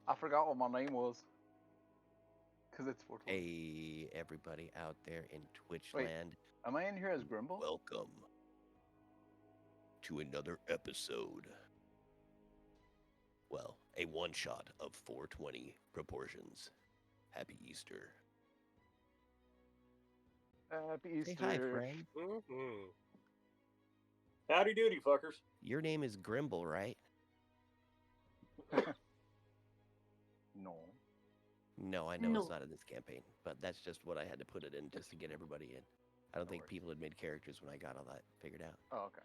I forgot what my name was. Because it's 420. Hey, everybody out there in Twitch Wait, land, am I in here as Grimble? welcome to another episode. Well, a one shot of 420 proportions. Happy Easter. Happy Say hi, Easter. friend. Mm-hmm. Howdy doody, fuckers. Your name is Grimble, right? No. No, I know it's No. not in this campaign, but that's just what I had to put it in just to get everybody in. I don't No think worries. people had made characters when I got all that figured out. Oh, okay.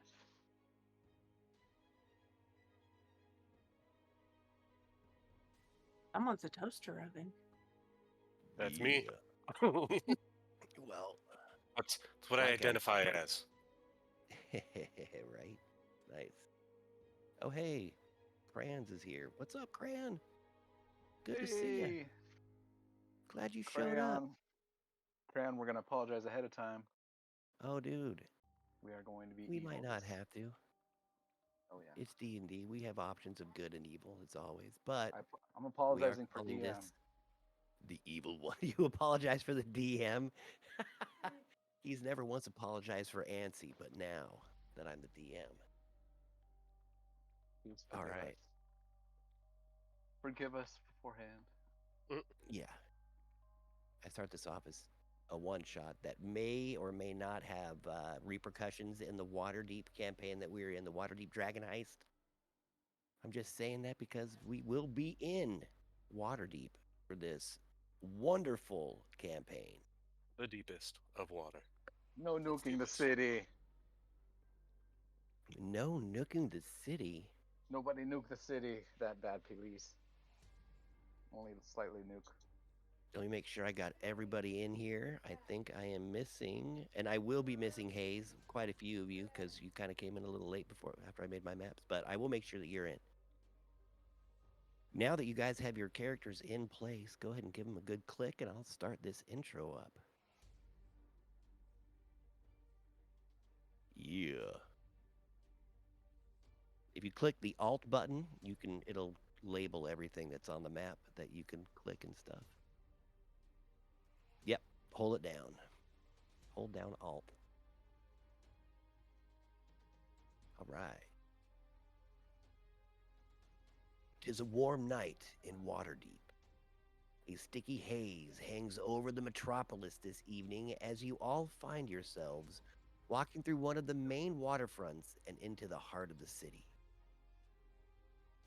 Someone's a toaster oven. That's me. Yeah. Well, That's what I Like I- identify as. right? Nice. Oh, hey, Crayons is here. What's up, Crayon? Good to see you. Hey, Glad you showed up. Crayon, we're going to apologize ahead of time. Oh, dude, We are going to be we evil. might not have to. Oh, yeah. It's D&D. We have options of good and evil, as always. But I'm we are apologizing for calling DM. this the evil one. You apologize for the DM? He's never once apologized for Ansi, but now that I'm the DM. Please All forgive right. us. Forgive us beforehand. Yeah. I start this off as a one-shot that may or may not have repercussions in the Waterdeep campaign that we're in, the Waterdeep Dragon Heist. I'm just saying that because we will be in Waterdeep for this wonderful campaign. The deepest of water. No Let's do nuking the this. city. No nuking the city. Nobody nuke the city that bad, please. Only slightly nuke. Let me make sure I got everybody in here. I think I am missing, and I will be missing Hayes, quite a few of you, because you kind of came in a little late after I made my maps, but I will make sure that you're in. Now that you guys have your characters in place, go ahead and give them a good click, and I'll start this intro up. Yeah. If you click the Alt button, it'll label everything that's on the map that you can click and stuff. Yep, hold it down. Hold down Alt. All right. 'Tis a warm night in Waterdeep. A sticky haze hangs over the metropolis this evening as you all find yourselves walking through one of the main waterfronts and into the heart of the city.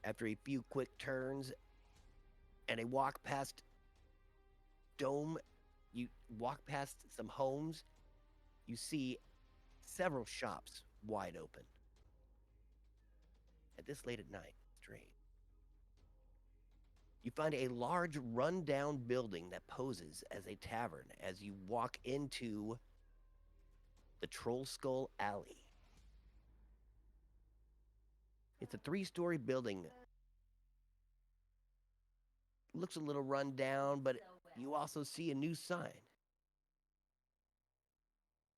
After a few quick turns and a walk past you walk past some homes, you see several shops wide open. At this late at night, strange. You find a large rundown building that poses as a tavern as you walk into the Troll Skull Alley. It's a 3-story building. Looks a little run down, but you also see a new sign.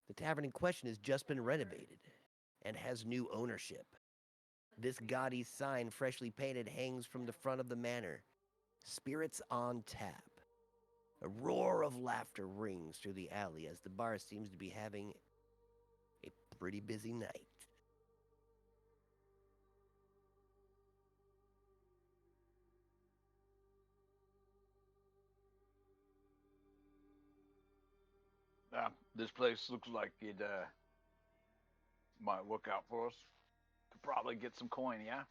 The tavern in question has just been renovated and has new ownership. This gaudy sign, freshly painted, hangs from the front of the manor. Spirits on tap. A roar of laughter rings through the alley as the bar seems to be having a pretty busy night. This place looks like it might work out for us. Could probably get some coin, yeah?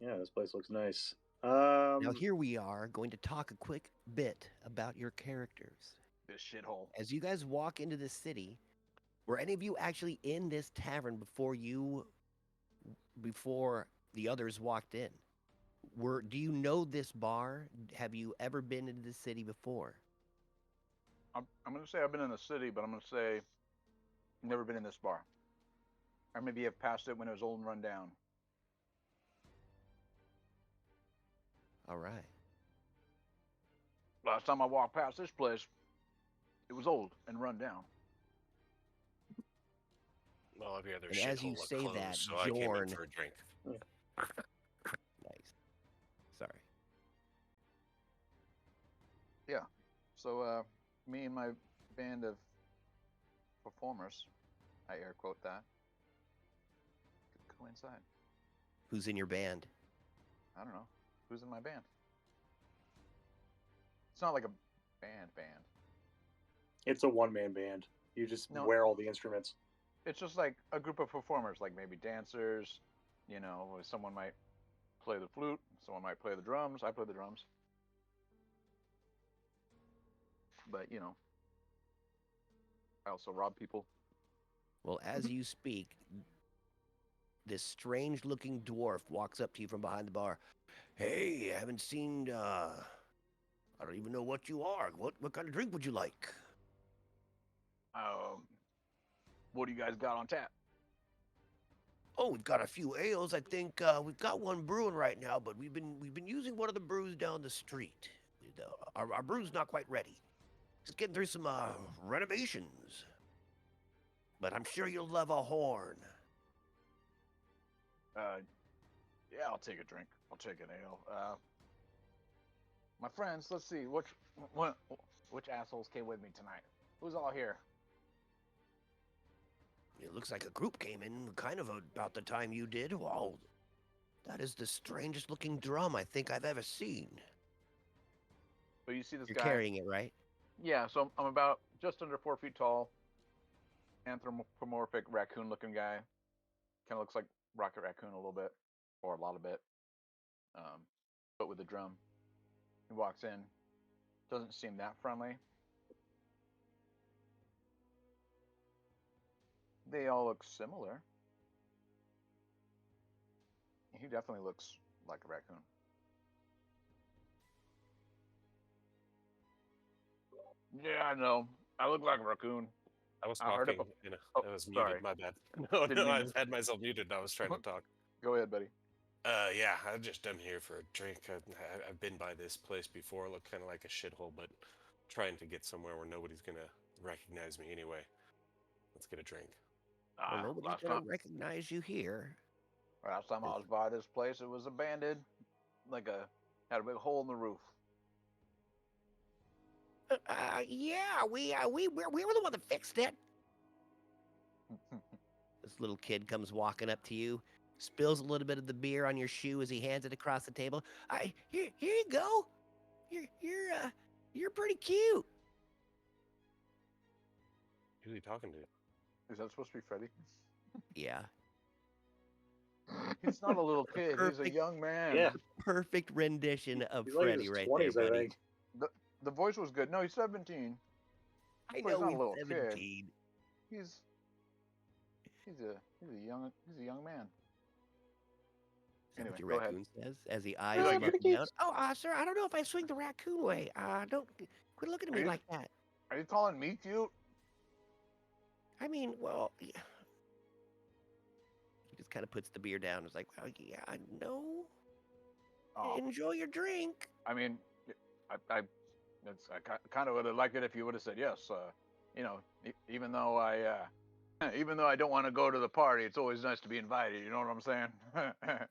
Yeah, this place looks nice. Now here we are going to talk a quick bit about your characters. This shithole. As you guys walk into this city, were any of you actually in this tavern before the others walked in? Do you know this bar? Have you ever been into this city before? I'm going to say I've been in the city, but I'm going to say I've never been in this bar. Or maybe I've passed it when it was old and run down. All right. Last time I walked past this place, it was old and run down. Well, every other And as you shithole looked say closed, that, so I came in Jorn. for a drink. Nice. Sorry. Yeah. So me and my band of performers, I air quote that, could go inside. Who's in your band? I don't know. Who's in my band? It's not like a band. It's a one-man band. You just No. wear all the instruments. It's just like a group of performers, like maybe dancers. You know, someone might play the flute, someone might play the drums. I play the drums. But you know, I also rob people. Well, as you speak, this strange-looking dwarf walks up to you from behind the bar. Hey, I haven't seen. I don't even know what you are. What kind of drink would you like? What do you guys got on tap? Oh, we've got a few ales. I think we've got one brewing right now, but we've been using one of the brews down the street. Our brew's not quite ready. Just getting through some renovations. But I'm sure you'll love a horn. Yeah, I'll take a drink. I'll take an ale. My friends, let's see which assholes came with me tonight. Who's all here? It looks like a group came in kind of about the time you did. Wow, that is the strangest looking drum I think I've ever seen. So you see this You're guy? carrying it, right? Yeah. So I'm about just under 4 feet tall, anthropomorphic raccoon-looking guy. Kind of looks like Rocket Raccoon a little bit, or a lot of bit. But with a drum. He walks in. Doesn't seem that friendly. They all look similar. He definitely looks like a raccoon. Yeah, I know. I look like a raccoon. I was I heard it talking. Oh, I was sorry. muted. My bad. No, Didn't no, mean I to- had myself muted. I was trying to talk. Go ahead, buddy. Yeah, I'm here for a drink. I've been by this place before. Looked kind of like a shithole, but trying to get somewhere where nobody's gonna recognize me anyway. Let's get a drink. Well, nobody's Last gonna time, recognize you here. I was by this place, it was abandoned. Had a big hole in the roof. Yeah, we were the one that fixed it. This little kid comes walking up to you, spills a little bit of the beer on your shoe as he hands it across the table. Here you go. You're pretty cute. Who's he talking to? Is that supposed to be Freddy? Yeah, He's not a little kid. He's a Perfect. young man. Yeah. perfect rendition of He's like in Freddy his right 20s, there, I buddy. think. The voice was good. No, he's 17. I But he's know not a he's little kid. 17. He's a young man. Is that Anyway, what your go ahead. raccoon says as he eyes like, him "You- up and down? Oh, sir, I don't know if I swing the raccoon way. Don't quit looking at Are me you- like that. Are you calling me cute? I mean, well, yeah. He just kind of puts the beer down. It's like, well, yeah, I know. Oh, Enjoy your drink. I mean, I kind of would have liked it if you would have said yes. Even though even though I don't want to go to the party, it's always nice to be invited. You know what I'm saying?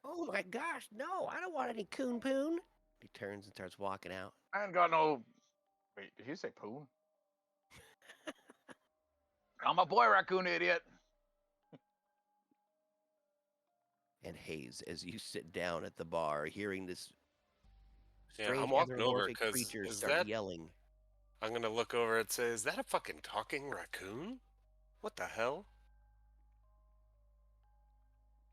Oh my gosh, no, I don't want any coon poon. He turns and starts walking out. I ain't got no. Wait, did he say poon? I'm a boy raccoon, idiot. And Hayes, as you sit down at the bar, hearing this Yeah, strange I'm walking over anthropomorphic because creature is start that? yelling. I'm gonna look over and say, "Is that a fucking talking raccoon? What the hell?"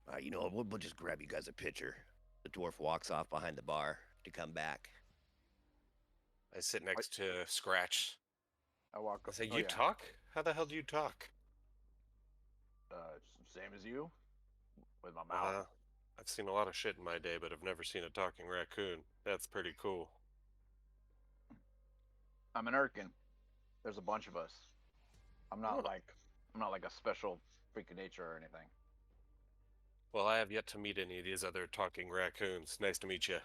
We'll just grab you guys a pitcher. The dwarf walks off behind the bar to come back. I sit next to Scratch. I walk I up. say, Oh, "You yeah. talk? How the hell do you talk?" Same as you, with my mouth. I've seen a lot of shit in my day, but I've never seen a talking raccoon. That's pretty cool. I'm an Urkin. There's a bunch of us. I'm not like a special freak of nature or anything. Well, I have yet to meet any of these other talking raccoons. Nice to meet you.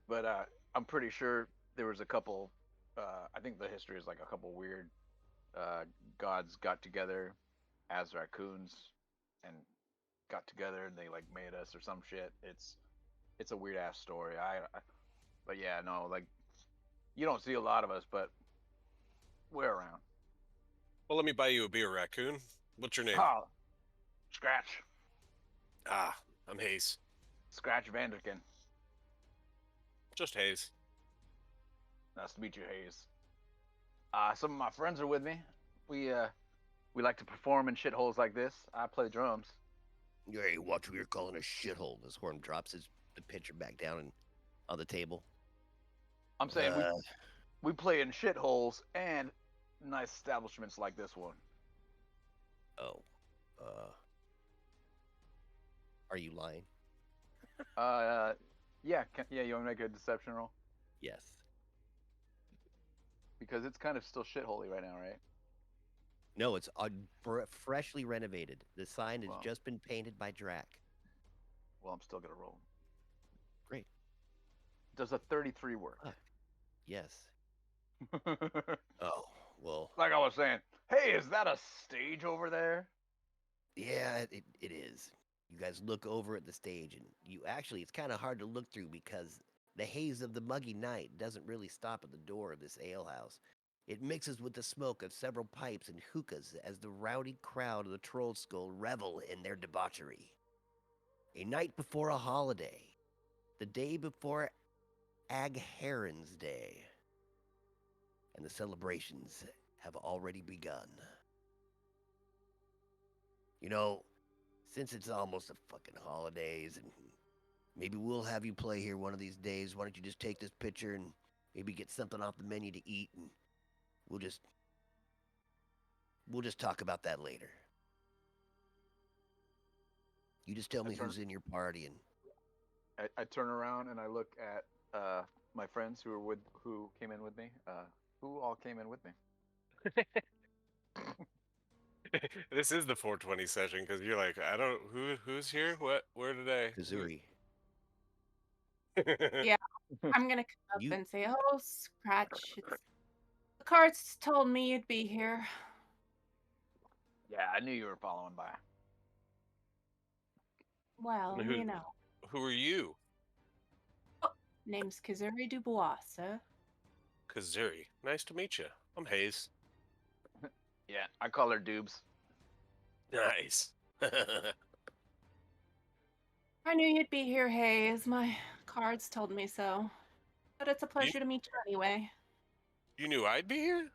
But I'm pretty sure there was a couple. I think the history is like a couple weird gods got together as raccoons and got together and they like made us or some shit. It's a weird ass story. But yeah, no, like you don't see a lot of us, but we're around. Well, let me buy you a beer, raccoon. What's your name? Oh, Scratch, Ah, I'm Hayes. Scratch Vanderkin. Just Hayes. Nice to meet you, Hayes. Some of my friends are with me. We like to perform in shitholes like this. I play drums. Hey, watch what you're calling a shithole. This Horn drops the pitcher back down on the table. I'm saying we play in shitholes and nice establishments like this one. Oh. Are you lying? Yeah, you want to make a deception roll? Yes. Because it's kind of still shitholey right now, right? No, it's freshly renovated. The sign has Wow. just been painted by Drac. Well, I'm still gonna roll. Great. Does a 33 work? Yes. Oh, well. Like I was saying, hey, is that a stage over there? Yeah, it is. You guys look over at the stage, and it's kind of hard to look through because the haze of the muggy night doesn't really stop at the door of this alehouse. It mixes with the smoke of several pipes and hookahs as the rowdy crowd of the Troll Skull revel in their debauchery. A night before a holiday, the day before Ag Heron's Day, and the celebrations have already begun. You know, since it's almost the fucking holidays, and maybe we'll have you play here one of these days, why don't you just take this picture and maybe get something off the menu to eat, and we'll just talk about that later. You just tell me who's in your party, and I turn around and I look at my friends who came in with me. Who all came in with me? This is the 420 session because you're like, I don't who's here? What? Where did I? Kazuri. Yeah, I'm gonna come up You- and say, "Oh, Scratch, the cards told me you'd be here." Yeah, I knew you were following by. Well, Who- you know, Who are you? name's Kazuri Dubois, sir. Kazuri. Nice to meet you. I'm Hayes. Yeah, I call her Dubes. Nice. I knew you'd be here, Hayes. My cards told me so. But it's a pleasure to meet you anyway. You knew I'd be here?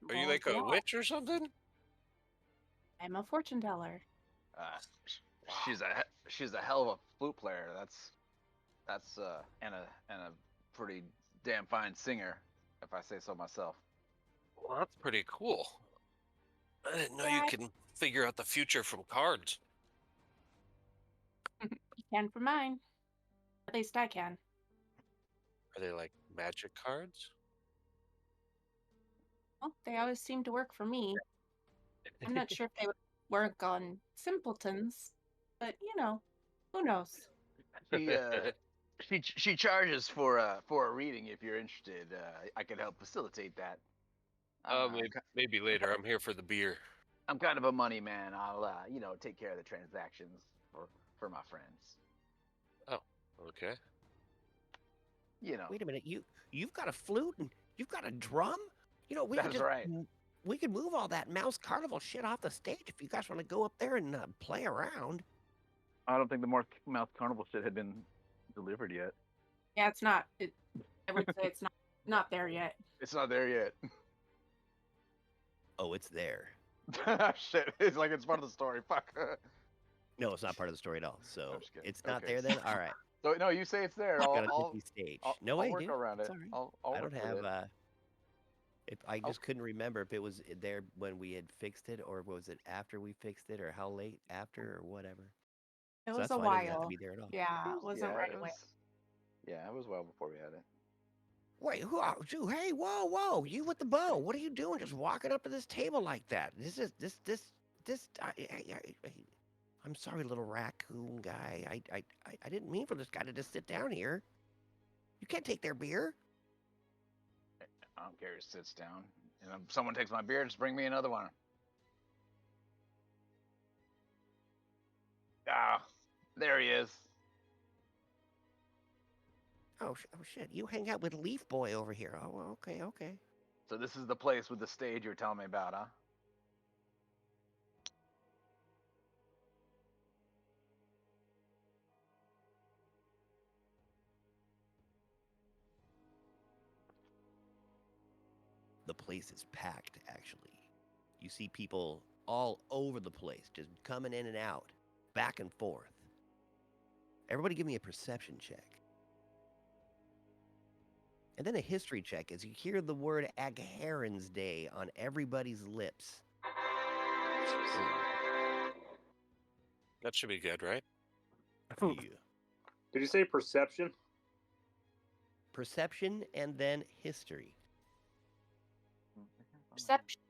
Are you Well, like a yeah, witch or something? I'm a fortune teller. She's a hell of a flute player. That's and a pretty damn fine singer, if I say so myself. Well, that's pretty cool. I didn't know you Yeah. can figure out the future from cards. You can for mine. At least I can. Are they like magic cards? Well, they always seem to work for me. I'm not sure if they would work on simpletons, but who knows? She charges for a reading if you're interested. I could help facilitate that. Maybe later. I'm here for the beer. I'm kind of a money man. I'll take care of the transactions for my friends. Oh, okay. Wait a minute, you've got a flute and you've got a drum? We That's right. We could move all that mouse carnival shit off the stage if you guys want to go up there and play around. I don't think the Mouth Carnival shit had been delivered yet. Yeah, it's not. I would say it's not there yet. It's not there yet. Oh, it's there. Shit, it's like it's part of the story. Fuck. No, it's not part of the story at all. So I'm just kidding. it's not Okay. there then? All right. So no, you say it's there. Got an I'll empty stage. I'll No way, work dude. around It's it. all right. I'll I work don't with have it. if I just couldn't remember if it was there when we had fixed it or was it after we fixed it or how late after or whatever. It So was that's a fine. It doesn't have to while. be there at all. Yeah, it wasn't right away. Yeah, it was well before we had it. Wait, who are you? Hey, whoa, you with the bow. What are you doing just walking up to this table like that? I'm sorry, little raccoon guy. I didn't mean for this guy to just sit down here. You can't take their beer. I don't care. He sits down, and if someone takes my beer, just bring me another one. Ah, there he is. Oh shit! You hang out with Leaf Boy over here. Oh, okay. So this is the place with the stage you're telling me about, huh? The place is packed, actually. You see people all over the place, just coming in and out, back and forth. Everybody give me a perception check. And then a history check as you hear the word Agharen's Day on everybody's lips. That should be good, right? Yeah. Did you say perception? Perception and then history. Perception.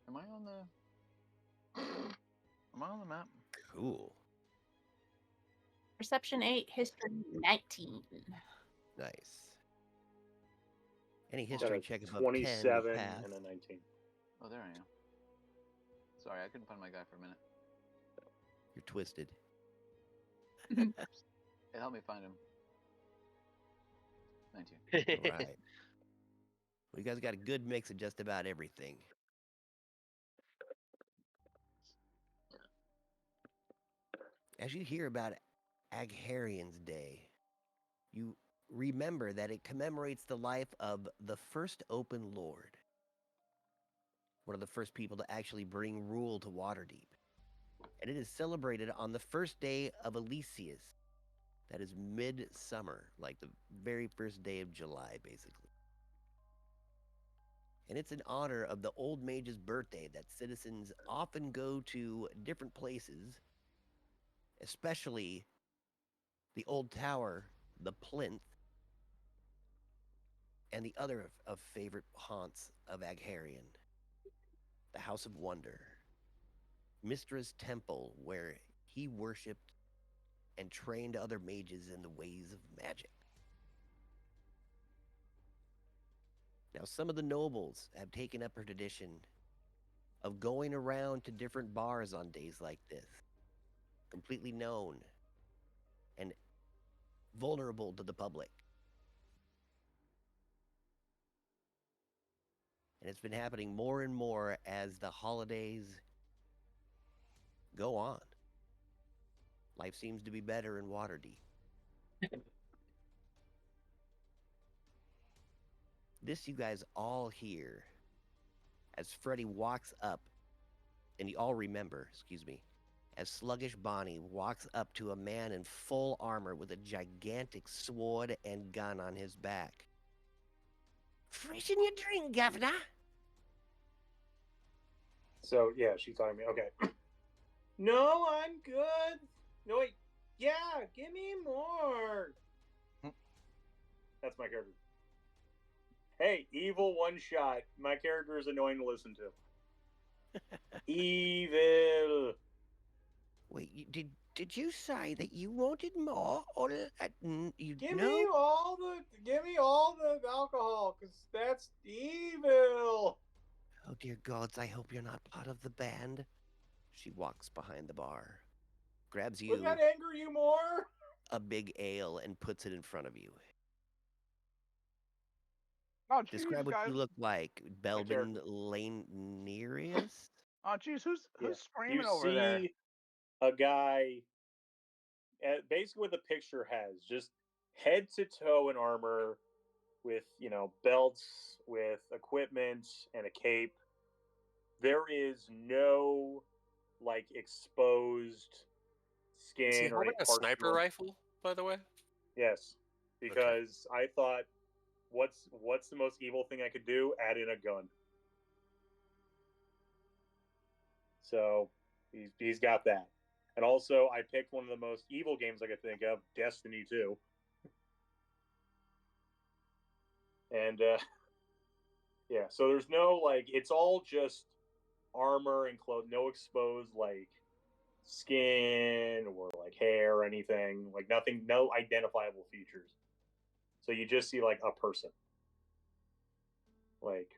Am I on the? Am I on the map? Cool. Perception 8, history 19. Nice. Any Got history a check above 10, you 27 pass. and a 19. Oh, there I am. Sorry, I couldn't find my guy for a minute. You're twisted. It helped me find him. 19. All right. Well, you guys got a good mix of just about everything. As you hear about Agharian's Day, you remember that it commemorates the life of the first Open Lord, one of the first people to actually bring rule to Waterdeep. And it is celebrated on the first day of Elysius. That is midsummer, like the very first day of July, basically. And it's in honor of the old mage's birthday that citizens often go to different places, especially the old tower, the plinth, and the other of favorite haunts of Agharian, the House of Wonder, Mistra's temple, where he worshipped and trained other mages in the ways of magic. Now, some of the nobles have taken up her tradition of going around to different bars on days like this, completely known and vulnerable to the public. And it's been happening more and more as the holidays go on. Life seems to be better in Waterdeep. This you guys all hear as Freddy walks up, and you all remember, as Sluggish Bonnie walks up to a man in full armor with a gigantic sword and gun on his back. Freshen your drink, Governor. So, yeah, she's talking to me. Okay. No, I'm good. No, wait. Yeah, give me more. That's my character. Hey, evil one shot. My character is annoying to listen to. Evil. Wait, did you say that you wanted more, or you Give no? me all the alcohol, cause that's evil. Oh dear gods, I hope you're not part of the band. She walks behind the bar, grabs Would you that anger you more? a big ale and puts it in front of you. Oh, Describe jeez, what guys. you look like, Belbin character. Lanerius. Oh, jeez, who's Yeah. screaming You over there? see a guy, basically what the picture has, just head to toe in armor, with belts, with equipment and a cape. There is no like exposed Is he skin or any holding a parts of sniper him. rifle, by the way? Yes, because I thought, what's the most evil thing I could do? Add in a gun. So he's got that, and also I picked one of the most evil games I could think of, Destiny 2, and yeah. So there's no it's all just armor and clothes, no exposed like skin or like hair or anything, like nothing, no identifiable features. So you just see like a person. Like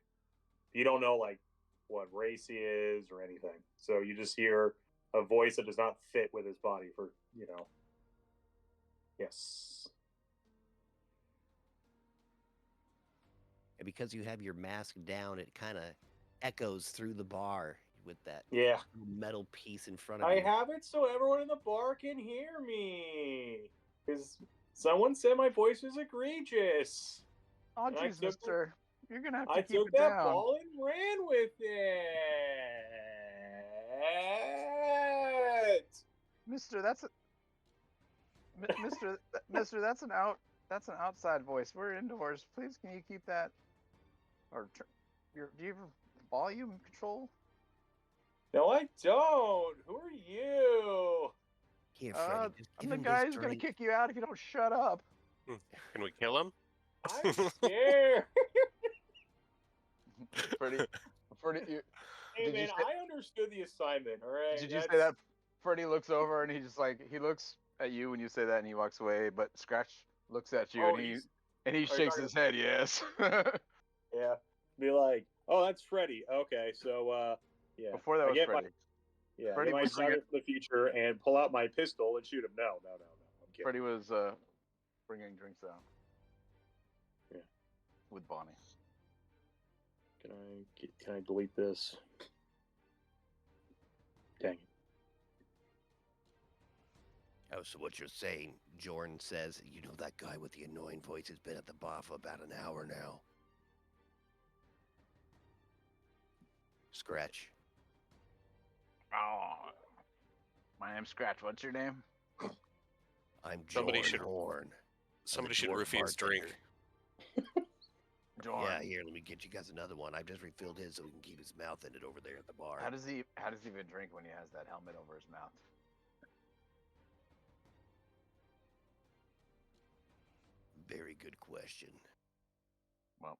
you don't know like what race he is or anything. So you just hear a voice that does not fit with his body for, yes. And because you have your mask down, it kind of echoes through the bar with that Yeah. metal piece in front of I you. have it so everyone in the bar can hear me. Because someone said my voice was egregious. Oh, And I jeez, took it- mister. You're going to have to I keep took it that down. ball and ran with it. Mister, that's a... Mister, that's an outside voice. We're indoors. Please, can you keep that? Or do you have volume control? No, I don't. Who are you? Here, Freddy, just I'm give the him guy this who's gonna drink. kick you out if you don't shut up. Can we kill him? I'm scared. Freddie, you, Hey Did you man, say- I understood the assignment. All right. did you say that? Freddie looks over and he just he looks at you when you say that and he walks away. But Scratch looks at you Oh, and he are you shakes talking- his head. Yes. Yeah. Be like, oh, that's Freddy. Okay, so yeah. Before that I was get Freddie. Yeah, Freddy get my was bringing- assignment from the future and pull out my pistol and shoot him. No. I'm kidding. Freddie was bringing drinks out. Yeah. With Bonnie. Can I delete this? Dang it. Oh, so what you're saying, Jordan says, you know that guy with the annoying voice has been at the bar for about an hour now. Scratch. Oh, my name's Scratch. What's your name? I'm Somebody Jordan should- Horn. Somebody the should dwarf roofie his drink. Jordan. Yeah, here, let me get you guys another one. I've just refilled his so he can keep his mouth in it over there at the bar. How does he even drink when he has that helmet over his mouth? Very good question. Well,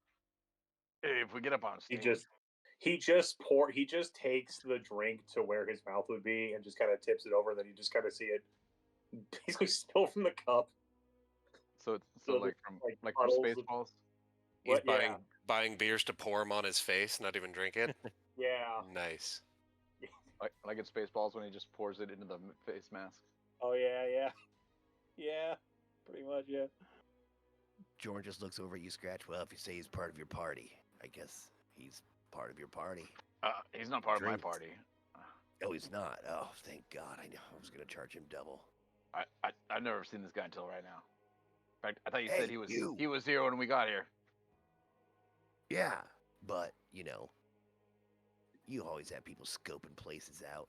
if we get up on stage, He just takes the drink to where his mouth would be and just kind of tips it over, and then you just kind of see it basically spill from the cup. so so like from like from puddles of- Spaceballs. He's What? Yeah. buying beers to pour him on his face, not even drink it. Yeah. Nice. Like in Spaceballs when he just pours it into the face mask. Oh yeah. Yeah. Pretty much, yeah. Jordan just looks over at you, Scratch. Well, if you say he's part of your party, I guess he's part of your party. He's not part of my Drinks. party. Oh, he's not. Oh, thank God. I know. I was going to charge him double. I've never seen this guy until right now. In fact, I thought you Hey, said he was you. here when we got here. Yeah, but, you always have people scoping places out.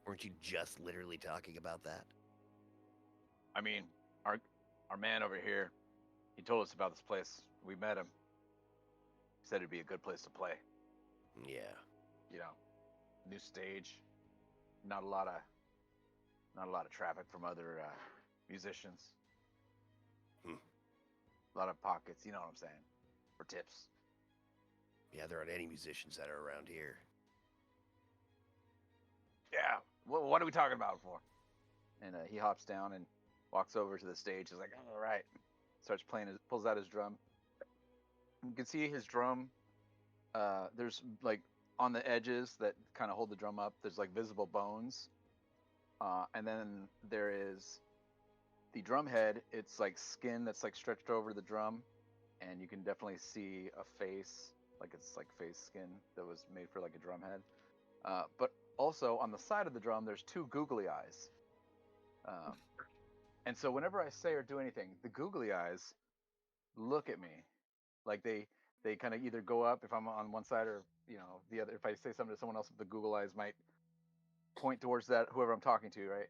Weren't you just literally talking about that? I mean, our man over here, he told us about this place. We met him. He said it'd be a good place to play. Yeah. New stage, not a lot of traffic from other musicians. A lot of pockets, you know what I'm saying, for tips. Yeah, there aren't any musicians that are around here. Yeah. What are we talking about for? And he hops down and walks over to the stage. He's like, all right. Starts playing. Pulls out his drum. You can see his drum. There's like on the edges that kind of hold the drum up. There's like visible bones. And then there is the drum head. It's like skin that's like stretched over the drum, and you can definitely see a face. Like it's like face skin that was made for like a drum head. But also on the side of the drum, there's two googly eyes. And so whenever I say or do anything, the googly eyes look at me, like they kind of either go up if I'm on one side or the other. If I say something to someone else, the googly eyes might point towards that whoever I'm talking to, right?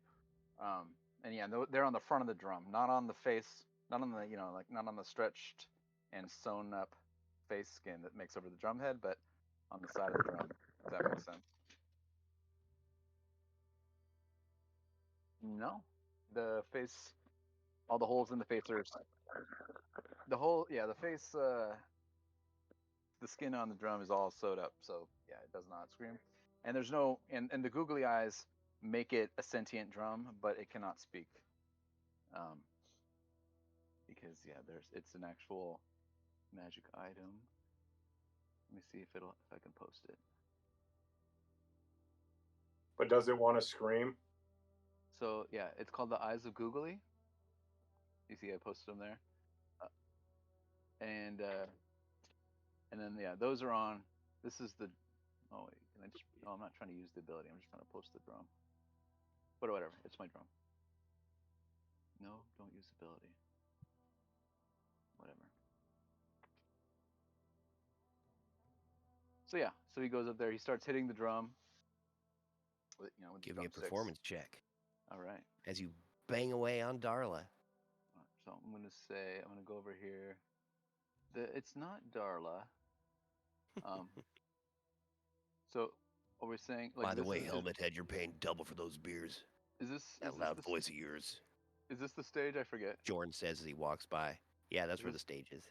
And yeah, they're on the front of the drum, not on the face, not on the not on the stretched and sewn up face skin that makes over the drum head, but on the side of the drum. If that makes sense. No, the face, all the holes in the face are the face, the skin on the drum is all sewed up, so yeah, it does not scream. And there's no, and the googly eyes make it a sentient drum, but it cannot speak. Because it's an actual magic item. Let me see if I can post it. But does it want to scream? So yeah, it's called the Eyes of Googly. You see, I posted them there, and then yeah, those are on. This is the. Oh wait, can I just? No, I'm not trying to use the ability. I'm just trying to post the drum. But whatever, it's my drum. No, don't use ability. Whatever. So yeah, so he goes up there. He starts hitting the drum. With, with Give the me a drumsticks. performance check All right. as you bang away on Darla. So I'm gonna go over here. It's not Darla. So what we're saying, like By the this way, is Helmet Head, you're paying double for those beers. is this That loud voice of yours. Is this the stage? I forget. Jordan says as he walks by. Yeah, that's Is where this- the stage is.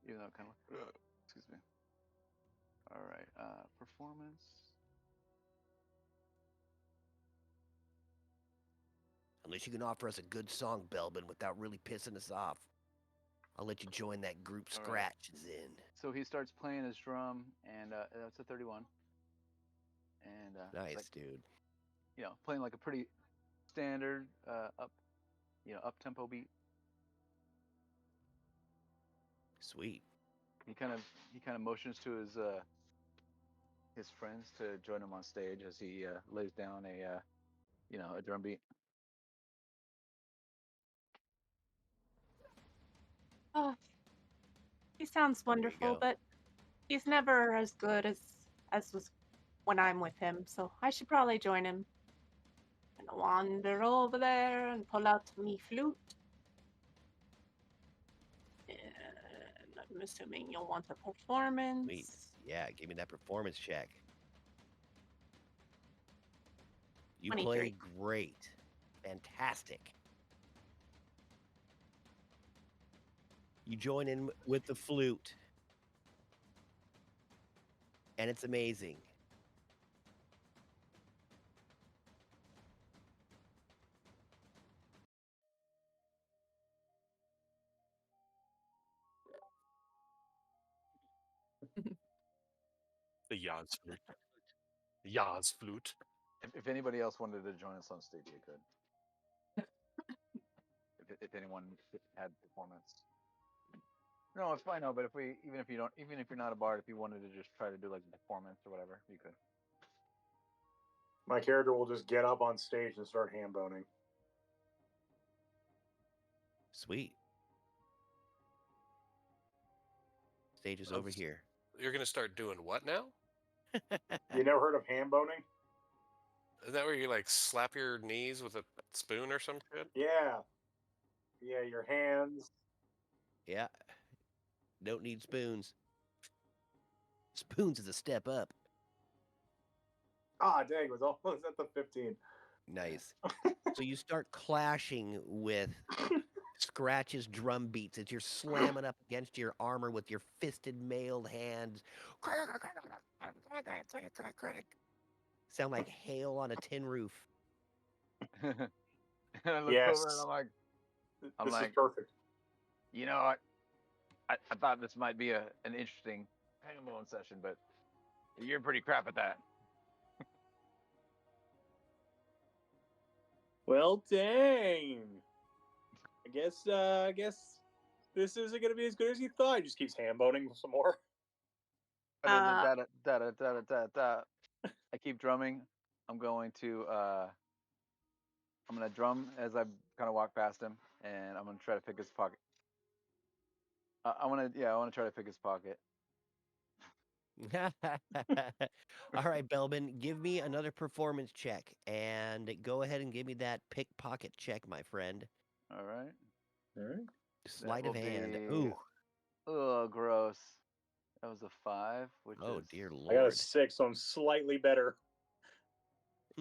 Even though it kind of excuse me. All right, performance. Unless you can offer us a good song, Belbin, without really pissing us off, I'll let you join that group All right. Scratches in. So he starts playing his drum, and that's a 31. And Nice, like, dude. playing like a pretty standard up tempo beat. Sweet. He kind of motions to his friends to join him on stage as he lays down a drum beat. Oh, he sounds There you wonderful, go. but he's never as good as was when I'm with him. So I should probably join him. And wander over there and pull out me flute. And I'm assuming you'll want a performance. Sweet. Yeah, give me that performance check. You 23. play great. Fantastic. You join in with the flute. And it's amazing. The Yaz flute. Yaz flute. If anybody else wanted to join us on stage, you could. if anyone had performance. No, it's fine. No, but even if you're not a bard, if you wanted to just try to do like a performance or whatever, you could. My character will just get up on stage and start ham boning. Sweet. Stage is over here. You're gonna start doing what now? You never heard of ham boning? Is that where you like slap your knees with a spoon or some shit? Yeah. Yeah, your hands. Yeah. Don't need spoons. Spoons is a step up. Ah, dang, it was almost at the 15. Nice. So you start clashing with Scratch's drum beats as you're slamming up against your armor with your fisted mailed hands. Sound like hail on a tin roof. And I look Yes. over and I'm This is like, perfect. I thought this might be an interesting ham bone session, but you're pretty crap at that. Well, dang. I guess this isn't gonna be as good as you thought. He just keeps ham boning some more. I keep drumming. I'm going to drum as I kind of walk past him, and I'm gonna try to pick his pocket. I want to try to pick his pocket. All right, Belbin, give me another performance check and go ahead and give me that pickpocket check, my friend. All right. All right. Sleight of will hand. be- Ooh. Oh, gross. That was a 5, which Oh, is. dear I got a Lord. 6, so I'm slightly better.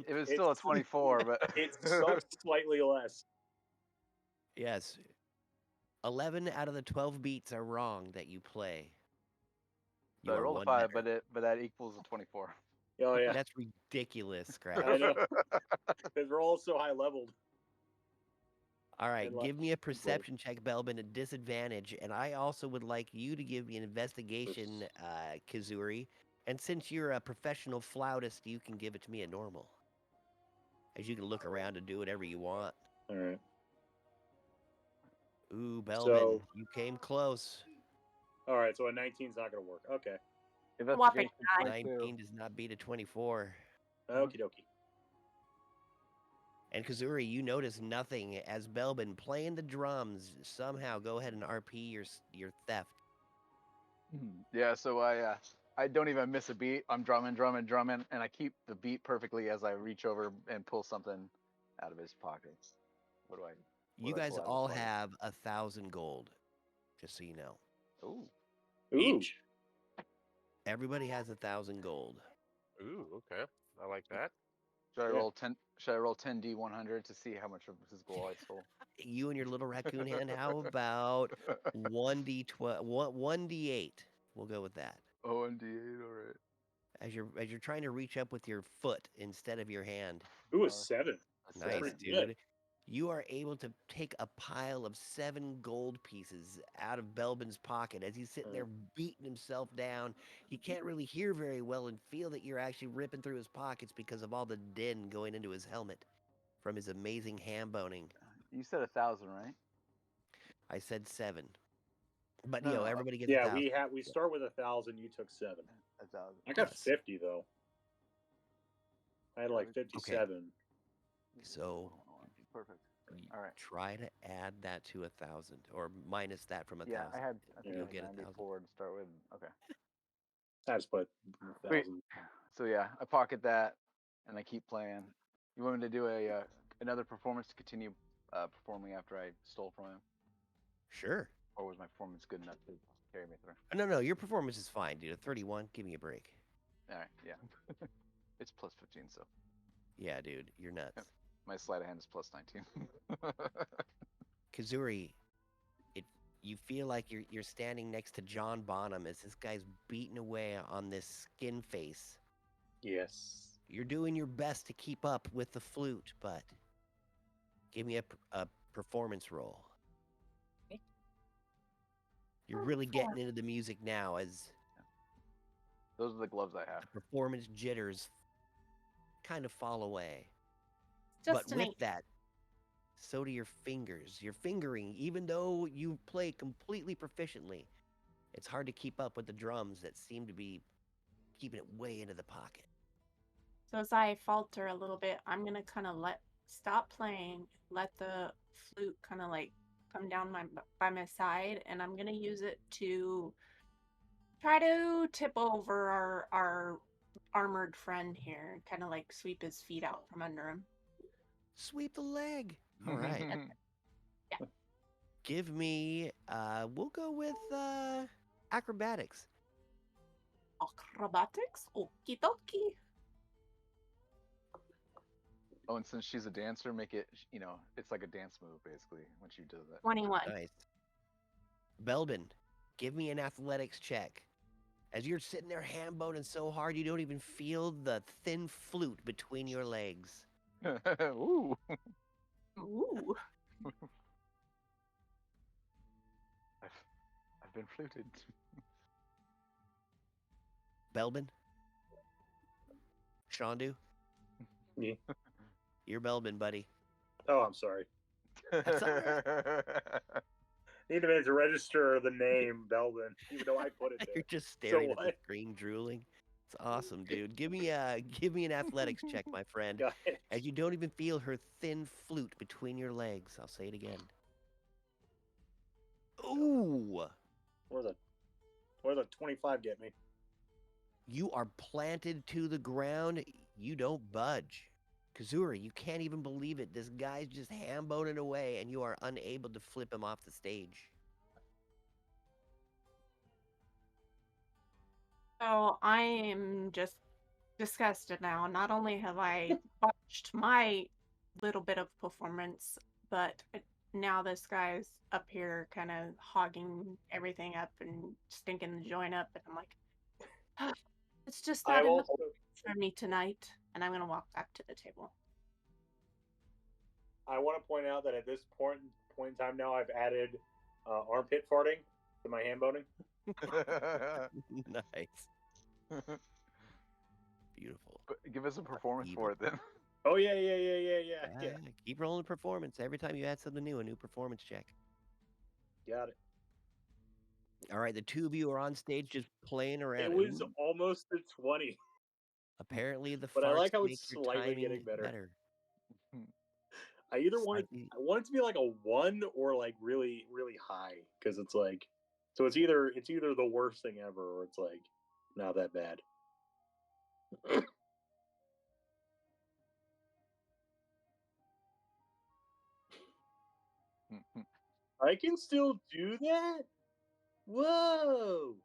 It was still a 24, but It sucks slightly less. Yes. 11 out of the 12 beats are wrong that you play. So I are rolled a one 5, better. but that equals a 24. Oh yeah, That's ridiculous, I Scratch. know. Because we're all so high leveled. All right, Good luck. give me a Good luck. perception check, Belbin, at disadvantage, and I also would like you to give me an investigation, Kazuri. And since you're a professional flautist, you can give it to me at normal, as you can look around and do whatever you want. All right. Ooh, Belbin, So- you came close. All right. So a 19's not going to work. Okay. Whopping Investigation 22. 19 does not beat a 24. Okie dokie. And Kazuri, you notice nothing as Belbin playing the drums. Somehow, go ahead and RP your theft. Yeah, so I don't even miss a beat. I'm drumming, and I keep the beat perfectly as I reach over and pull something out of his pockets. What do I? You do I guys pull out of his all pocket? have 1,000 gold, just so you know. Ooh. Each. Everybody has 1,000 gold. Ooh, okay. I like that. Should I Yeah. roll 10? Should I roll 10d100 to see how much of his gold I stole? You and your little raccoon hand, how about 1d12, 1d8? We'll go with that. Oh, and d8. All right. As you're trying to reach up with your foot instead of your hand. Ooh, a 7. A Nice, seven. pretty good. dude. You are able to take a pile of 7 gold pieces out of Belbin's pocket as he's sitting there beating himself down. He can't really hear very well and feel that you're actually ripping through his pockets because of all the din going into his helmet from his amazing ham boning. You said 1,000, right? I said 7. But No, no, everybody gets Yeah, 1,000. we start with 1,000. You took 7. 1,000. I got Yes. 50 though. I had like 57. So Perfect. y- All right. try to add that to 1,000 or minus that from 1,000. Yeah, I think You'll I get had 1,000. 94 to start with. Okay. I just put Wait. 1,000. So yeah, I pocket that, and I keep playing. You want me to do a another performance to continue performing after I stole from him, Sure. or was my performance good enough to carry me through? No, your performance is fine, dude. A 31, give me a break. All right. Yeah. It's plus 15, so Yeah, dude, you're nuts. Yep. my sleight of hand is plus 19. Kazuri, you feel like you're standing next to John Bonham as this guy's beating away on this skin face. Yes. You're doing your best to keep up with the flute, but give me a performance roll. You're really getting into the music now as Those are the gloves I have. the performance jitters kind of fall away. Just But an with 8. that, so do your fingers. Your fingering, even though you play completely proficiently, it's hard to keep up with the drums that seem to be keeping it way into the pocket. So as I falter a little bit, I'm gonna kind of stop playing, let the flute kind of like come down by my side, and I'm gonna use it to try to tip over our armored friend here, kind of like sweep his feet out from under him. Sweep the leg. All right. Yeah. Give me, we'll go with acrobatics. Acrobatics? Okie dokie. Oh, and since she's a dancer, make it, it's like a dance move basically when she does that. 21. Nice. Belbin, give me an athletics check. As you're sitting there ham boning so hard, you don't even feel the thin flute between your legs. Ooh. Ooh. I've been fluted. Belbin? Shandu? Me. You're Belbin, buddy. Oh, I'm sorry. That's all right. Need a minute to register the name Belvin, even though I put it You're there. just staring at the what? screen, drooling. It's awesome, dude. Give me an athletics check, my friend. Got it. As you don't even feel her thin flute between your legs. I'll say it again. Ooh! Where's a 25 get me? You are planted to the ground. You don't budge. Kazuri, you can't even believe it. This guy's just ham-boning away, and you are unable to flip him off the stage. So I am just disgusted now. Not only have I botched my little bit of performance, but now this guy's up here kind of hogging everything up and stinking the joint up, and I'm like, it's just not I enough also for me tonight, and I'm gonna walk back to the table. I want to point out that at this point in time now, I've added armpit farting to my hand boning. Nice. Beautiful. But give us a performance Evil. for it then. Oh yeah. Keep rolling performance. Every time you add something new, a new performance check. Got it. All right, the two of you are on stage just playing around. It was Ooh, almost the 20, apparently the but I farts like how make it's your slightly timing getting better. better. I either want Slightly. it to be like a 1 or like really high, because it's like, so it's either the worst thing ever or it's like not that bad. I can still do that? Whoa!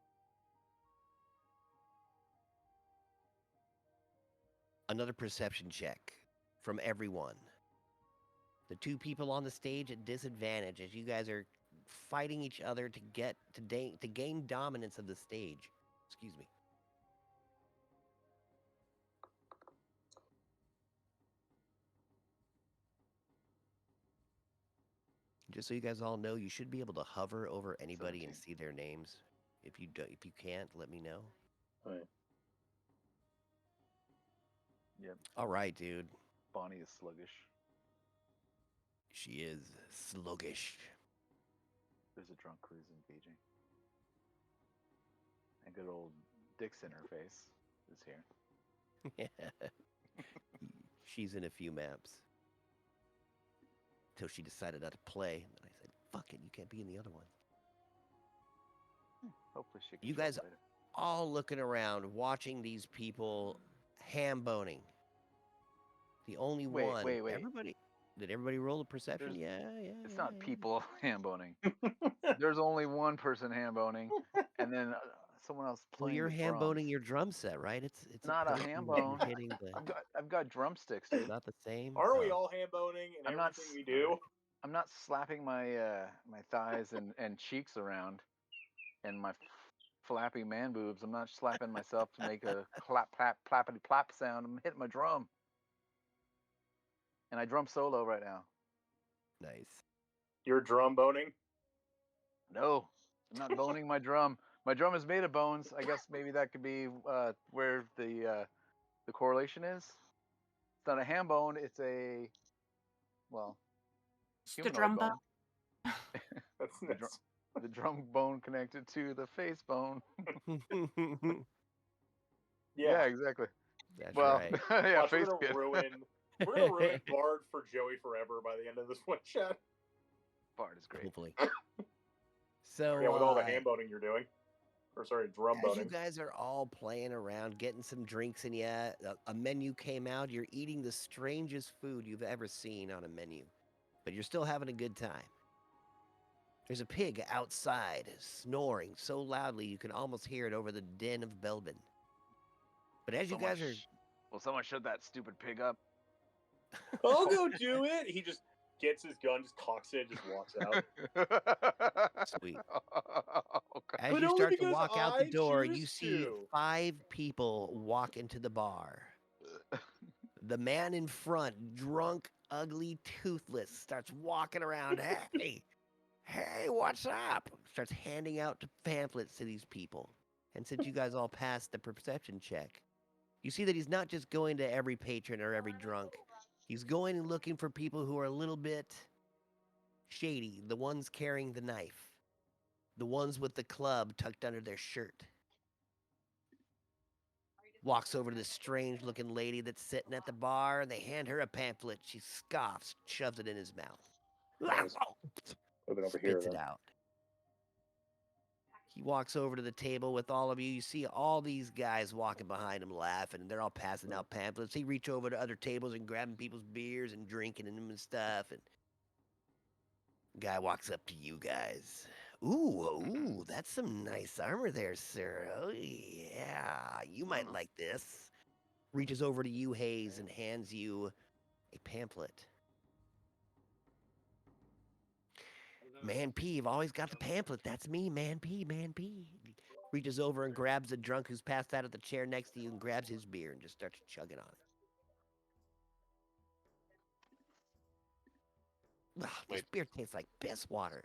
Another perception check from everyone. The two people on the stage at disadvantage as you guys are fighting each other to get to gain dominance of the stage. Excuse me. Just so you guys all know, you should be able to hover over anybody and 17. see their names. If you can't, let me know. Right. Yep. All right, dude. Bonnie is sluggish. She is sluggish. There's a drunk who's engaging. And good old Dick's in her face is here. She's in a few maps. Till she decided not to play. And I said, fuck it, you can't be in the other one. Hopefully she can You show up guys later. all looking around, watching these people ham boning. The only one. Wait. Everybody. Did everybody roll a perception? There's- Yeah. It's not people ham boning. There's only one person ham boning, and then someone else Well, playing you're the ham drums. boning your drum set, right? It's Not a pointing ham and bone. hitting the. I've got drumsticks, dude. Not the same. Aren't we Oh. all hand boning in I'm not everything we do? I'm not slapping my my thighs and cheeks around, and my flappy man boobs. I'm not slapping myself to make a clap plappity plap sound. I'm hitting my drum, and I drum solo right now. Nice. You're drum boning? No, I'm not boning my drum. My drum is made of bones. I guess maybe that could be where the correlation is. It's not a ham bone. It's a well Just a humanoid drum bone. bone. That's The, the drum bone connected to the face bone. Yeah, exactly. That's Well, right. yeah, Watch, face kid. we're gonna ruin Bard for Joey forever by the end of this one shot. Bart is great. Hopefully. So Yeah, with all the hand boning you're doing. Or sorry, drum as you boning. guys are all playing around, getting some drinks in you, a menu came out. You're eating the strangest food you've ever seen on a menu, but you're still having a good time. There's a pig outside snoring so loudly you can almost hear it over the din of Belbin. But as you guys are Will someone shut that stupid pig up? I'll go do it. He just gets his gun, just cocks it, just walks out. sweet. Okay. As But you only start to because walk out the I door, you choose see to. 5 people walk into the bar. The man in front, drunk, ugly, toothless, starts walking around. Hey, what's up? Starts handing out pamphlets to these people. And since you guys all passed the perception check, you see that he's not just going to every patron or every drunk. He's going and looking for people who are a little bit shady, the ones carrying the knife, the ones with the club tucked under their shirt. Walks over to this strange looking lady that's sitting at the bar, and they hand her a pamphlet. She scoffs, shoves it in his mouth. Nice. Moving over here. Spits it out. He walks over to the table with all of you. You see all these guys walking behind him laughing, and they're all passing out pamphlets. He reach over to other tables and grabbing people's beers and drinking them and stuff. And guy walks up to you guys. Ooh, that's some nice armor there, sir. Oh, yeah, you might like this. Reaches over to you, Hayes, and hands you a pamphlet. Man P, you've always got the pamphlet. That's me, Man P. Reaches over and grabs a drunk who's passed out at the chair next to you and grabs his beer and just starts chugging on it. Ugh, this Wait. beer tastes like piss water.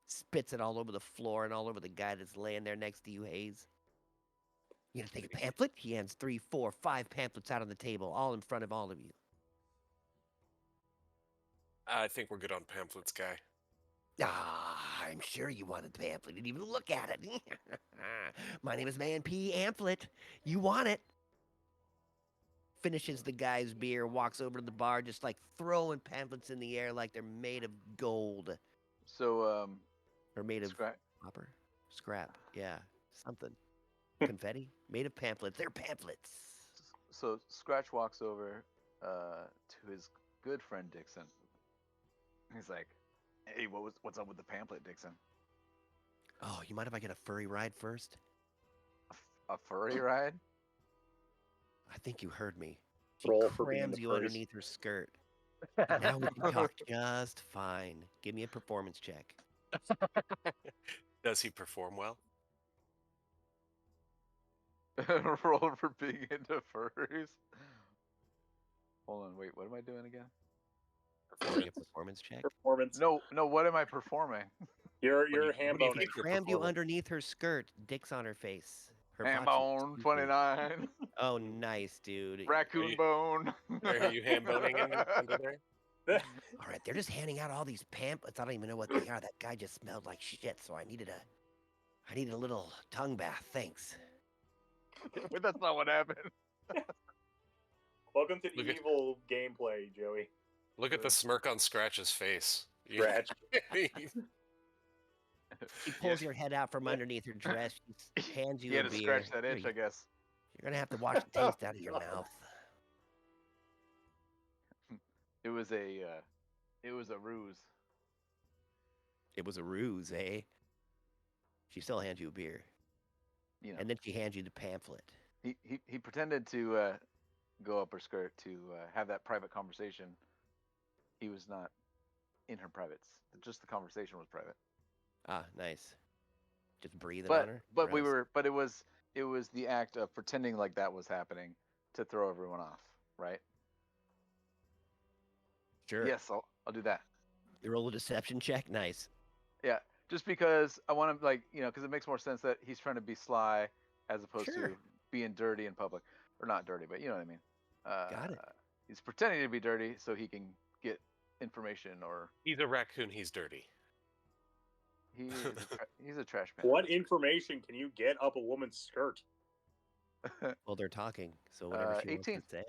Spits it all over the floor and all over the guy that's laying there next to you, Hayes. You gonna take a pamphlet? He hands 3, 4, 5 pamphlets out on the table, all in front of all of you. I think we're good on pamphlets, guy. Ah, I'm sure you want a pamphlet. Didn't even look at it. My name is Man P. Amplet. You want it? Finishes the guy's beer, walks over to the bar, just like throwing pamphlets in the air like they're made of gold. So, Or made of Scratch. copper? Scrap. Yeah. Something. Confetti? Made of pamphlets. They're pamphlets. So Scratch walks over to his good friend Dixon. He's like, "Hey, what's up with the pamphlet, Dixon? Oh, you mind if I get a furry ride first? A furry ride?" I think you heard me. She Roll for being crams the you furries. underneath her skirt. And now we can talk just fine. Give me a performance check. Does he perform well? Roll for being into furries. Hold on, wait, what am I doing again? Doing a performance check. Performance. No, what am I performing? You're you- ham what do you boning. think you're Crammed you performing? underneath her skirt. Dick's on her face. Her Ham botchy, bone excuse me. 29, Oh, nice, dude. raccoon you- bone. Are you ham boning under there? All right, they're just handing out all these pamphlets. I don't even know what they are. That guy just smelled like shit, so I needed a little tongue bath. Thanks. Wait, that's not what happened. Welcome to the Look at- evil gameplay, Joey. Look at the smirk on Scratch's face. Scratch. She pulls your head out from underneath her dress. She hands you He had a to beer. scratch that Here, itch, I guess. You're gonna have to wash the taste out of your mouth. It was a ruse. It was a ruse, eh? She still hands you a beer, You know, and then she hands you the pamphlet. he pretended to go up her skirt to have that private conversation. He was not in her privates. Just the conversation was private. Ah, nice. Just breathing on her. Gross. But it was the act of pretending like that was happening to throw everyone off, right? Sure. Yes, I'll do that. You roll a deception check. Nice. Yeah, just because I want to, like, because it makes more sense that he's trying to be sly as opposed Sure. to being dirty in public, or not dirty, but you know what I mean. Got it. He's pretending to be dirty so he can get information, or He's a raccoon. He's dirty. he's a trash man. What information can you get up a woman's skirt? Well, they're talking, so whatever she wants 18. to say.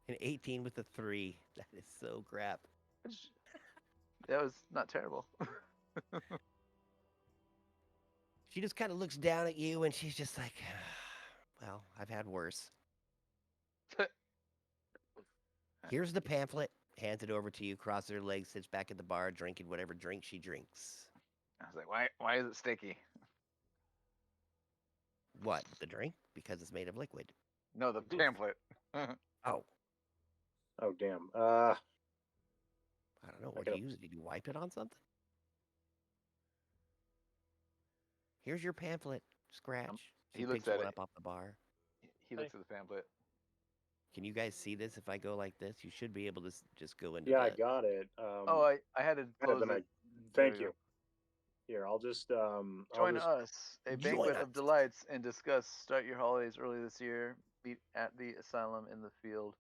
An 18 with a 3. That is so crap. That was not terrible. She just kind of looks down at you, and she's just like, "Well, I've had worse." Here's the pamphlet. Hands it over to you. Crosses her legs. Sits back at the bar, drinking whatever drink she drinks. I was like, why is it sticky? What? The drink? Because it's made of liquid. No, the pamphlet. Oh, Oh damn. I don't know. What do gotta- you use? Did you wipe it on something? Here's your pamphlet. Scratch. She he looks picks at one it. up off the bar. He looks at the pamphlet. Can you guys see this? If I go like this, you should be able to just go into. Yeah, I the... got it. Oh, I had to close then it. thank There we you. go. Here, I'll just Join us, a Join banquet us. of delights, and discuss. Start your holidays early this year. Meet at the asylum in the field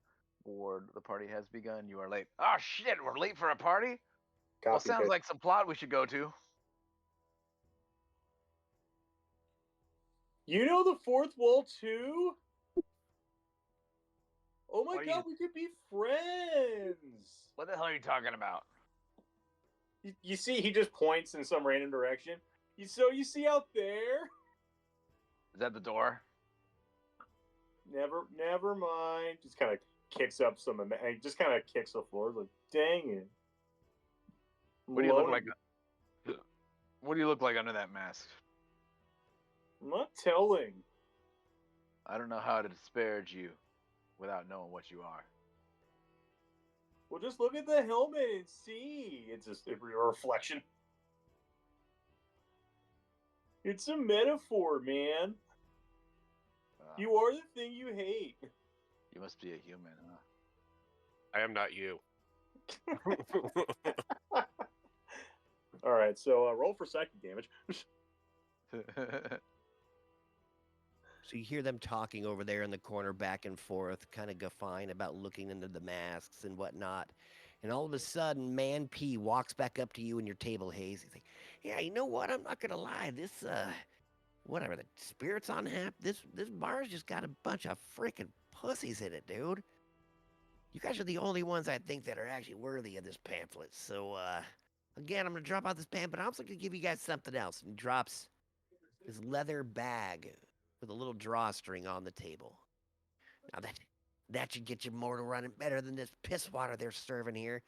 ward. The party has begun. You are late. Oh shit, we're late for a party? Well, copy sounds paste. like some plot we should go to. You know the fourth wall too? Oh my What are god, we could be friends. What the hell are you talking about? You see, he just points in some random direction. You see out there? Is that the door? Never mind. Just kind of kicks up just kind of kicks the floor. Like, dang it. What do you look Loaded. like? What do you look like under that mask? I'm not telling. I don't know how to disparage you without knowing what you are. Well, just look at the helmet and see. It's just a reflection. It's a metaphor, man. You are the thing you hate. You must be a human, huh? I am not you. All right, so roll for psychic damage. So you hear them talking over there in the corner, back and forth, kind of guffawing about looking into the masks and whatnot. And all of a sudden, Man P walks back up to you in your table haze. He's like, "Yeah, you know what? I'm not gonna lie. This whatever the spirits on half. This bar's just got a bunch of freaking pussies in it, dude. You guys are the only ones I think that are actually worthy of this pamphlet. So again, I'm gonna drop out this pamphlet. But I'm also gonna give you guys something else." And he drops this leather bag with a little drawstring on the table. Now that should get you mortal running better than this piss water they're serving here.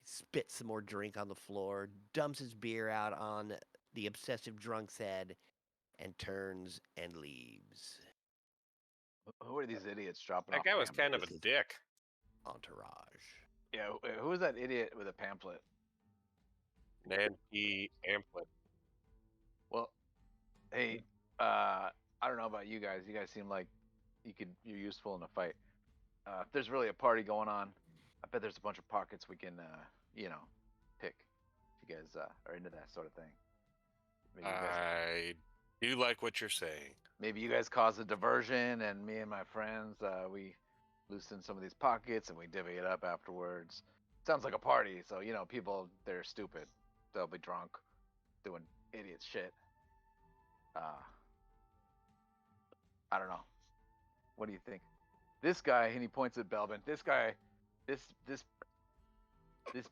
Spits some more drink on the floor, dumps his beer out on the obsessive drunk's head, and turns and leaves. Who are these idiots dropping That off guy was kind of a pamphlets? dick. Entourage. Yeah, who was that idiot with a pamphlet? Nancy Amplet. Well, hey, I don't know about you guys. You guys seem like you're useful in a fight. If there's really a party going on, I bet there's a bunch of pockets we can, pick. If you guys are into that sort of thing. I do like what you're saying. Maybe you guys cause a diversion, and me and my friends, we loosen some of these pockets and we divvy it up afterwards. Sounds like a party, so people, they're stupid. They'll be drunk, doing idiot shit. I don't know. What do you think? This guy, and he points at Belvin. This guy, this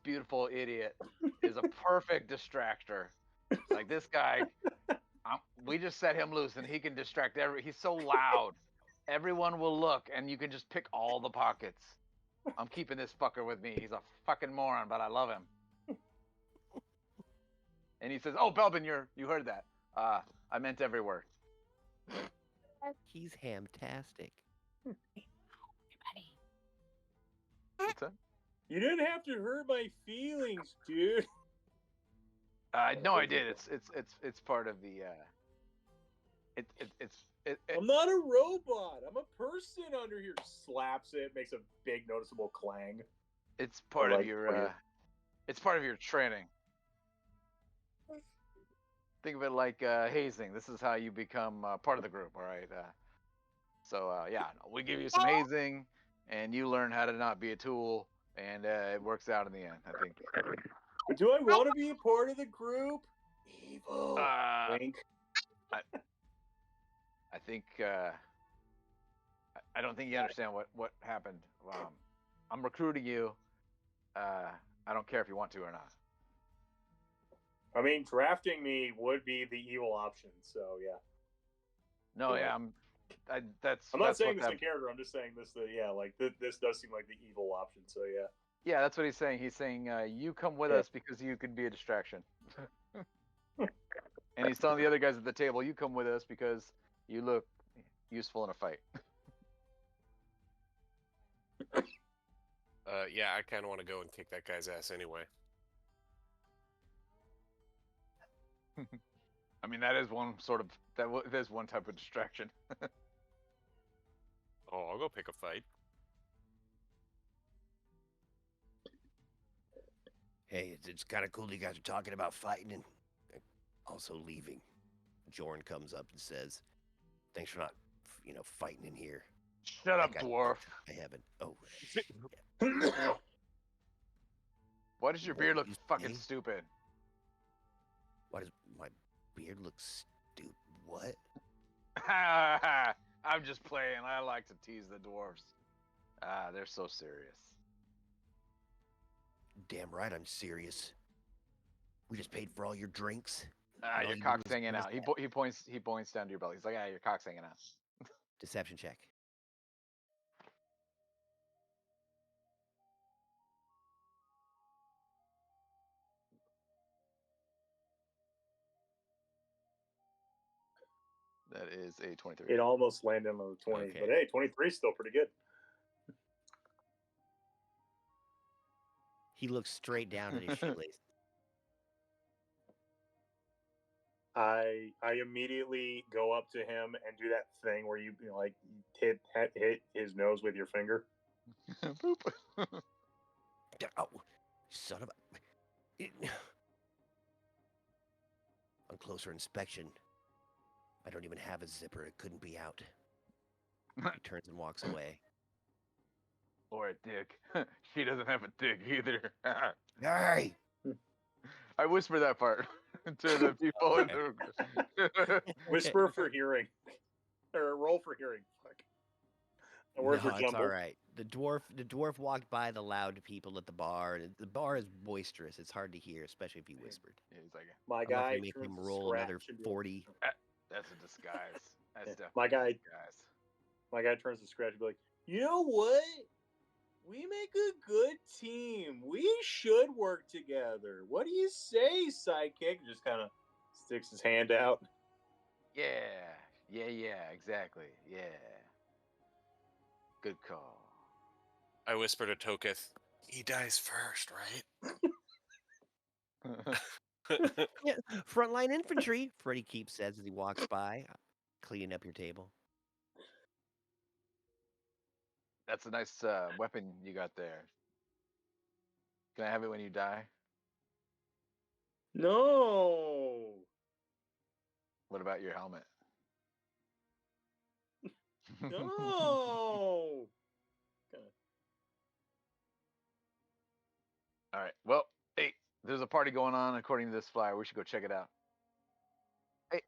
beautiful idiot is a perfect distractor. Like this guy, we just set him loose, and he can distract he's so loud. Everyone will look, and you can just pick all the pockets. I'm keeping this fucker with me. He's a fucking moron, but I love him. And he says, "Oh, Belvin, you heard that? I meant every word." He's hamtastic. What's that? You didn't have to hurt my feelings, dude. No, I did. It's part of the. I'm not a robot. I'm a person under here. Slaps it, makes a big noticeable clang. It's part Like, of your. It's part of your training. Think of it like hazing. This is how you become part of the group. All right. Yeah, we give you some hazing, and you learn how to not be a tool, and it works out in the end. I think. But do I want to be a part of the group? Evil. Wink. I think I don't think you understand what happened. I'm recruiting you. I don't care if you want to or not. I mean, drafting me would be the evil option. So yeah. No, yeah, I'm not that's saying what this in character. I'm just saying this. This does seem like the evil option. So yeah. Yeah, that's what he's saying. He's saying you come with us because you could be a distraction. And he's telling the other guys at the table, you come with us because you look useful in a fight. Yeah, I kind of want to go and kick that guy's ass anyway. I mean, that is one type of distraction. Oh, I'll go pick a fight. Hey, it's kind of cool that you guys are talking about fighting and also leaving. Jorn comes up and says, "Thanks for not, fighting in here." Shut up, dwarf. I haven't. Oh, shit. Why does your beard look you fucking say? stupid? Why does my beard look stupid? What? I'm just playing. I like to tease the dwarves. They're so serious. Damn right I'm serious. We just paid for all your drinks. Your cock's hanging out. He points down to your belly. He's like, your cock's hanging out. Deception check. That is a 23. It almost landed on the 20, Okay. but hey, 23 is still pretty good. He looks straight down at his shoelace. I immediately go up to him and do that thing where you know, like hit his nose with your finger. Boop. Oh, son of a... On closer inspection, I don't even have a zipper. It couldn't be out. He turns and walks away. Or a dick. She doesn't have a dick either. Hey! I whisper that part to the people. In the... Whisper for hearing, or roll for hearing. Fuck. A word for No, it's jumble. all right. The dwarf walked by the loud people at the bar, and the bar is boisterous. It's hard to hear, especially if he whispered. Yeah, he's like, My I'm not guy gonna make turns him to roll another Scratch and be 40. that's a disguise. That's Yeah, definitely my guy- a disguise. My guy turns to Scratch and be like, "You know what? We make a good team. We should work together. What do you say, sidekick?" Just kind of sticks his hand out. Yeah, exactly. Yeah. Good call. I whisper to Toketh, he dies first, right? Yeah, frontline infantry, Freddy Keep says as he walks by, cleaning up your table. That's a nice weapon you got there. Can I have it when you die? No. What about your helmet? No. All right. Well, hey, there's a party going on according to this flyer. We should go check it out. Hey,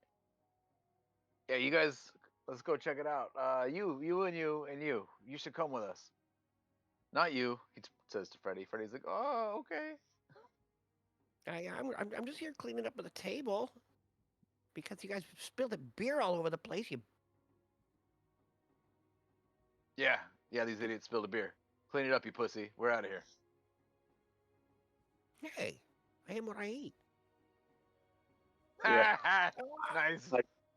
yeah, you guys, let's go check it out. You and you should come with us. Not you, he says to Freddy. Freddy's like, oh, okay. I'm just here cleaning up the table because you guys spilled the beer all over the place. Yeah, these idiots spilled a beer. Clean it up, you pussy. We're out of here. Hey, I am what I eat. Yeah. Nice.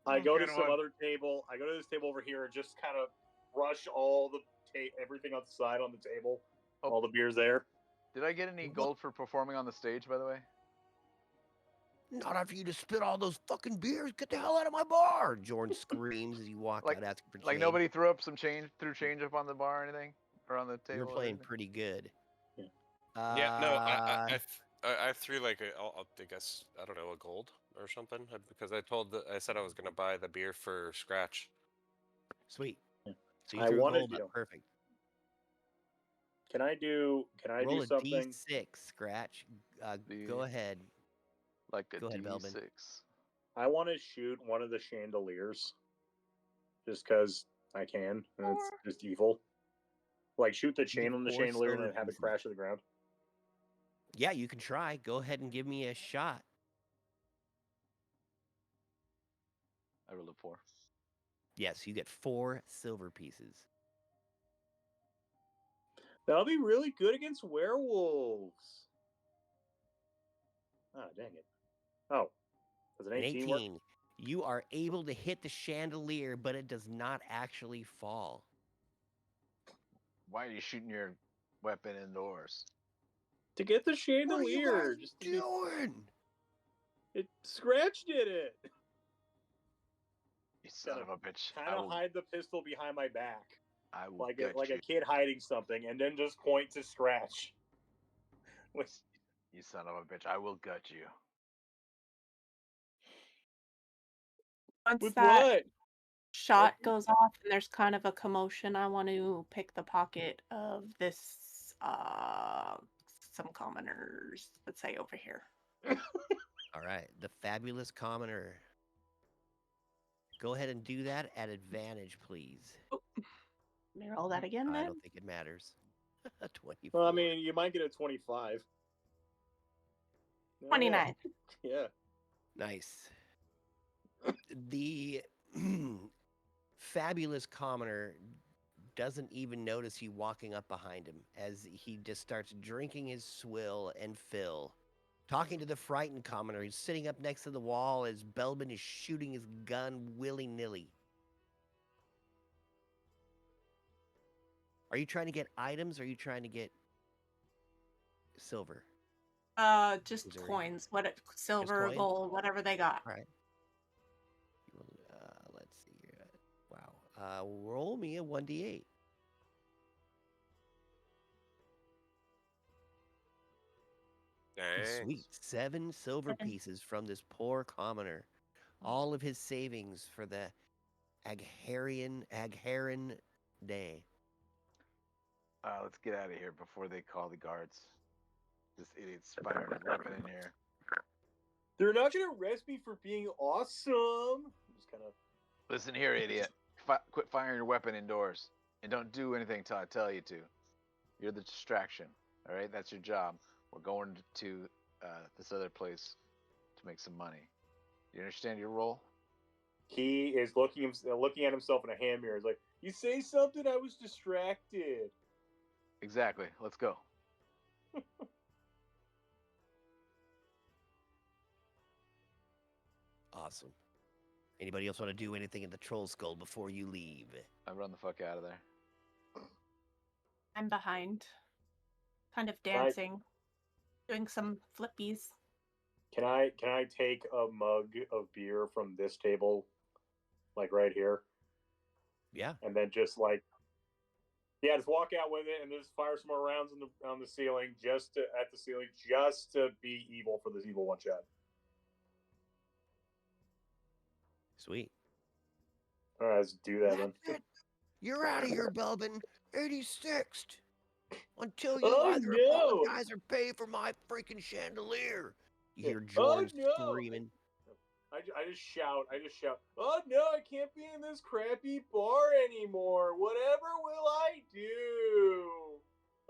I go to Good some one. other table. I go to this table over here and just kind of rush all the everything on the side on the table. Oh. All the beers there. Did I get any gold for performing on the stage, by the way? Not after you just spit all those fucking beers. Get the hell out of my bar! Jordan screams as you walk Like- out asking for change. Like nobody threw up some change, threw change up on the bar or anything, or on the table. You're or playing anything? pretty good. Yeah. Yeah, no, I threw like I guess I don't know, a gold or something, because I said I was gonna buy the beer for Scratch. Sweet. Yeah. So you I threw a wanted gold you. up. Perfect. Can I do Roll a something? D6, Scratch. Go ahead. Like a Go ahead, Belbin. D6. I want to shoot one of the chandeliers, just because I can, and it's just evil. Like shoot the chain get on the 4 chandelier and silver then have it pieces. crash to the ground. Yeah, you can try. Go ahead and give me a shot. I rolled a 4. Yes, you get 4 silver pieces. That'll be really good against werewolves. Ah, dang it. Oh, does an An 18 work? 18. You are able to hit the chandelier, but it does not actually fall. Why are you shooting your weapon indoors? To get the What are you chandelier, guys just to be, doing? it Scratch did it. You son of a bitch. Kind of hide the pistol behind my back, I will like gut a you. kid hiding something, and then just point to Scratch. You son of a bitch. I will gut you. Once With that what? shot goes off and there's kind of a commotion, I want to pick the pocket of this some commoners, let's say over here. All right, the fabulous commoner. Go ahead and do that at advantage, please. Let me roll that again I then. don't think it matters. 24. Well, I mean, you might get a 25. 29. Yeah. Nice. The fabulous commoner doesn't even notice you walking up behind him as he just starts drinking his swill and fill. Talking to the frightened commoner who's sitting up next to the wall as Belbin is shooting his gun willy-nilly. Are you trying to get items or are you trying to get silver? Just Is there any- coins. Silver, coins? gold, whatever they got. All right. Roll me a 1d8. Sweet. Thanks. 7 silver pieces from this poor commoner. All of his savings for the Agharan day. Let's get out of here before they call the guards. This idiot's firing his weapon in here. They're not gonna arrest me for being awesome. Just kind of. Listen here, idiot. Quit firing your weapon indoors. And don't do anything till I tell you to. You're the distraction. All right? That's your job. We're going to this other place to make some money. You understand your role? He is looking at himself in a hand mirror. He's like, "You say something? I was distracted." Exactly. Let's go. Awesome. Anybody else want to do anything in the troll skull before you leave? I run the fuck out of there. I'm behind. Kind of Can I- dancing. Doing some flippies. Can I take a mug of beer from this table, like right here, Yeah. and then just like, yeah, just walk out with it and just fire some more rounds on the ceiling, just to be evil for this evil one shot. Sweet. All right, let's do that then. That's it. You're out of here, Belbin. 86th. Until you Oh, either no. apologize or pay for my freaking chandelier. You hear Oh, Jordan no. screaming. I just shout. Oh no, I can't be in this crappy bar anymore. Whatever will I do?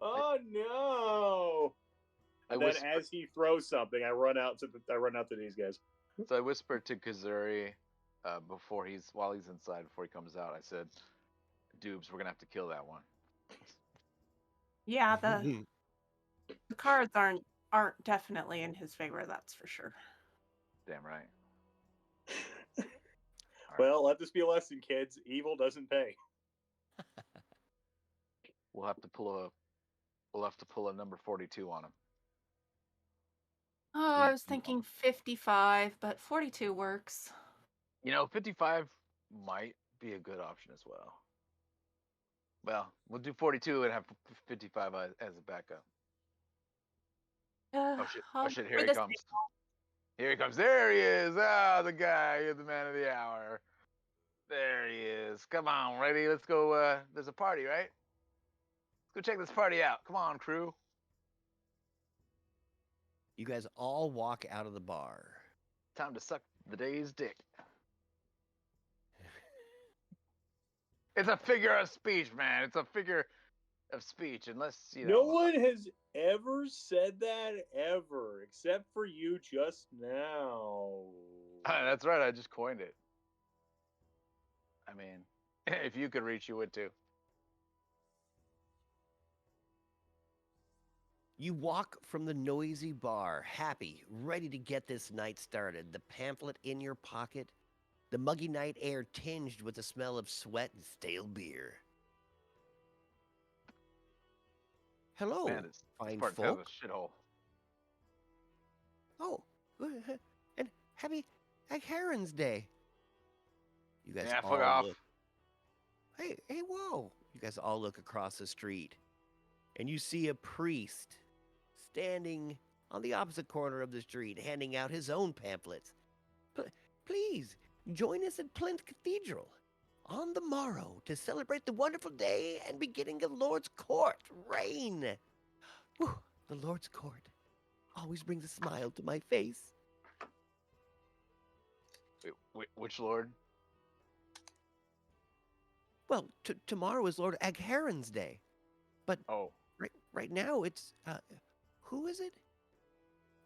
Oh no! And then as he throws something, I run out to these guys. So I whispered to Kazuri while he's inside, before he comes out. I said, "Dubes, we're gonna have to kill that one." Yeah, the cards aren't definitely in his favor, that's for sure. Damn right. Well, let this be a lesson, kids. Evil doesn't pay. We'll have to pull a number 42 on him. Oh, I was thinking 55, but 42 works. 55 might be a good option as well. Well, we'll do 42 and have 55 as a backup. Oh shit, here he comes. Here he comes. There he is. Ah, the guy. You're the man of the hour. There he is. Come on, ready? Let's go. There's a party, right? Let's go check this party out. Come on, crew. You guys all walk out of the bar. Time to suck the day's dick. It's a figure of speech, man. It's a figure of speech, unless, No one has ever said that ever, except for you just now. That's right. I just coined it. I mean, if you could reach, you would too. You walk from the noisy bar, happy, ready to get this night started, the pamphlet in your pocket, the muggy night air tinged with the smell of sweat and stale beer. Hello, Man, it's fine part folk. of a shithole. Oh, and happy Heron's Day. You guys Yeah, all fuck off. look. Hey, whoa. You guys all look across the street, and you see a priest standing on the opposite corner of the street, handing out his own pamphlets. Please, join us at Plint Cathedral on the morrow to celebrate the wonderful day and beginning of Lord's Court reign. Whew, the Lord's Court always brings a smile to my face. Wait, which lord? Well, tomorrow is Lord Agharan's Day, but right now it's who is it?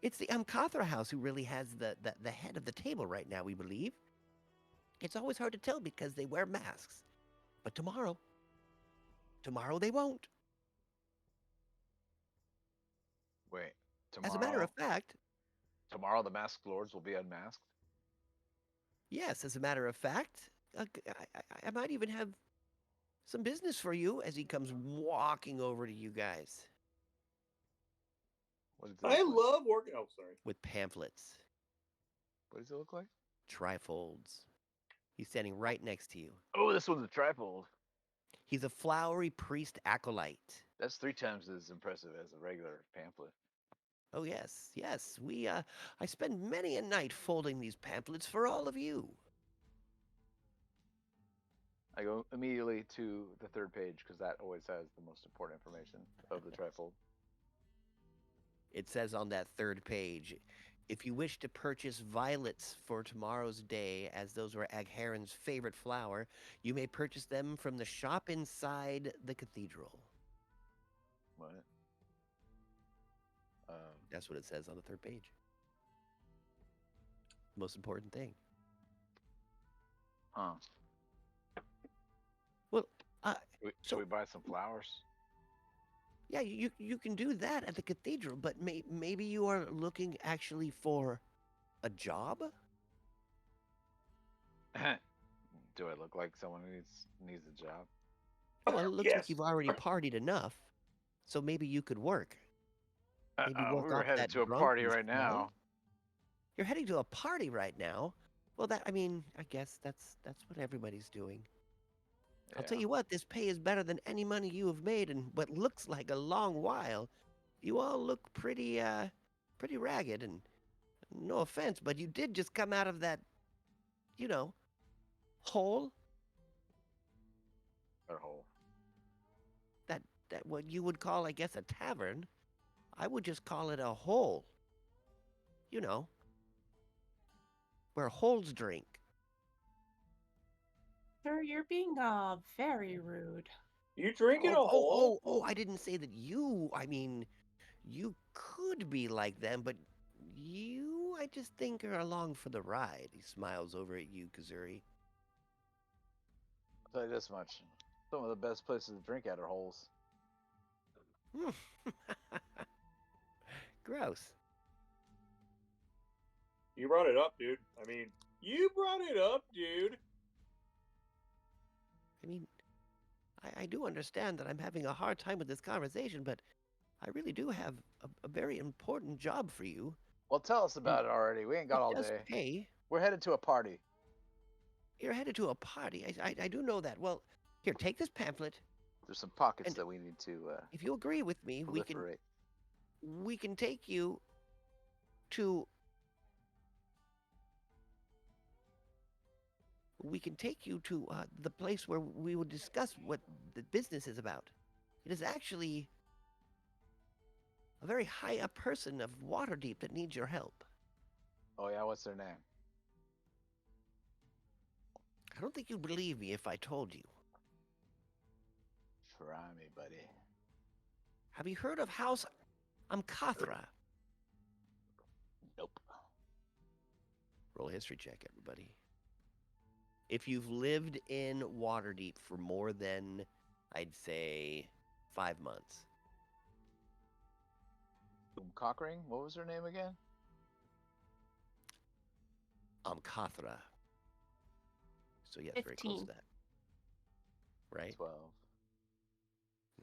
It's the Amkathra house who really has the head of the table right now, we believe. It's always hard to tell because they wear masks. But tomorrow they won't. Wait, tomorrow? As a matter of fact... Tomorrow the masked lords will be unmasked? Yes, as a matter of fact, I might even have some business for you as he comes walking over to you guys. What does it I look love working. Oh, sorry. With pamphlets. What does it look like? Trifolds. He's standing right next to you. Oh, this one's a trifold. He's a flowery priest acolyte. That's 3 times as impressive as a regular pamphlet. Oh yes, yes. I spend many a night folding these pamphlets for all of you. I go immediately to the 3rd page because that always has the most important information of the trifold. It says on that 3rd page, if you wish to purchase violets for tomorrow's day, as those were Agharen's favorite flower, you may purchase them from the shop inside the cathedral. What? That's what it says on the 3rd page. Most important thing. Huh. Well, should we buy some flowers? Yeah, you can do that at the cathedral, but maybe you are looking actually for a job? Do I look like someone who needs a job? Well, it looks Yes. like you've already partied enough, so maybe you could work. Maybe work We were off headed that to a drunk party you right smell. now. You're heading to a party right now. Well, I guess that's what everybody's doing. I'll tell Yeah. you what, this pay is better than any money you have made in what looks like a long while. You all look pretty ragged, and no offense, but you did just come out of that, hole. Our hole. That what you would call, I guess, a tavern. I would just call it a hole. You know, where holes drink. Sir, you're being very rude. You drinking a hole? Oh, I didn't say that you, I mean, you could be like them, but you, I just think, are along for the ride. He smiles over at you, Kazuri. I'll tell you this much. Some of the best places to drink at are holes. Gross. You brought it up, dude. I mean, you brought it up, dude. I mean, I do understand that I'm having a hard time with this conversation, but I really do have a very important job for you. Well, tell us about it already. We ain't got all It does day. pay. We're headed to a party. You're headed to a party. I do know that. Well, here, take this pamphlet. There's some pockets And that we need to If you agree with me, proliferate. we can take you to the place where we will discuss what the business is about. It is actually a very high up person of Waterdeep that needs your help. Oh yeah, what's their name? I don't think you'd believe me if I told you. Try me, buddy. Have you heard of House Amkathra? Nope. Roll a history check, everybody. If you've lived in Waterdeep for more than, I'd say, 5 months. Cockring? What was her name again? Amkathra. So yes, very close to 15. that. Right? 12.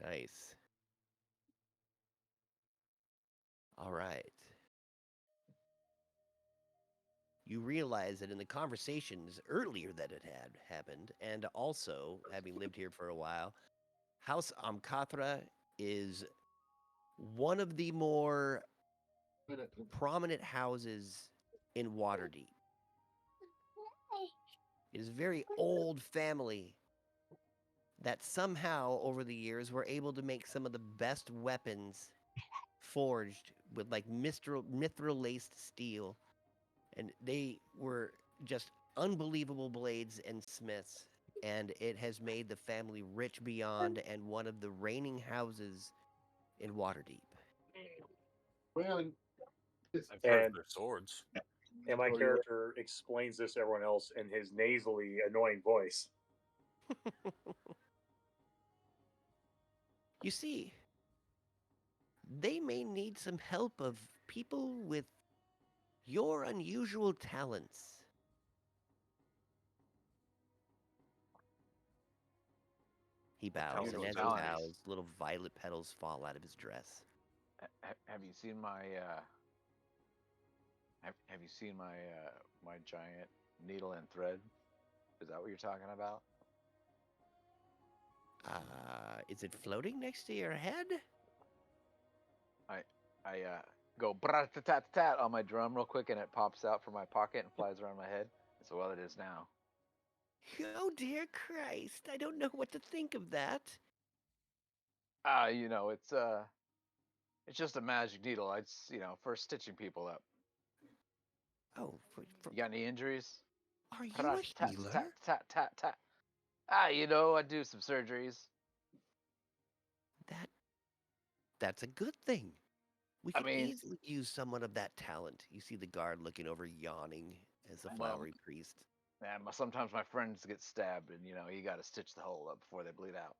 Nice. All right. You realize that in the conversations earlier that it had happened, and also having lived here for a while, House Amkathra is one of the more prominent houses in Waterdeep. It is a very old family that somehow over the years were able to make some of the best weapons forged with like mithril laced steel. And they were just unbelievable blades and smiths. And it has made the family rich beyond and one of the reigning houses in Waterdeep. Well, I've heard And- of their swords. And my Oh, you're- character explains this to everyone else in his nasally, annoying voice. You see, they may need some help of people with your unusual talents. He bows, and Unusual as he talents. bows, little violet petals fall out of his dress. Have you seen my have you seen my my giant needle and thread? Is that what you're talking about? Is it floating next to your head? I go tat on my drum real quick, and it pops out from my pocket and flies around my head. So well, it is now. Oh, dear Christ. I don't know what to think of that. You know, it's just a magic needle. It's for stitching people up. Oh, You got any injuries? are you Tat a tat healer? tat tat tat tat. I do some surgeries. That's a good thing. We I could mean, easily use someone of that talent. You see the guard looking over, yawning as the Well, flowery priest. man, sometimes my friends get stabbed, and you got to stitch the hole up before they bleed out.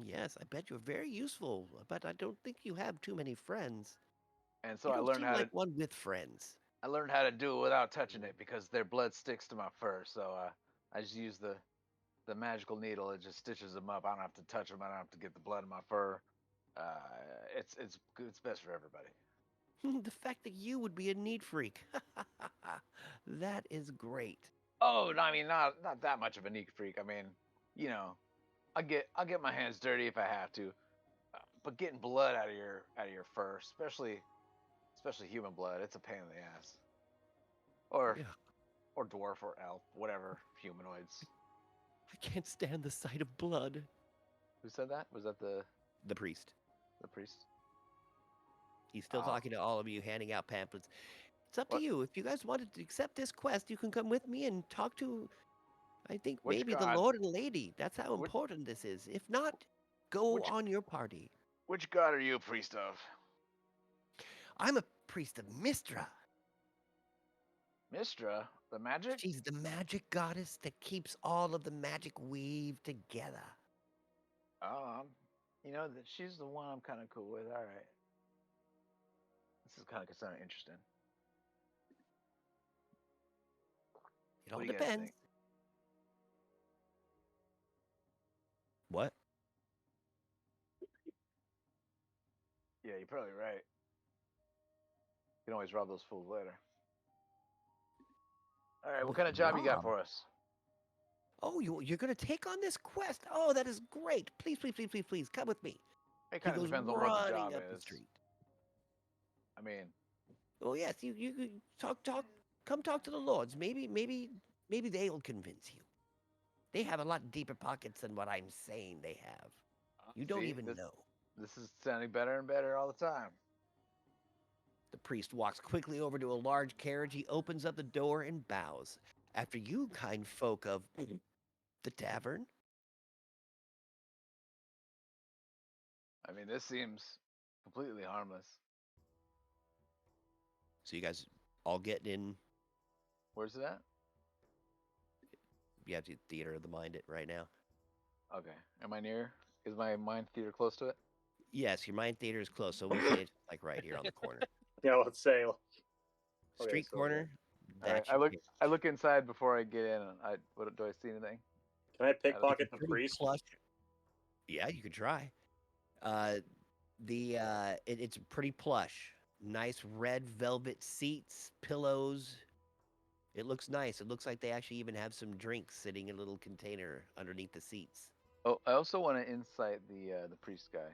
Yes, I bet you're very useful, but I don't think you have too many friends. And so You I don't learned seem how like to one with friends. do it without touching it because their blood sticks to my fur. So I just use the magical needle. It just stitches them up. I don't have to touch them. I don't have to get the blood in my fur. Uh, it's good. It's best for everybody. The fact that you would be a neat freak. That is great. Oh, no, I mean not that much of a neat freak. I mean, you know, I'll get my hands dirty if I have to. But getting blood out of your fur, especially human blood, it's a pain in the ass. Or Yeah, or dwarf or elf, whatever humanoids. I can't stand the sight of blood. Who said that? Was that The priest. the priest? He's still Oh, talking to all of you, handing out pamphlets. It's up to what you. If you guys wanted to accept this quest, you can come with me and talk to, I think, which maybe the god? Lord and Lady. That's how Which important this is. If not, go which on your party. which god are you a priest of? I'm a priest of Mistra. Mistra, the magic? She's the magic goddess that keeps all of the magic weaved together. Oh, that she's the one I'm kind of cool with. All right, this is kind of sounding interesting. It What all do you guys depends. think? What? Yeah, you're probably right. You can always rob those fools later. All right, what kind of job you got Rob? for us? Oh, you're going to take on this quest? Oh, that is great. Please, please, please, please, please, come with me. It He kind of goes depends on what the running job up the is. street. I mean, Oh, yes, you come talk to the lords. Maybe they'll convince you. They have a lot deeper pockets than what I'm saying they have. You don't see, even know. this is sounding better and better all the time. The priest walks quickly over to a large carriage. He opens up the door and bows. After you, kind folk of the tavern. I mean, this seems completely harmless. So you guys all get in. Where's it at? You have to theater of the mind it right now. Okay. Am I near? Is my mind theater close to it? Yes, your mind theater is close, so we'll say it's like right here on the corner. Yeah, let's say. Okay, Street so corner. All right. That's your I look inside before I get in. What do I see anything? can I Out of- pickpocket the pretty priest? plush. Yeah, you could try. It's pretty plush. Nice red velvet seats, pillows. It looks nice. It looks like they actually even have some drinks sitting in a little container underneath the seats. Oh, I also want to insight the priest guy.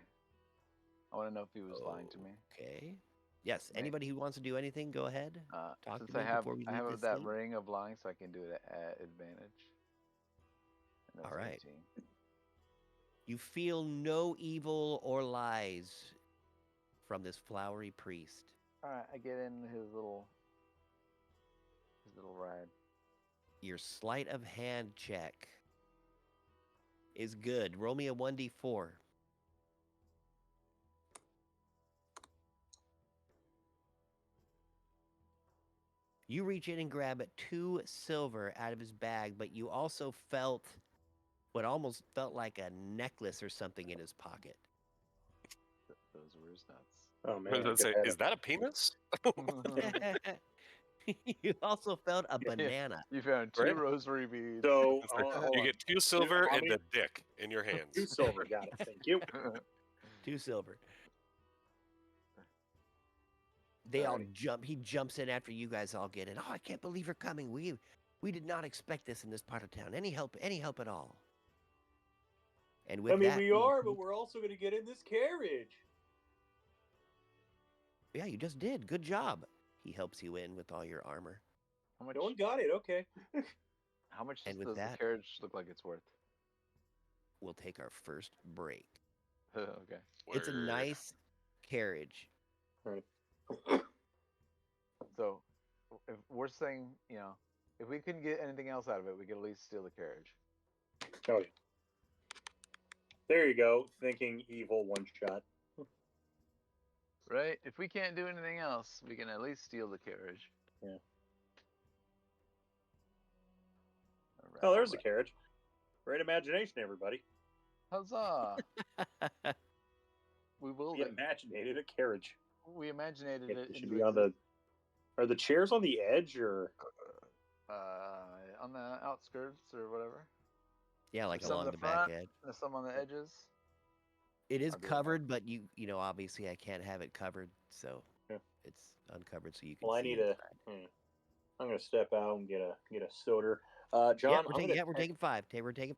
I want to know if he was lying to me. Okay. Yes. May- Anybody who wants to do anything, go ahead. Talk Since to me before we I leave have this that scene. ring of lying, so I can do it at advantage. And that's All right. 15. You feel no evil or lies from this flowery priest. All right, I get in his little ride. Your sleight of hand check is good. Roll me a 1d4. You reach in and grab 2 silver out of his bag, but you also felt what almost felt like a necklace or something in his pocket. Those were his nuts. Oh I was man, about to say, is that a penis? You also felt a banana. You found 2 Right. rosary beads. So It's like, hold you on. get 2 silver how and many- a dick in your hands. 2 silver. Got it. Thank you. 2 silver. They all Alrighty. jump. He jumps in after you guys all get in. Oh, I can't believe you're coming. We did not expect this in this part of town. Any help at all? And I with mean, that, we will are, but take- we're also going to get in this carriage. Yeah, you just did. Good job. He helps you in with all your armor. How much? No one got it. Okay. How much And with does the that- carriage look like it's worth? We'll take our first break. Okay. It's a Word. nice carriage. Right. So, if worst thing, if we couldn't get anything else out of it, we could at least steal the carriage. Oh yeah. There you go. Thinking evil one shot. Right? If we can't do anything else, we can at least steal the carriage. Yeah. Alright, Oh, there's a alright. carriage. Great imagination, everybody. Huzzah! We will. We imaginated a carriage. We imaginated it It should into be on the. Are the chairs on the edge or? on the outskirts or whatever. Yeah, like Some along of the the back front, edge. and some on the edges. It is I'll do that. covered, but you know, obviously I can't have it covered, so Yeah. it's uncovered so you can Well, I see need a. inside. I'm gonna step out and get a soda. Yeah, John, we're taking 5. We're taking.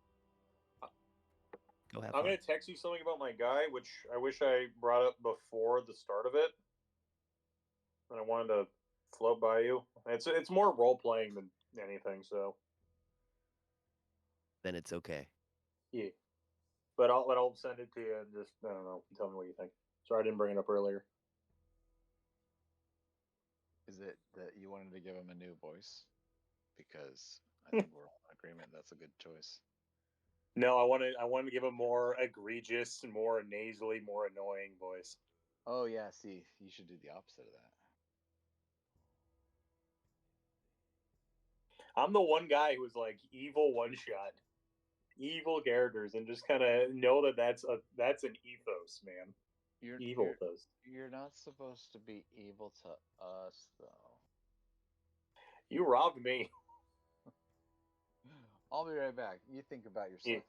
Go have I'm fun. gonna text you something about my guy, which I wish I brought up before the start of it. And I wanted to float by you. It's more role playing than anything, so Then it's okay. yeah. But I'll send it to you and just I don't know. Tell me what you think. Sorry I didn't bring it up earlier. Is it that you wanted to give him a new voice? Because I think we're all in agreement that's a good choice. No, I wanted to give a more egregious, more nasally, more annoying voice. Oh yeah, see, you should do the opposite of that. I'm the one guy who's like evil one shot, evil characters, and just kind of know that that's an ethos, man. You're Evil you're, ethos. you're not supposed to be evil to us though. You robbed me. I'll be right back. You think about yourself.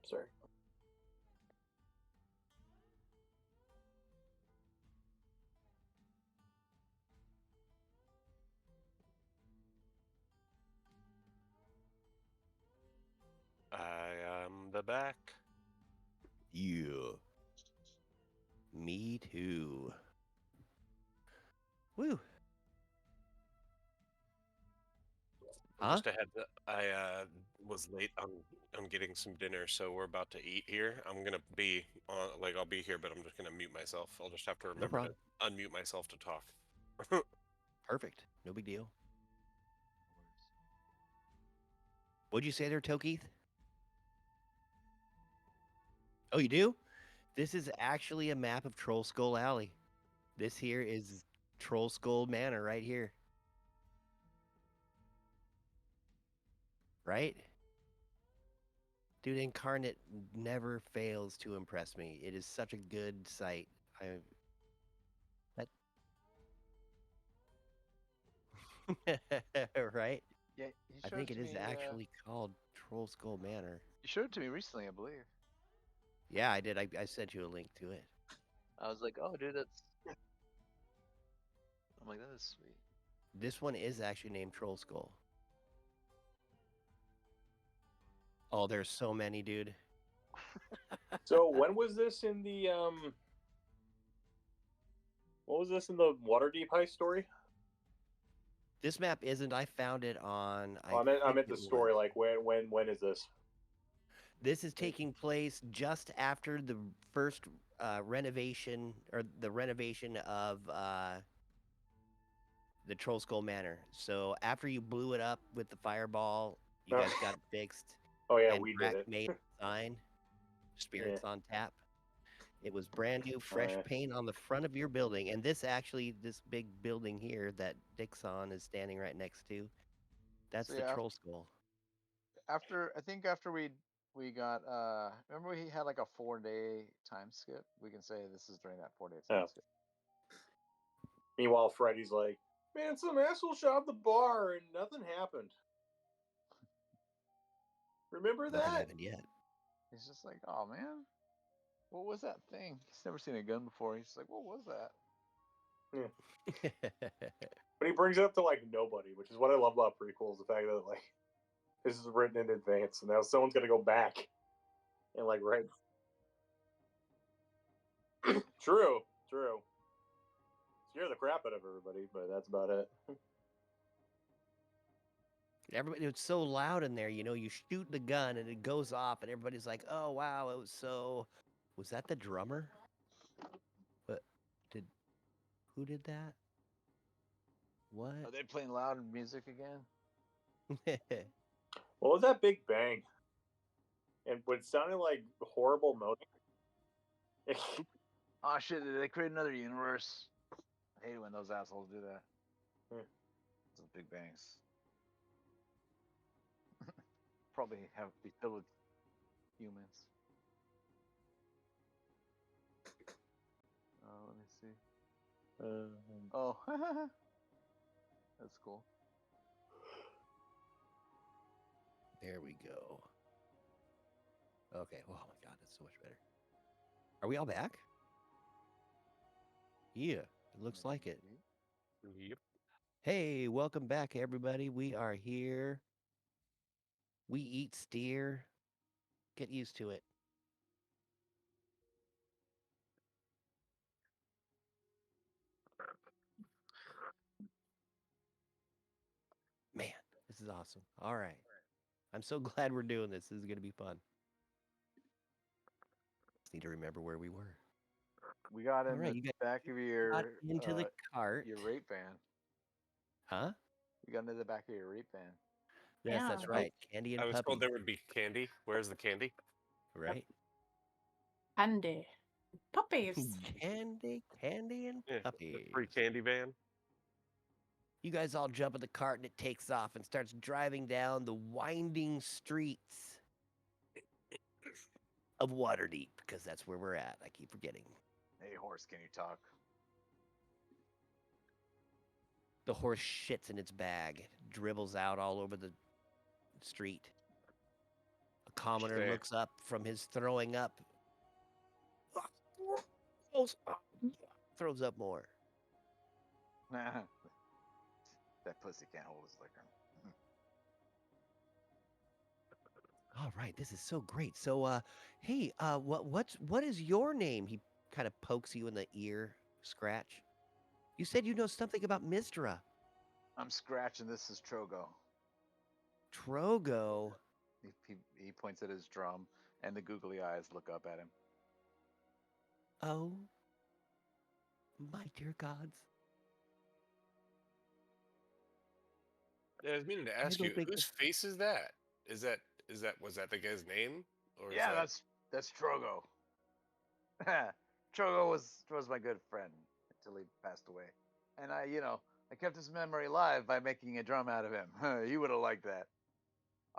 Sorry. I am the back. Yeah. Me too. Woo. Huh? Just a heads up, I was late on getting some dinner, so we're about to eat here. I'm gonna be on, like, I'll be here, but I'm just gonna mute myself. I'll just have to remember to problem. unmute myself to talk. Perfect. No big deal. What'd you say there, Tokeith? Oh, you do? This is actually a map of Troll Skull Alley. This here is Troll Skull Manor right here. Right? Dude, Incarnate never fails to impress me. It is such a good site. Right? Yeah, you I showed think it it to is me. actually called Troll Skull Manor. You showed it to me recently, I believe. Yeah, I did. I sent you a link to it. I was like, oh, dude, that's. I'm like, that is sweet. This one is actually named Troll Skull. Oh, there's so many, dude. So when was this in the what was this in the Waterdeep heist story? This map isn't. I found it on. I meant the story. Like when is this? This is taking place just after the first renovation, or the renovation of the Troll Skull Manor. So after you blew it up with the fireball, you guys got it fixed. Oh yeah, and we Brack did it. made a sign, spirits on tap. It was brand new, Oh, fresh yeah. paint on the front of your building. And this big building here that Dixon is standing right next to, that's So, the yeah, Troll Skull. I think after we got remember we had like a 4-day time skip. We can say this is during that 4-day time Yeah. skip. Meanwhile, Freddy's like, man, some asshole shot the bar and nothing happened. Remember Nothing that? happened yet. He's just like, oh man, what was that thing? He's never seen a gun before. He's just like, what was that? But he brings it up to like nobody, which is what I love about prequels, the fact that like this is written in advance, and now someone's gonna go back and like write. True. Scare the crap out of everybody, but that's about it. Everybody, it's so loud in there. You shoot the gun and it goes off, and everybody's like, "Oh wow, it was so." Was that the drummer? But who did that? Are What? they playing loud music again? What was that big bang? And what sounded like horrible moaning. Oh shit! Did they create another universe? I hate it when those assholes do that. Those big bangs. Probably have be filled with humans. Let me see. Oh, that's cool. There we go. Okay. Oh my god, that's so much better. Are we all back? Yeah, it looks like it. Yep. Hey, welcome back, everybody. We are here. We eat steer. Get used to it. Man, this is awesome. All right. I'm so glad we're doing this. This is going to be fun. Just need to remember where we were. We got in All right, the you back of got your into the cart. your rape van. Huh? You got into the back of your rape van. Yes, Yeah. that's right. Candy and I was puppy. told there would be candy. Where's the candy? Right? Candy. Puppies. Candy and Yeah, the puppies. free candy van. You guys all jump in the cart and it takes off and starts driving down the winding streets of Waterdeep, because that's where we're at. I keep forgetting. Hey, horse, can you talk? The horse shits in its bag, dribbles out all over the street. A commoner Same. looks up from his throwing up. Throws up more. That pussy can't hold his liquor. All right, this is so great. So, hey, what is your name? He kind of pokes you in the ear, Scratch. You said you know something about Mistra. I'm Scratch, and this is Trogo. Trogo. He points at his drum, and the googly eyes look up at him. Oh, my dear gods. Yeah, I was meaning to I ask don't you, think whose face is that? Was that the guy's name? Or is Yeah, that... that's Trogo. Trogo was my good friend until he passed away, and I kept his memory alive by making a drum out of him. He would have liked that.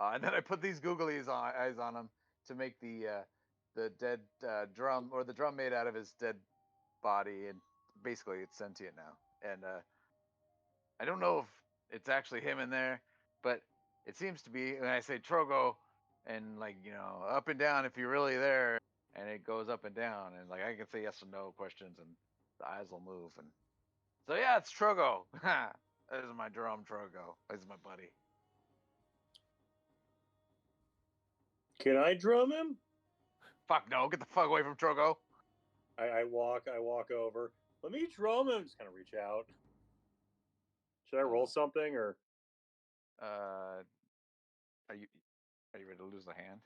And then I put these eyes on him to make the dead drum, or the drum made out of his dead body, and basically it's sentient now. And I don't know if it's actually him in there, but it seems to be. When I say Trogo, and up and down if you're really there, and it goes up and down, and I can say yes or no questions, and the eyes will move, and so yeah, it's Trogo. That is my drum, Trogo. This is my buddy. Can I drum him? Fuck no, get the fuck away from Trogo. I walk over. Let me drum him. Just kind of reach out. Should I roll something or? Are you ready to lose a hand?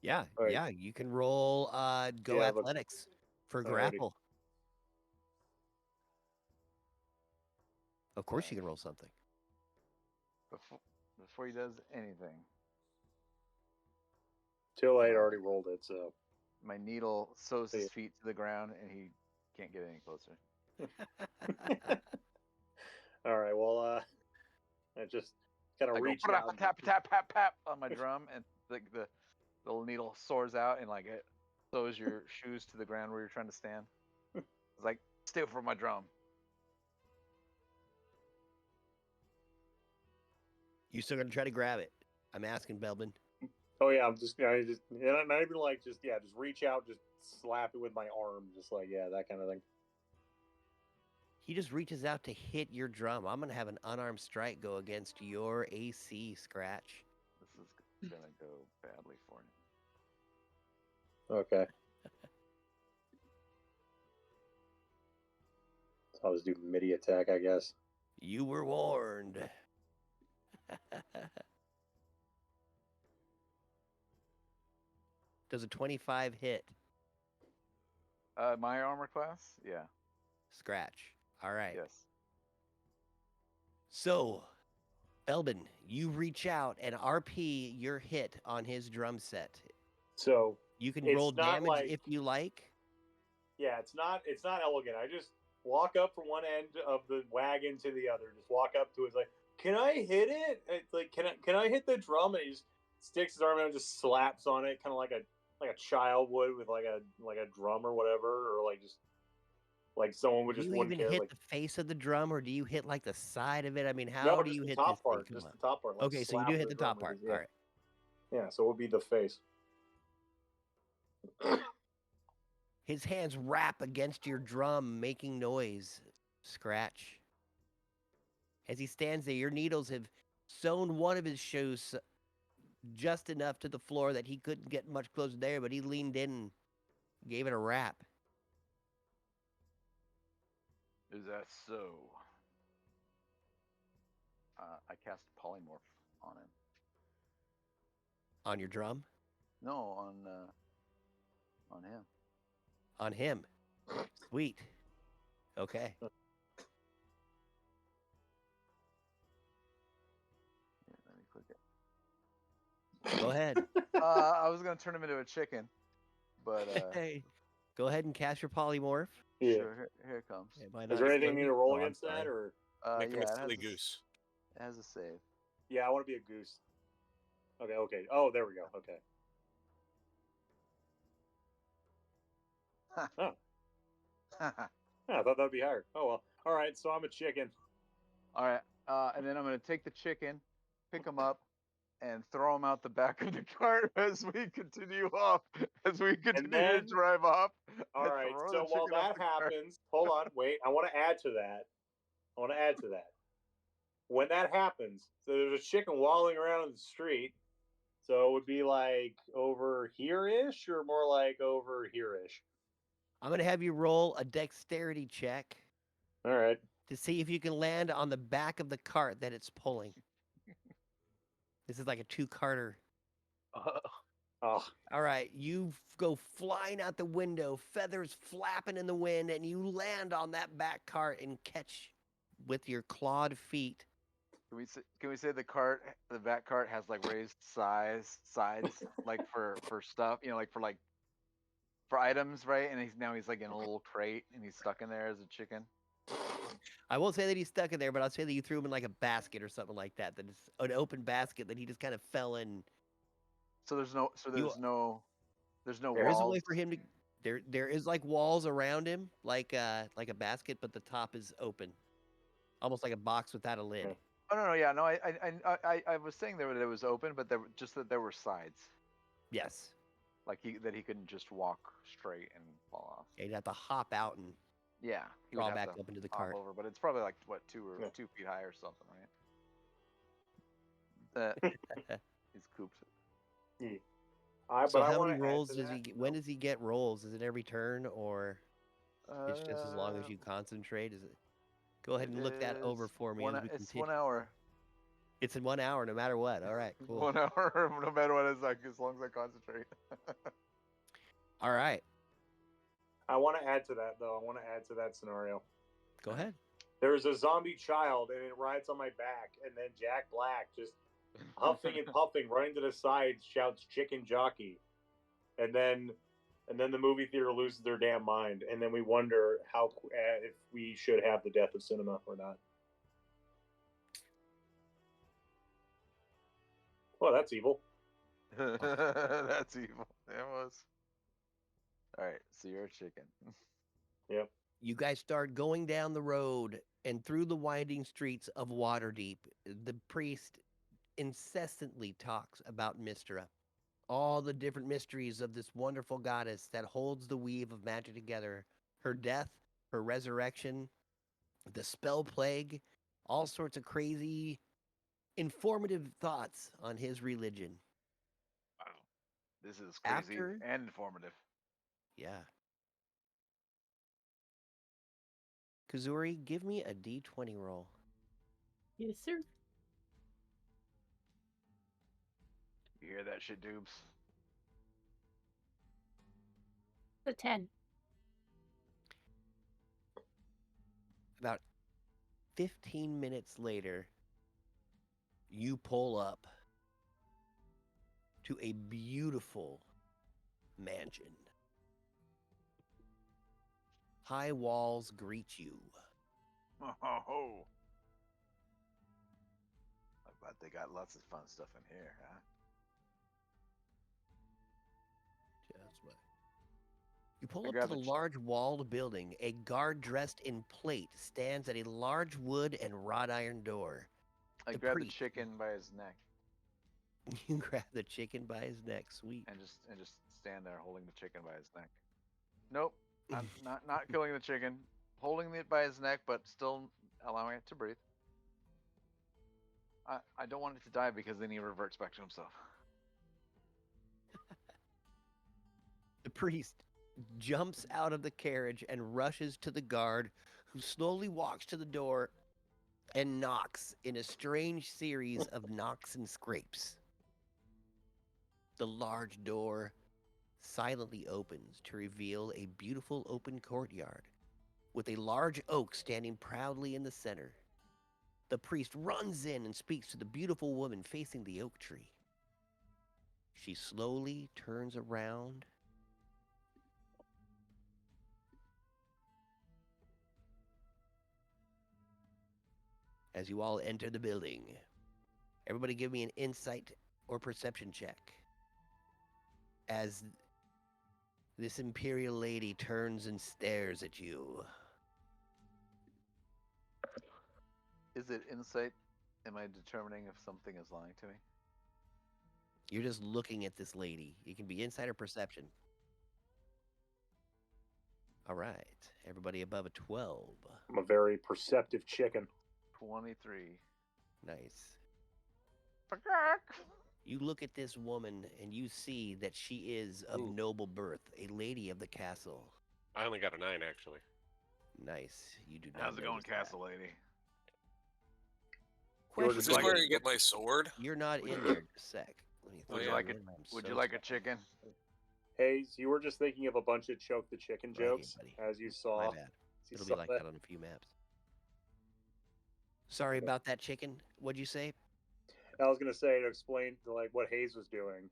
Yeah, All right. yeah, you can roll go Yeah, look. athletics for Alrighty. grapple. Of course you Uh, can roll something. Before he does anything, Too late. I already rolled it. So my needle sews See his ya. feet to the ground, and he can't get any closer. all right. Well, I just kind I of go reach out. tap tap tap tap on my drum, and the little needle soars out, and it sews your shoes to the ground where you're trying to stand. It's like, stay for my drum. You still gonna try to grab it? I'm asking Belbin. Oh yeah, I'm just not even just reach out, just slap it with my arm, just that kind of thing. He just reaches out to hit your drum. I'm gonna have an unarmed strike go against your AC, Scratch. This is gonna go badly for him. Okay. I'll just do MIDI attack, I guess. You were warned. Does a 25 hit? My armor class, yeah, Scratch. All right. yes. So, Belbin, you reach out and RP your hit on his drum set. So You can It's roll not damage like- if you like. yeah, it's not elegant. I just walk up from one end of the wagon to the other. Just walk up to it. It's like, can I hit it? It's like, can I hit the drum? And he just sticks his arm out and just slaps on it, kind of like a child would with like a drum or whatever, or just like someone would Do just you wouldn't even care. hit Like, the face of the drum, or do you hit like the side of it? I mean, how no, do just you the hit top this thing? part. Come Just on. the top part. Like, Okay, so you slap do hit the drum top with part. his- All right. Yeah, so it would be the face. His hands wrap against your drum, making noise. Scratch. As he stands there, your needles have sewn one of his shoes just enough to the floor that he couldn't get much closer there, but he leaned in and gave it a rap. Is that so? I cast polymorph on him. On your drum? No, on him. On him. Sweet. Okay. Here, let me click it. Go ahead. I was gonna turn him into a chicken, but Hey. Go ahead and cast your polymorph. Yeah. sure, here it comes. Am I Is not there anything seeing you need it? to roll Oh, I'm against that, sorry. or Make him Yeah, a silly goose. It has a save. yeah, I want to be a goose. Okay. Oh, there we go. Okay. Oh. Yeah, I thought that'd be higher. Oh well. All right, so I'm a chicken. All right, and then I'm gonna take the chicken, pick him up and throw him out the back of the cart as we continue off. As we continue to then- drive off. All I right. throw So the while chicken off that the cart. happens, hold on, wait. I want to add to that. When that happens, so there's a chicken wallowing around in the street. So it would be like over here-ish or more like over here-ish. I'm going to have you roll a dexterity check All right. to see if you can land on the back of the cart that it's pulling. This is like a two-carter. Oh, All right, you go flying out the window, feathers flapping in the wind, and you land on that back cart and catch with your clawed feet. Can we say the back cart has like raised sides, like for stuff, like for items, right? And he's like in a little crate and he's stuck in there as a chicken. I won't say that he's stuck in there, but I'll say that you threw him in like a basket or something like that. That it's an open basket that he just kind of fell in. So there's no There is a way walls. for him to. There is like walls around him, like a basket, but the top is open, almost like a box without a lid. Okay. Oh no, yeah, no, I was saying that it was open, but there were sides, Yes, like he couldn't just walk straight and fall off. yeah, you'd have to hop out and Yeah, he crawl would have back to up into the hop cart. over, but it's probably like what 2 Yeah. 2 feet high or something, right? He's cooped. So but I how want many to add rolls to does that, he? When does he get rolls? Is it every turn, or it's just as long as you concentrate? Is it? Go ahead and look that over for me as we It's continue. 1 hour. It's in 1 hour, no matter what. All right, cool. 1 hour, no matter what it's like, as long as I concentrate. All right, I want to add to that though. I want to add to that scenario. go ahead. There's a zombie child and it rides on my back, and then Jack Black just huffing and puffing, running to the side, shouts "Chicken Jockey," and then the movie theater loses their damn mind, and then we wonder if we should have the death of cinema or not. Well, that's evil. That's evil. It was. All right, so you're a chicken. Yep. You guys start going down the road and through the winding streets of Waterdeep. The priest incessantly talks about Mystra, all the different mysteries of this wonderful goddess that holds the weave of magic together, her death, her resurrection, the spell plague, all sorts of crazy, informative thoughts on his religion. Wow, this is crazy After- and informative. Yeah. Kazuri, give me a d20 roll. Yes, sir. You hear that shit, Doobs? The 10. About 15 minutes later, you pull up to a beautiful mansion. High walls greet you. Oh, I bet they got lots of fun stuff in here, huh? Just what? You pull I up to grab the the ch- large walled building. A guard dressed in plate stands at a large wood and wrought iron door. I The grabbed the priest. chicken by his neck You grab the chicken by his neck. Sweet. and just stand there holding the chicken by his neck. Nope, I'm not killing the chicken, holding it by his neck, but still allowing it to breathe. I don't want it to die because then he reverts back to himself. The priest jumps out of the carriage and rushes to the guard, who slowly walks to the door and knocks in a strange series of knocks and scrapes. The large door silently opens to reveal a beautiful open courtyard with a large oak standing proudly in the center. The priest runs in and speaks to the beautiful woman facing the oak tree. She slowly turns around as you all enter the building. Everybody give me an insight or perception check as this imperial lady turns and stares at you. Is it insight Am I determining if something is lying to me? You're just looking at this lady. You can be insight or perception. All right. Everybody above a 12. I'm a very perceptive chicken. 23. Nice. You look at this woman and you see that she is of Ooh. noble birth, a lady of the castle. I only got a 9 actually. Nice. You do not How's it going, notice that. Castle Lady? Question Is just this for where you. I get my sword? You're not in there. Just a sec. Let me Would throw you that like in. it? I'm Would so you like a sorry. chicken? Hayes, you were just thinking of a bunch of choke the chicken Right here, jokes buddy. as you My saw. bad. as you It'll be saw like that. that on a few maps. Sorry about that, chicken. What'd you say? I was gonna say to explain to like what Hayes was doing.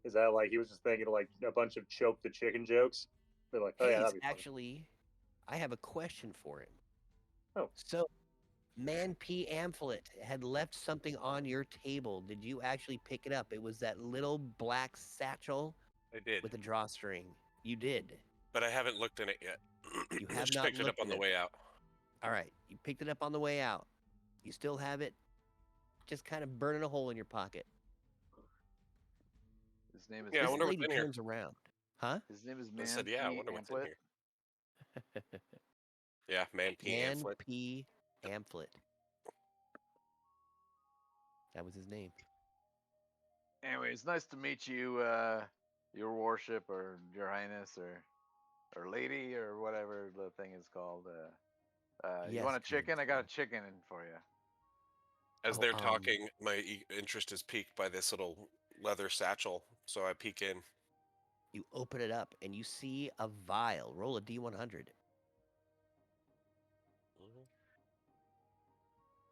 Is that like he was just thinking of like a bunch of choke the chicken jokes? They're like, oh yeah, Hayes, that'd be funny. actually, I have a question for him. Oh. So, Man P. Amphlett had left something on your table. Did you actually pick it up? It was that little black satchel I did, with a drawstring. You did. but I haven't looked in it yet. You I have just not picked it up looked on in the it. way out. All right. You picked it up on the way out. You still have it just kind of burning a hole in your pocket. His name is. Yeah, I This wonder what's lady in here. turns around. Huh? His name is I Man said, yeah, I P. wonder what's in Amplet. here. Yeah, Man P. Man Amphlett. P. Amphlett. That was his name. Anyway, it's nice to meet you, your worship or your highness or lady or whatever the thing is called. You Yes, want a chicken? I got a Commencement. chicken in for you. As Oh, they're talking, my interest is piqued by this little leather satchel, so I peek in. You open it up and you see a vial. Roll a D100.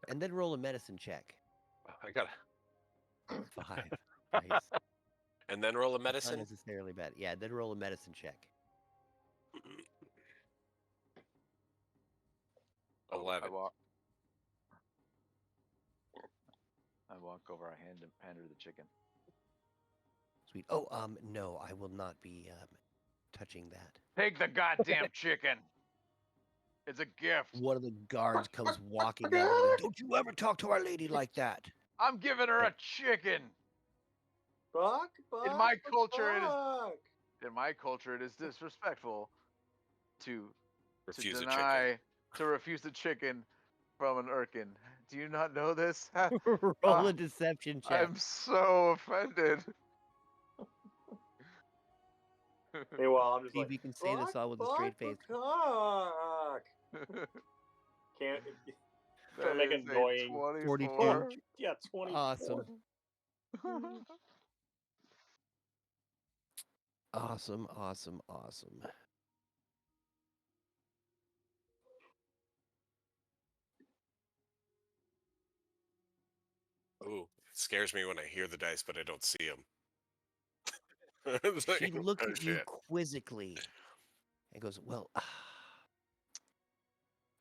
And then roll a medicine check. I got 5. Nice. and then roll a That's medicine. not necessarily bad. Yeah, then roll a medicine check. 11. I walk over. I hand her the chicken. Sweet. Oh, no, I will not be touching that. Take the goddamn chicken. It's a gift. One of the guards comes walking up. And goes, don't you ever talk to our lady like that. I'm giving her a chicken. Fuck, In my fuck, culture, it is. fuck. In my culture, it is disrespectful to Refuse a deny to refuse a chicken from an Urkin. Do you not know this? Roll a deception check. I'm so offended. Meanwhile, I'm just See if like, you can say this all with a straight face. Fuck. Can't. That make is a annoying 24. Yeah, 20. Awesome. Awesome, awesome, awesome. Ooh, it scares me when I hear the dice, but I don't see them. She looks oh, at you shit. quizzically and goes, well,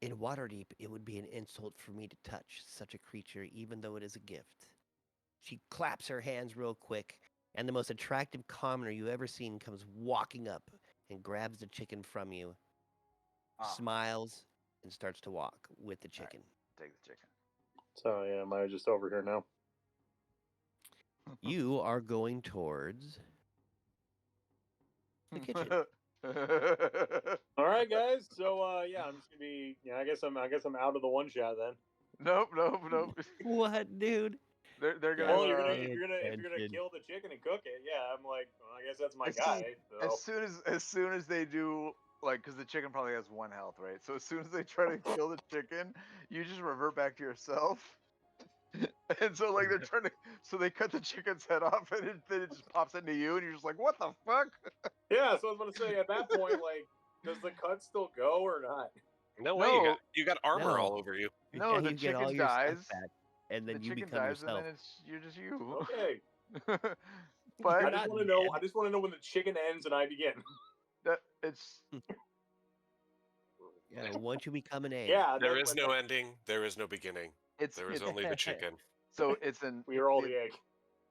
in Waterdeep, it would be an insult for me to touch such a creature, even though it is a gift. She claps her hands real quick, and the most attractive commoner you've ever seen comes walking up and grabs the chicken from you, smiles, and starts to walk with the chicken. Take the chicken. So, yeah, am I just over here now? You are going towards the kitchen. All right, guys. So, yeah, I'm just gonna be. Yeah, I guess I'm out of the one shot then. Nope. What, dude? They're gonna. Well, Pay if you're gonna attention. kill the chicken and cook it, yeah, I'm like, well, I guess that's my As- guy. So. As soon as they do, like, because the chicken probably has 1 health, right? So as soon as they try to kill the chicken, you just revert back to yourself. And so like they're trying to, so they cut the chicken's head off, and then it just pops into you, and you're just like, what the fuck? Yeah, so I was gonna say at that point, like, does the cut still go or not? No way, No. you got armor all No. over you. No, Yeah, the you get all chicken your stuff dies. back, and then The you chicken become dies, yourself. and then you're just you. Okay. But I not just want to know. dead. I just want to know when the chicken ends and I begin. it's Yeah, once you become an egg. Yeah, There is no ending. There is no beginning. it's There is it's only the chicken. so it's an we are all the egg.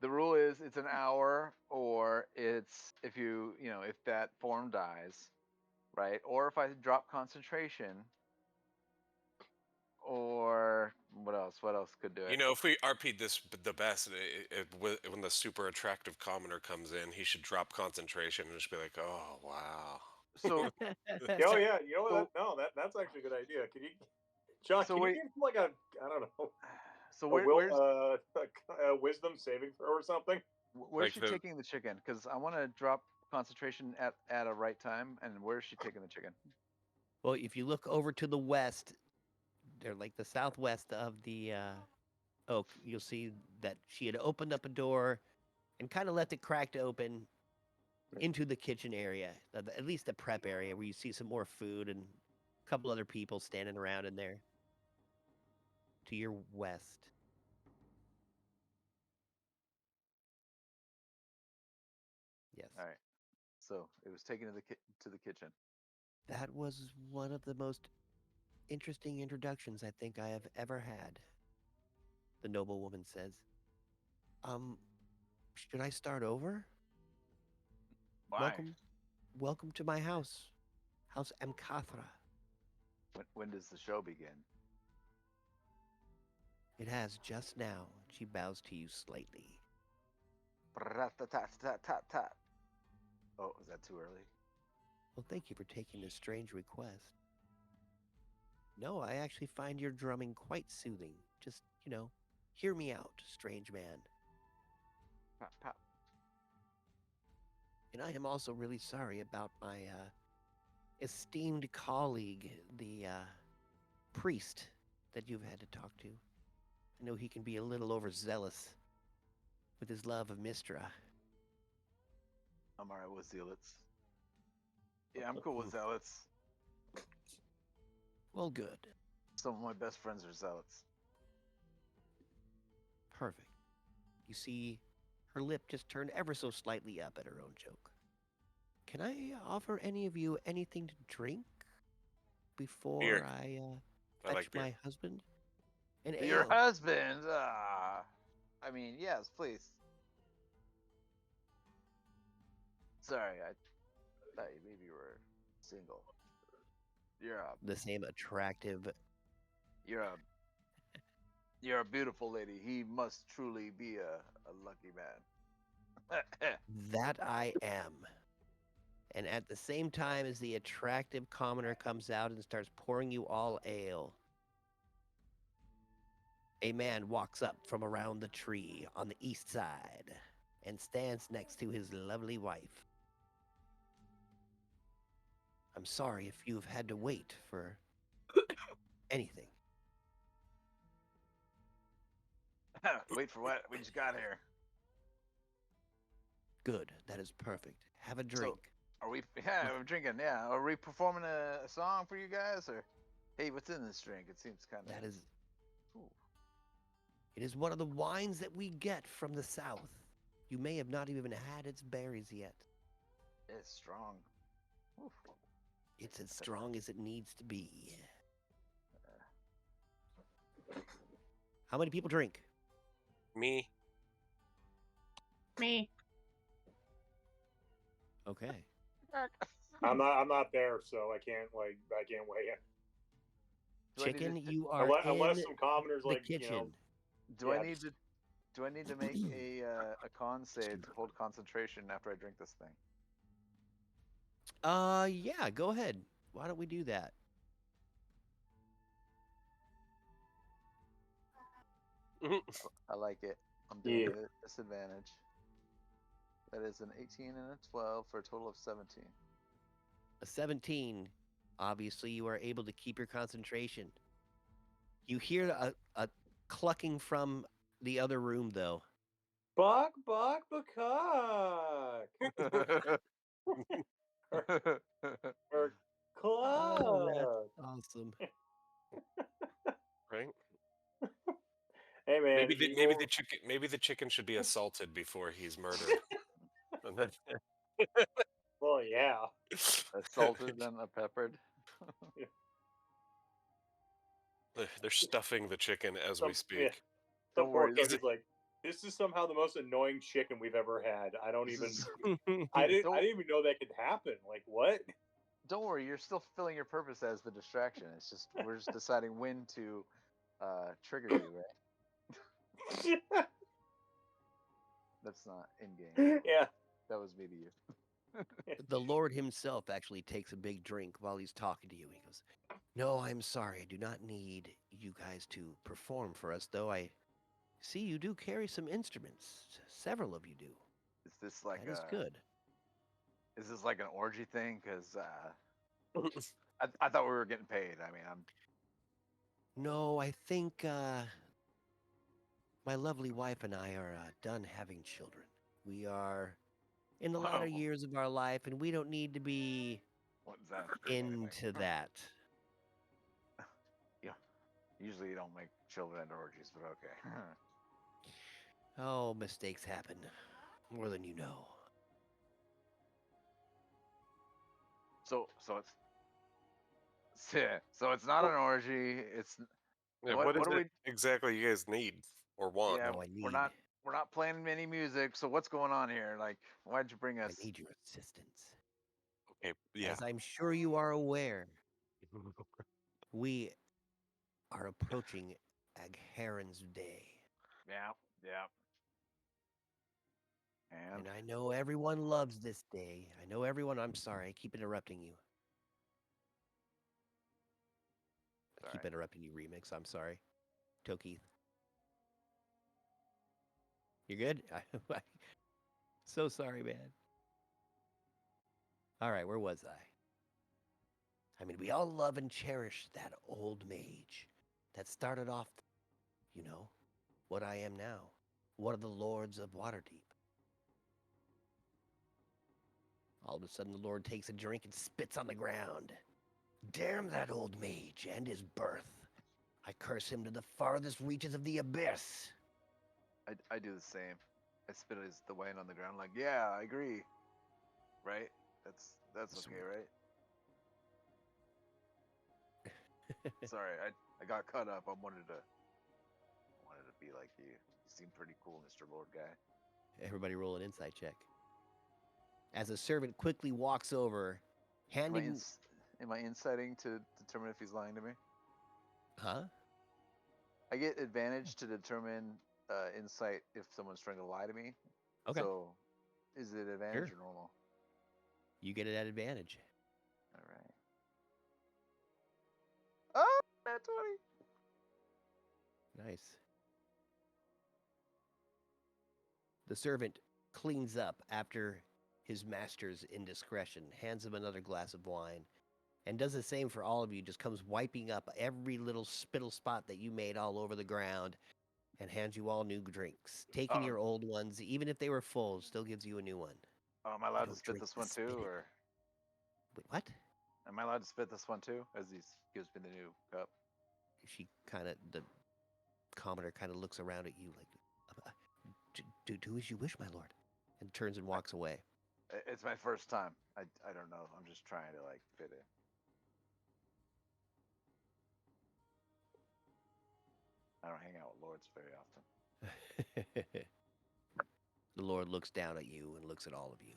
the rule is it's an hour, or it's if if that form dies, right? Or if I drop concentration, or what else? else? What else could do it? You know, if we RP'd this the best, when the super attractive commoner comes in, he should drop concentration and just be like, "Oh wow." So Oh yeah, you know what? so That's actually a good idea. Can you, John? so Can you wait. give him like a, I don't know, So a will, where's a wisdom saving throw or something? where's Like she the taking the chicken? Because I want to drop concentration at a right time. And where's she taking the chicken? Well, if you look over to the west, they're like the southwest of the oak, you'll see that she had opened up a door and kind of left it cracked open into the kitchen area, at least the prep area where you see some more food and a couple other people standing around in there. To your west. Yes. All right. So it was taken to the kitchen. That was one of the most interesting introductions I think I have ever had. The noblewoman says. Should I start over? Why? Welcome to my house. House Amkathra. When does the show begin? It has just now. She bows to you slightly. Rat-tat-tat-tat-tat. Oh, is that too early? Well, thank you for taking this strange request. No, I actually find your drumming quite soothing. Just, hear me out, strange man. Pop, pop. And I am also really sorry about my esteemed colleague, the priest that you've had to talk to. I know he can be a little overzealous with his love of Mistra. I'm alright with zealots. Yeah, I'm cool with zealots. Well, good. Some of my best friends are zealots. Perfect. You see, her lip just turned ever so slightly up at her own joke. Can I offer any of you anything to drink before Beer. I I fetch like beer. my husband? An Your ale. husband? I mean, yes, please. Sorry, I thought maybe you were single. The same attractive. You're a beautiful lady. He must truly be a lucky man. That I am. And at the same time as the attractive commoner comes out and starts pouring you all ale, a man walks up from around the tree on the east side and stands next to his lovely wife. I'm sorry if you've had to wait for anything. Wait for what? We just got here. Good, that is perfect. Have a drink. Are we? Yeah, we're drinking. Yeah, are we performing a song for you guys, or hey, what's in this drink? It seems kind of. That is. Ooh. It is one of the wines that we get from the south. You may have not even had its berries yet. It's strong. Oof. It's as strong as it needs to be. How many people drink? Me. Me. Okay. I'm not there, so I can't weigh in. Do I need Chicken, to- you are Unless in some commoners the like kitchen. Do I Yeah, need to? Do I need to make a con save to hold concentration after I drink this thing? Yeah, go ahead. Why don't we do that? I like it. I'm doing Yeah. it at disadvantage. That is an 18 and a 12 for a total of 17. A 17. Obviously, you are able to keep your concentration. You hear a clucking from the other room, though. Bok bok bakak. Or Oh, cluck. that's awesome. Right? Hey man, Maybe the chicken should be assaulted before he's murdered. And then well, yeah. Assaulted and peppered. they're stuffing the chicken as we speak. Yeah, some Don't poor worry. cook is like, this is somehow the most annoying chicken we've ever had. I don't This even. is- I didn't Don't- even know that could happen. Like what? Don't worry, you're still fulfilling your purpose as the distraction. It's just we're just deciding when to trigger you, right? That's not in game. Yeah. That was me to you. The Lord himself actually takes a big drink while he's talking to you. He goes, "No, I'm sorry. I do not need you guys to perform for us, though. I see you do carry some instruments. Several of you do. Is this like That is good." Is this like an orgy thing? Because I thought we were getting paid. I mean, I'm No, I think my lovely wife and I are done having children. We are in the latter Whoa. years of our life, and we don't need to be What does that mean anyway? into that. Yeah. Usually you don't make children into orgies, but okay. Oh, mistakes happen. More than you know. So it's so it's not an orgy. It's Yeah, what what is do it exactly you guys need or want? yeah, No, we're not playing any music. So what's going on here? Like, why'd you bring I us? need your assistance. Okay, yeah. As I'm sure you are aware, we are approaching Agharon's Day. Yeah, yeah. And And I know everyone loves this day. I know everyone. I'm sorry. I keep interrupting you. I keep sorry. interrupting you, Remix. I'm sorry. Tokeith. You good? So sorry, man. All right, where was I? I mean, we all love and cherish that old mage that started off, you know, what I am now, one of the lords of Waterdeep. All of a sudden, the Lord takes a drink and spits on the ground. Damn that old mage and his birth. I curse him to the farthest reaches of the abyss. I do the same. I spit the wine on the ground. Like, yeah, I agree. Right? That's okay, Sweet. right? Sorry, I got caught up. I wanted to be like you. You seem pretty cool, Mr. Lord guy. Everybody roll an insight check. As a servant quickly walks over, handing... Am I inciting to determine if he's lying to me? Huh? I get advantage to determine insight if someone's trying to lie to me. Okay. So, is it advantage Sure. or normal? You get it at advantage. All right. Oh, nat 20. Nice. The servant cleans up after his master's indiscretion, hands him another glass of wine, and does the same for all of you, just comes wiping up every little spittle spot that you made all over the ground, and hands you all new drinks. Taking your old ones, even if they were full, still gives you a new one. Am I You allowed to don't spit drink this the one too, spitted. or Wait, what? am I allowed to spit this one too? As he gives me the new cup. She kind of, the commoner kind of looks around at you like, do as you wish, my lord, and turns and walks away. It's my first time. I don't know. I'm just trying to like fit in. I don't hang out with lords very often. The Lord looks down at you and looks at all of you.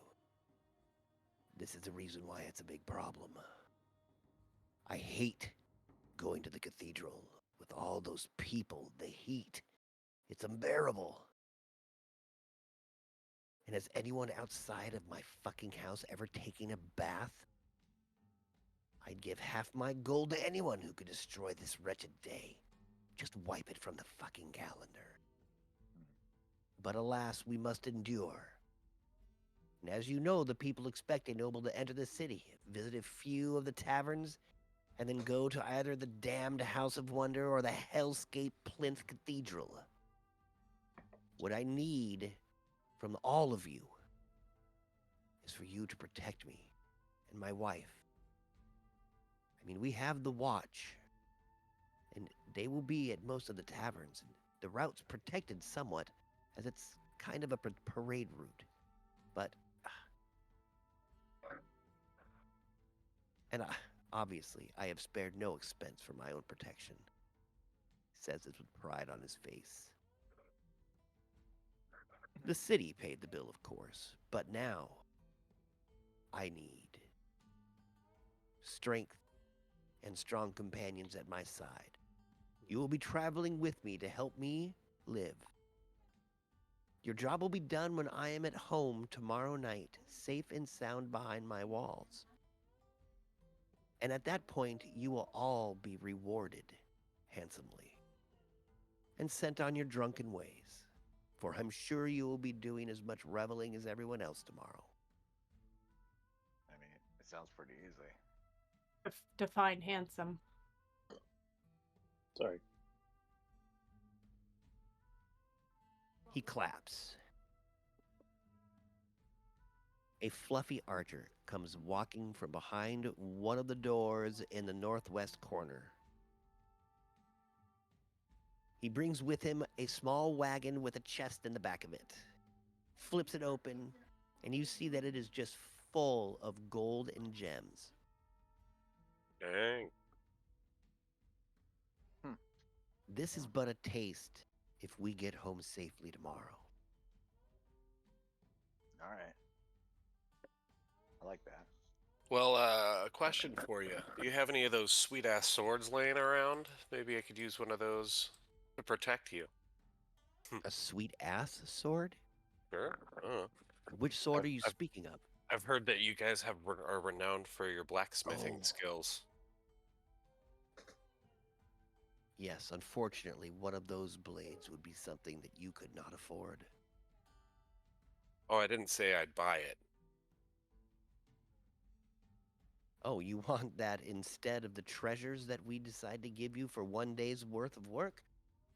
This is the reason why it's a big problem. I hate going to the cathedral with all those people, the heat. It's unbearable. And has anyone outside of my fucking house ever taken a bath? I'd give half my gold to anyone who could destroy this wretched day. Just wipe it from the fucking calendar. But alas, we must endure. And as you know, the people expect a noble to enter the city, visit a few of the taverns, and then go to either the damned House of Wonder or the hellscape Plinth Cathedral. What I need from all of you is for you to protect me and my wife. I mean, we have the watch, and they will be at most of the taverns, and the route's protected somewhat, as it's kind of a parade route. But and obviously, I have spared no expense for my own protection. He says this with pride on his face. The city paid the bill, of course, but now I need strength and strong companions at my side. You will be traveling with me to help me live. Your job will be done when I am at home tomorrow night, safe and sound behind my walls. And at that point, you will all be rewarded handsomely and sent on your drunken ways, for I'm sure you will be doing as much reveling as everyone else tomorrow. I mean, it sounds pretty easy. Define handsome. Sorry. He claps. A fluffy archer comes walking from behind one of the doors in the northwest corner. He brings with him a small wagon with a chest in the back of it. Flips it open, and you see that it is just full of gold and gems. Dang. This is but a taste if we get home safely tomorrow. All right. I like that. Well, a question for you. Do you have any of those sweet ass swords laying around? Maybe I could use one of those to protect you. A sweet ass sword? Sure. Which sword I've- are you I've- speaking of? I've heard that you guys are renowned for your blacksmithing Oh. skills. Yes, unfortunately, one of those blades would be something that you could not afford. Oh, I didn't say I'd buy it. Oh, you want that instead of the treasures that we decide to give you for one day's worth of work?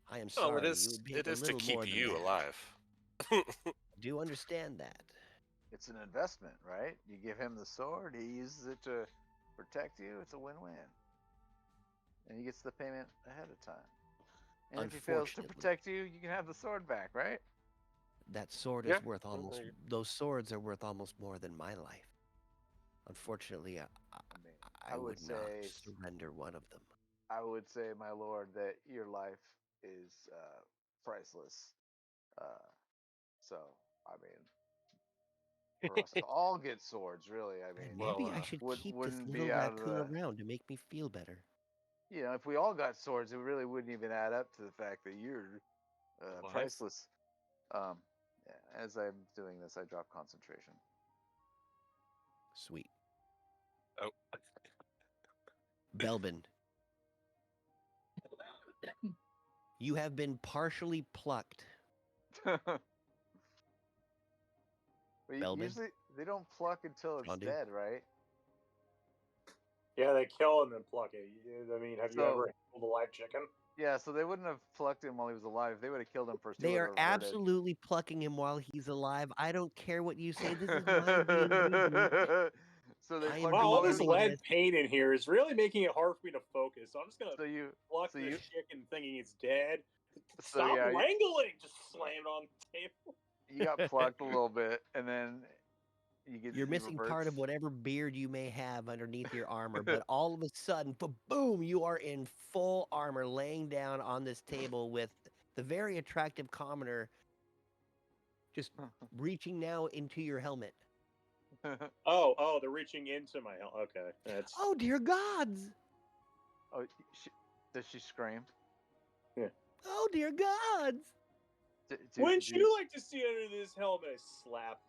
I am Well, sorry, you would pay it a is to little keep more than you that. alive. I do understand that. It's an investment, right? You give him the sword, he uses it to protect you. It's a win-win, and he gets the payment ahead of time. And if he fails to Unfortunately. protect you, you can have the sword back, right? That sword Yeah. is worth almost. Those swords are worth almost more than my life. Unfortunately, I mean, I I would would not say- surrender one of them. I would say, my lord, that your life is priceless. So, I mean, for us to all get swords, really. I mean, Well, Maybe I should keep this wouldn't little be out of raccoon the. around to make me feel better. You know, if we all got swords, it really wouldn't even add up to the fact that you're Well, priceless. Yeah, as I'm doing this, I drop concentration. Sweet. Oh. Belbin, you have been partially plucked. But Belbin? usually they don't pluck until it's Fondue? dead, right? Yeah, they kill and then pluck it. I mean, have you So- ever killed a live chicken? Yeah, so they wouldn't have plucked him while he was alive. They would have killed him first. He They would are have reverted. absolutely plucking him while he's alive. I don't care what you say. This is my D&D. So they I am plucked Wow, him all while he this was doing lead this. paint in here is really making it hard for me to focus. So I'm just gonna So you, pluck so this you, chicken thinking it's dead. so Stop yeah, wrangling! Just slam it on the table. you got plucked a little bit, and then you get. You're he missing part reverts. of whatever beard you may have underneath your armor, but all of a sudden, boom, you are in full armor laying down on this table with the very attractive commoner just reaching now into your helmet. Oh, they're reaching into my hell. Okay, that's Oh, dear gods! Oh, does she scream? Oh, dear gods! Wouldn't you like to see under this helmet? I slap.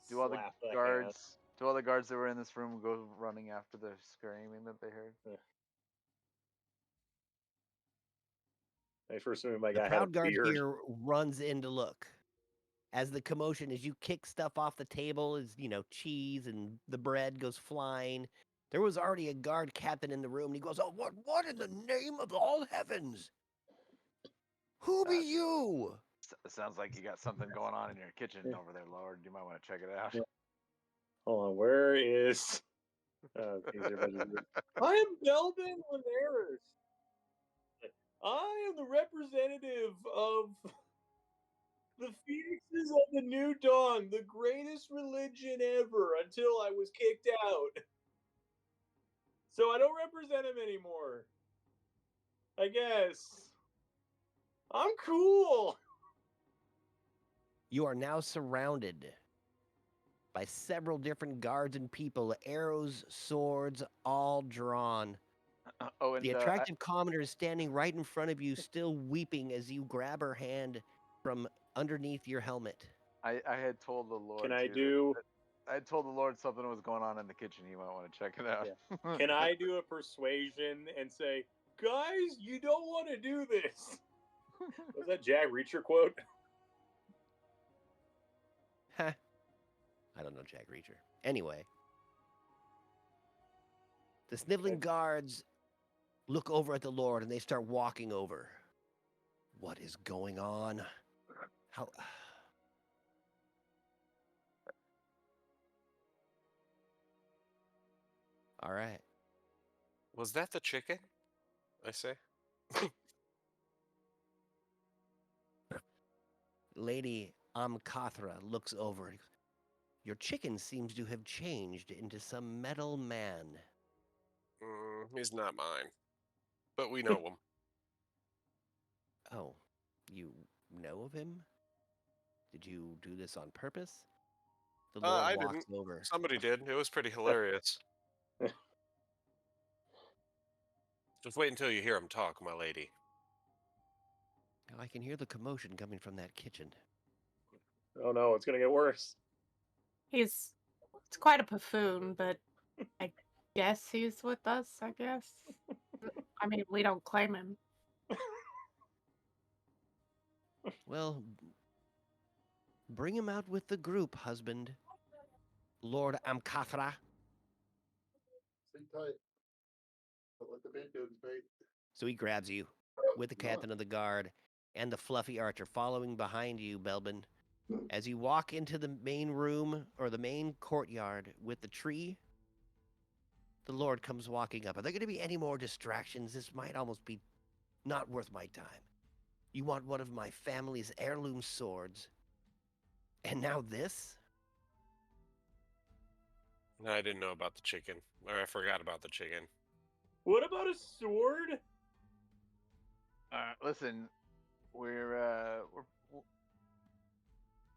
Do all the slap guards? hand. Do all the guards that were in this room go running after the screaming that they heard? I first knew my The guy had a proud guard beard. here runs in to look. As the commotion, as you kick stuff off the table, as cheese and the bread goes flying. There was already a guard captain in the room, and he goes, "Oh, what in the name of all heavens? Who be you?" Sounds like you got something going on in your kitchen over there, Lord. You might want to check it out. Yeah. Hold on, where is? I am Delvin Linares. I am the representative of the Phoenixes of the New Dawn, the greatest religion ever until I was kicked out. So I don't represent him anymore. I guess. I'm cool. You are now surrounded by several different guards and people, arrows, swords, all drawn. Oh, and The attractive commoner is standing right in front of you, still weeping as you grab her hand from underneath your helmet. I had told the Lord. Can I too, do? I had told the Lord something was going on in the kitchen. He might want to check it out. Yeah. Can I do a persuasion and say, guys, you don't want to do this? Was that Jack Reacher quote? Huh. I don't know Jack Reacher. Anyway. The sniveling guards look over at the Lord and they start walking over. What is going on? How... All right. Was that the chicken? I say. Lady Amkathra looks over. Your chicken seems to have changed into some metal man. He's not mine, but we know him. Oh, you know of him? Did you do this on purpose? The Lord I walks didn't. over. Somebody did. It was pretty hilarious. Just wait until you hear him talk, my lady. I can hear the commotion coming from that kitchen. Oh no, it's gonna get worse. It's quite a buffoon, but I guess he's with us, I guess. I mean, we don't claim him. Well, bring him out with the group, husband. Lord Amkathra. Sit tight. Don't let the bait go to bait. So he grabs you with the captain of the guard and the fluffy archer following behind you, Belbin. As you walk into the main room or the main courtyard with the tree, the Lord comes walking up. Are there going to be any more distractions? This might almost be not worth my time. You want one of my family's heirloom swords. And now this? No, I didn't know about the chicken, or I forgot about the chicken. What about a sword? Listen,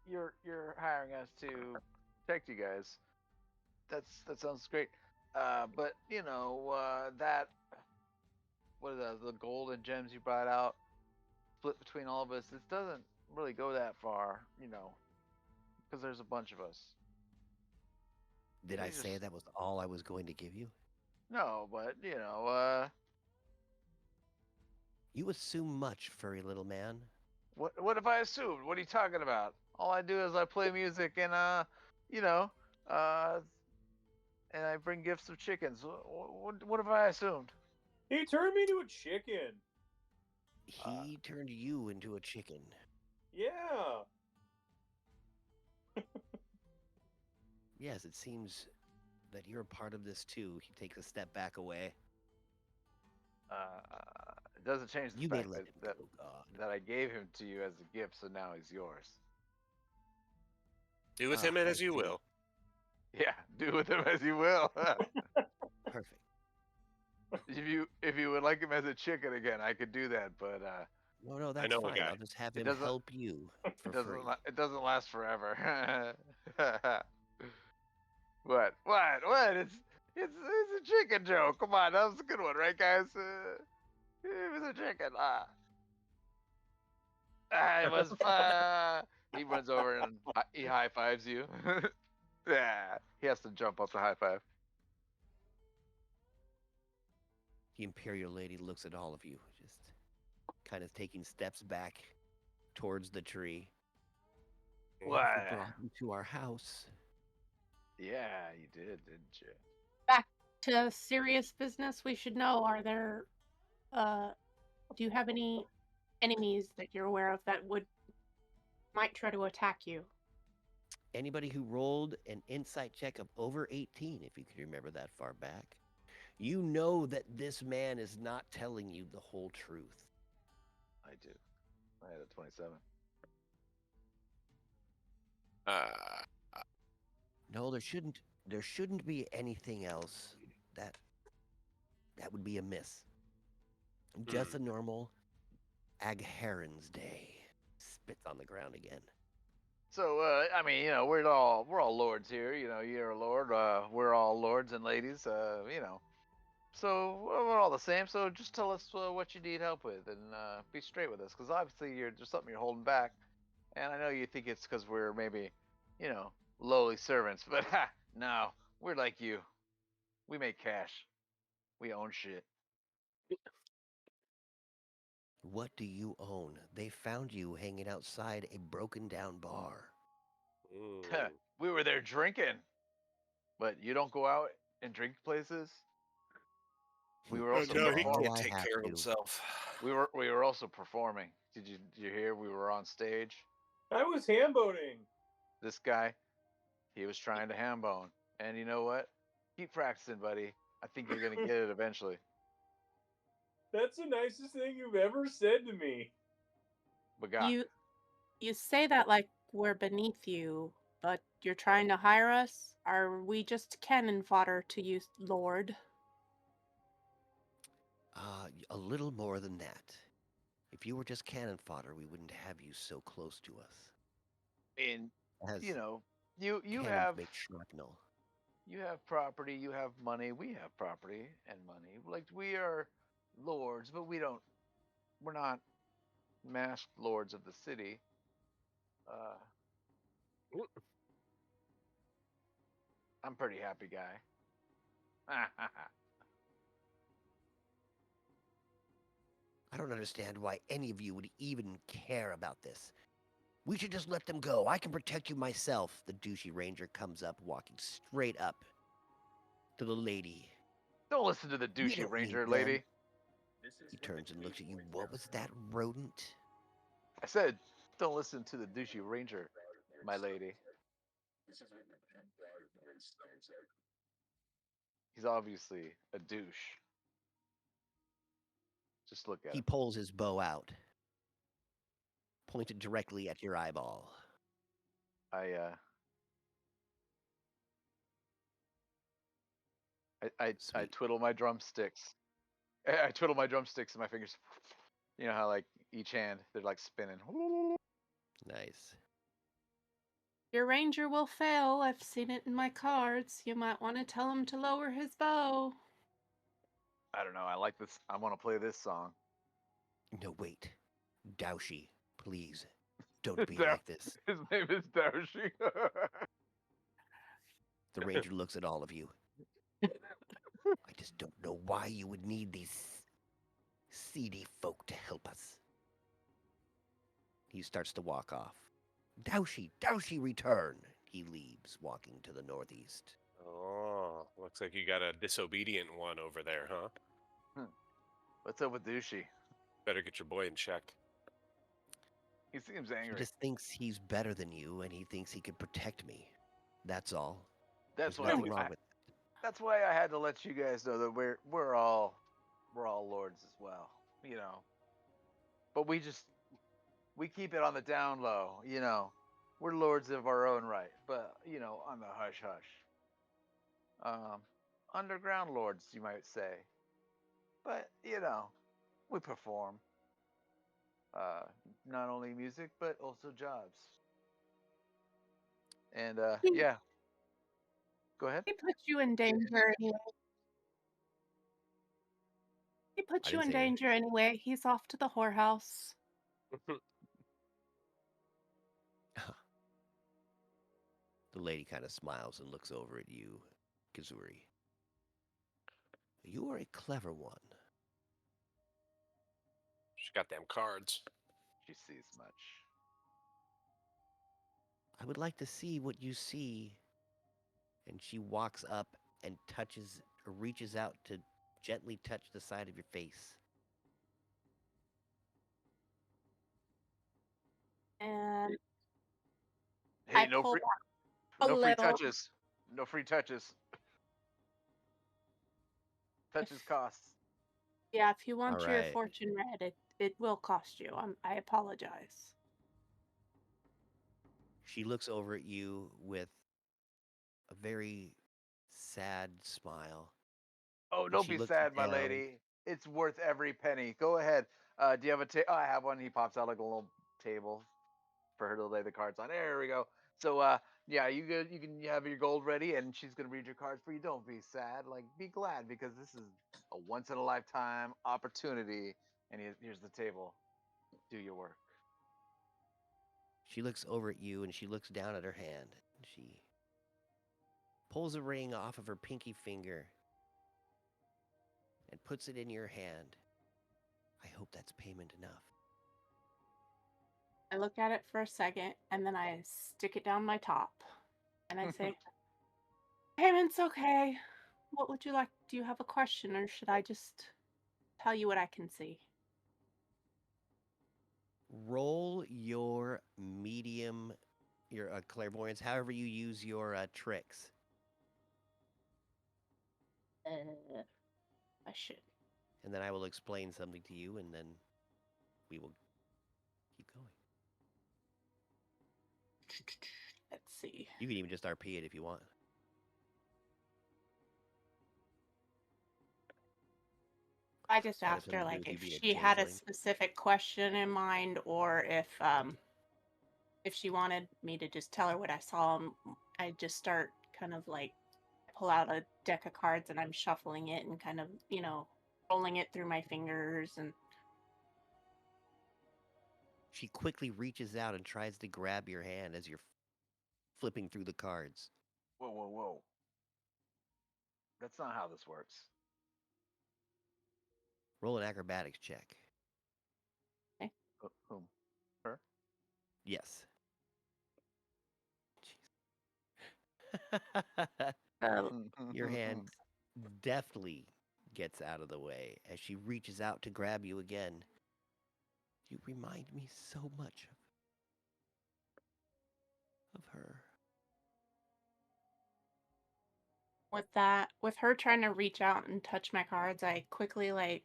you're hiring us to protect you guys. That sounds great. But you know that what are the gold and gems you brought out split between all of us? This doesn't really go that far, you know, because there's a bunch of us. Did We I say just- that was all I was going to give you? No, but you know, You assume much, furry little man. what if I assumed? What are you talking about? All I do is I play music and you know, and I bring gifts of chickens. What have I assumed? He turned me into a chicken. He turned you into a chicken. Yeah. Yes, it seems that you're a part of this too. He takes a step back away. It doesn't change the You may fact let him that go, God. that I gave him to you as a gift, so now he's yours. Do with Ah, him as I you see. will. Yeah, do with him as you will. Perfect. If you would like him as a chicken again, I could do that, but No, that's know a fine. guy. I'll just have It him doesn't- help you for free. it doesn't last forever. What? It's a chicken joke. Come on, that was a good one, right, guys? It was a chicken. It was fun. He runs over and he high fives you. Yeah, he has to jump up to high five. The Imperial Lady looks at all of you, just kind of taking steps back towards the tree. What? You brought me to our house. Yeah, you did, didn't you? Back to serious business, we should know, are there do you have any enemies that you're aware of that might try to attack you? Anybody who rolled an insight check of over 18, if you can remember that far back, you know that this man is not telling you the whole truth. I do. I had a 27. No, there shouldn't be anything else that would be amiss. Just a normal Agharen's day. Spits on the ground again. So, I mean, you know, we're all lords here. You know, you're a lord. We're all lords and ladies. You know, So we're all the same. So just tell us what you need help with, and be straight with us, because obviously there's something you're holding back, and I know you think it's because we're maybe, you know, lowly servants, but ha, no, we're like you. We make cash. We own shit. What do you own? They found you hanging outside a broken down bar. Mm. We were there drinking, but you don't go out and drink places. We were Oh also no, he No, performing. can't I take have care of to. himself. We were also performing. Did you hear? We were on stage. I was ham boating. This guy, he was trying to ham bone, and you know what? Keep practicing, buddy. I think you're gonna get it eventually. That's the nicest thing you've ever said to me. But God, You say that like we're beneath you, but you're trying to hire us? Are we just cannon fodder to you, Lord? A little more than that. If you were just cannon fodder, we wouldn't have you so close to us. and you As know, you cannons have make shrapnel. property, you have money, we have property and money. Like we are lords, but we're not masked lords of the city. Uh, I'm a pretty happy guy. I don't understand why any of you would even care about this. We should just let them go. I can protect you myself. The douchey ranger comes up, walking straight up to the lady. Don't listen to the We douchey don't need ranger them. lady. He turns and looks at you. What was that, rodent? I said, don't listen to the douchey ranger, my lady. He's obviously a douche. Just look at He him. pulls his bow out, pointed directly at your eyeball. I I Sweet. twiddle my drumsticks. I twiddle my drumsticks in my fingers. You know how like each hand they're like spinning. Nice. Your ranger will fail. I've seen it in my cards. You might want to tell him to lower his bow. I don't know. I like this. I want to play this song. No, wait. Doushi, please. Don't be Dou- like this. His name is Doushi. The ranger looks at all of you. I just don't know why you would need these seedy folk to help us. He starts to walk off. Doushi, return. He leaves, walking to the northeast. Oh, looks like you got a disobedient one over there, huh? What's up with Doushi? Better get your boy in check. He seems He angry. just thinks he's better than you, and he thinks he can protect me. That's all. That's There's why nothing wrong with it. that's why I had to let you guys know that we're all lords as well. You know, but we keep it on the down low. You know, we're lords of our own right, but you know, on the hush hush. Underground lords, you might say. But you know, we perform. Uh, Not only music but also jobs. And He, yeah, go ahead. he put you in danger anyway. He I put you didn't in say anything. danger anyway. He's off to the whorehouse. The lady kind of smiles and looks over at you, Kazuri. You are a clever one. She's got them cards. She sees much. I would like to see what you see. And she walks up and touches, or reaches out to gently touch the side of your face. And Hey, I pull back a no free little. touches. No free touches. Touches costs. Yeah, if you want your right. fortune read, it will cost you. I apologize. She looks over at you with a very sad smile. Oh, And don't she be looks sad, my down. lady. It's worth every penny. Go ahead. Do you have a table? Oh, I have one. He pops out like a little table for her to lay the cards on. There we go. So, yeah, you can have your gold ready, and she's gonna read your cards for you. Don't be sad. Like, be glad because this is a once in a lifetime opportunity, and here's the table. Do your work. She looks over at you and she looks down at her hand. She pulls a ring off of her pinky finger and puts it in your hand. I hope that's payment enough. I look at it for a second and then I stick it down my top and I say, payment's okay. What would you like? Do you have a question or should I just tell you what I can see? Roll your medium, your clairvoyance, however you use your tricks. I should. And then I will explain something to you, and then we will keep going. Let's see. You can even just RP it if you want. I just That has asked her something to do like with you if being a she had a changeling? specific question in mind or if she wanted me to just tell her what I saw. I just start kind of like pull out a deck of cards and I'm shuffling it and kind of, rolling it through my fingers and She quickly reaches out and tries to grab your hand as you're flipping through the cards. Whoa, whoa, whoa. That's not how this works. Roll an acrobatics check. Whom? Her? Yes. Your hand deftly gets out of the way as she reaches out to grab you again. You remind me so much of her. with her trying to reach out and touch my cards, I quickly like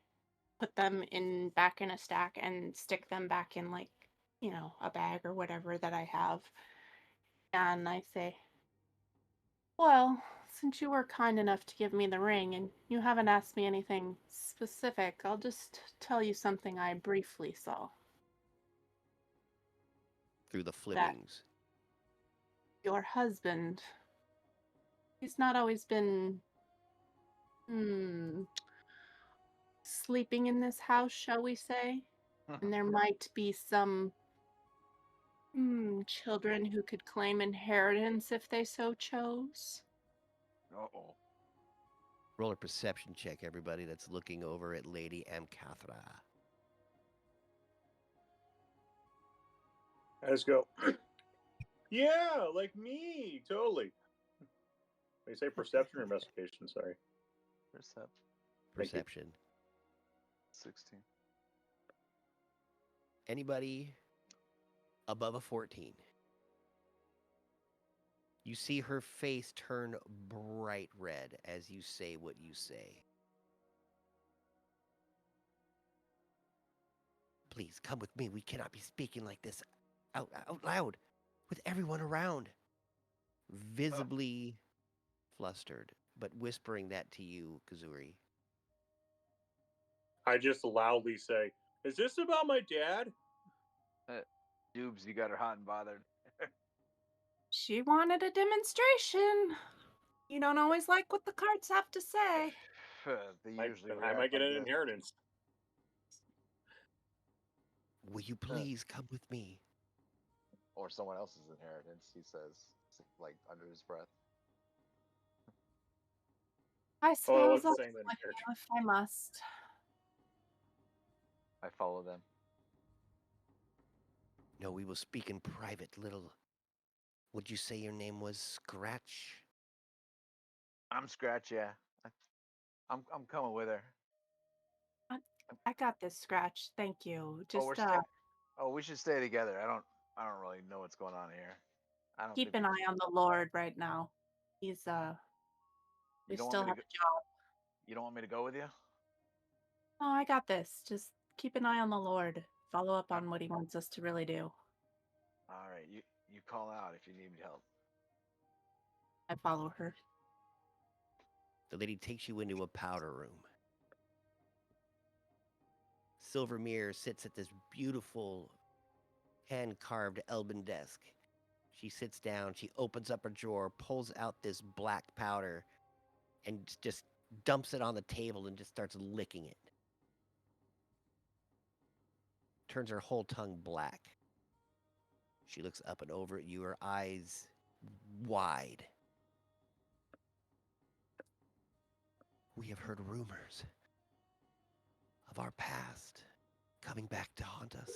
put them back in a stack and stick them back in like, a bag or whatever that I have. And I say, well, since you were kind enough to give me the ring and you haven't asked me anything specific, I'll just tell you something I briefly saw. Through the That flippings. your husband, he's not always been sleeping in this house, shall we say? And there might be some children who could claim inheritance if they so chose. Uh-oh. Roll a perception check, everybody that's looking over at Lady Amcathra. Let's go. Yeah, like me, totally. They say perception or investigation. Sorry. Percept. Thank you. Perception. 16. Anybody above a 14? You see her face turn bright red as you say what you say. Please come with me. We cannot be speaking like this out loud with everyone around. Visibly flustered, but whispering that to you, Kazuri. I just loudly say, "Is this about my dad?" Dubes, you got her hot and bothered. She wanted a demonstration. You don't always like what the cards have to say. They I usually might react get like an this. inheritance. Will you please come with me? Or someone else's inheritance, he says, like under his breath. I Oh, I suppose wasn't I'll saying that with inheritance. you if I must. I follow them. No, we will speak in private, little. Would you say your name was Scratch? I'm Scratch, yeah. I'm coming with her. I got this, Scratch. Thank you. Oh, Just we're staying. Oh, we should stay together. I don't really know what's going on here. I don't keep think an eye on the Lord right now. He's we you don't still want me have to a job. you don't want me to go with you? Oh, I got this. Just keep an eye on the Lord. Follow up on what he wants us to really do. All right, you call out if you need help. I follow her. The lady takes you into a powder room. Silver Mirror sits at this beautiful hand-carved Elben desk. She sits down, she opens up a drawer, pulls out this black powder, and just dumps it on the table and just starts licking it. Turns her whole tongue black. She looks up and over at you, her eyes wide. We have heard rumors of our past coming back to haunt us.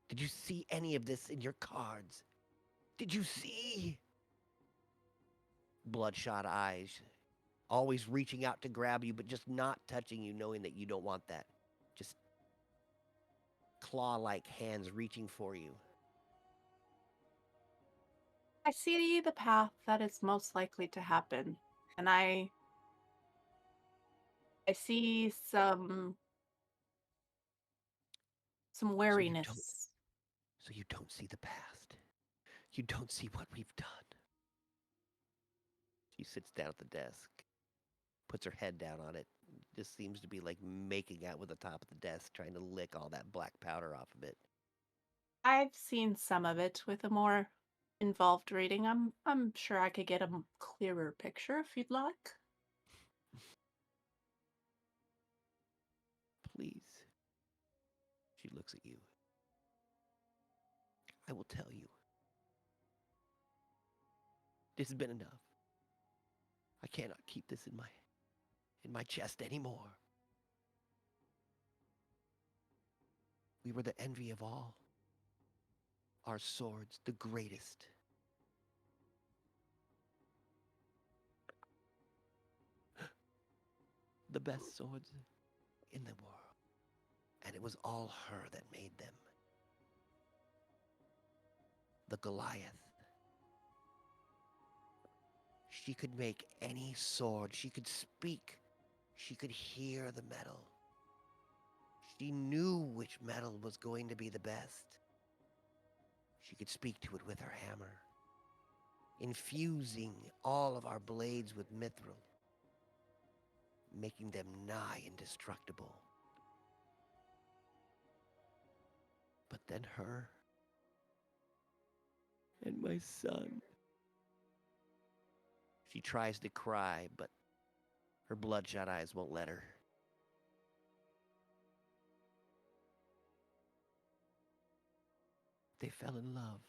Did you see any of this in your cards? Did you see? Bloodshot eyes, always reaching out to grab you, but just not touching you, knowing that you don't want that. Just claw-like hands reaching for you. I see the path that is most likely to happen, and I see some wariness. So you don't see the past. You don't see what we've done. She sits down at the desk, puts her head down on it, just seems to be like making out with the top of the desk, trying to lick all that black powder off of it. I've seen some of it with a more involved reading. I'm sure I could get a clearer picture if you'd like. Please. She looks at you. I will tell you. This has been enough. I cannot keep this in my chest anymore. We were the envy of all. Our swords, the greatest. The best swords in the world. And it was all her that made them. The Goliath. She could make any sword. She could speak. She could hear the metal. She knew which metal was going to be the best. She could speak to it with her hammer, infusing all of our blades with mithril, making them nigh indestructible. But then her and my son. She tries to cry, but her bloodshot eyes won't let her. They fell in love.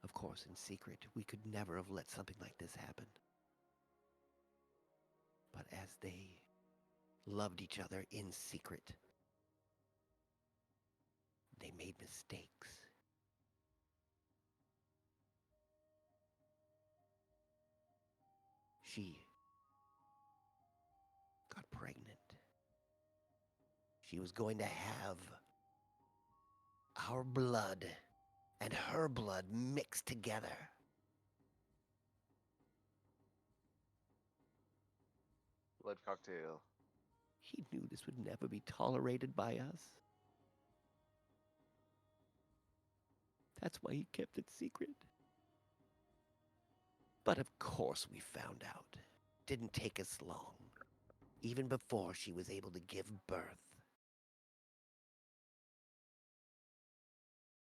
Of course, in secret, we could never have let something like this happen. But as they loved each other in secret, they made mistakes. She got pregnant. She was going to have our blood and her blood mixed together. Blood cocktail. He knew this would never be tolerated by us. That's why he kept it secret. But of course we found out. Didn't take us long. Even before she was able to give birth.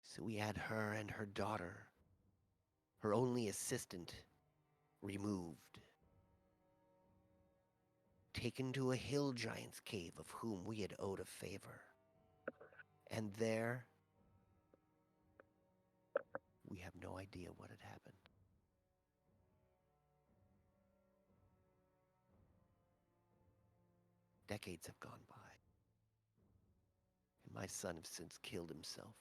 So we had her and her daughter, her only assistant, removed. Taken to a hill giant's cave of whom we had owed a favor. And there, we have no idea what had happened. Decades have gone by. And my son has since killed himself.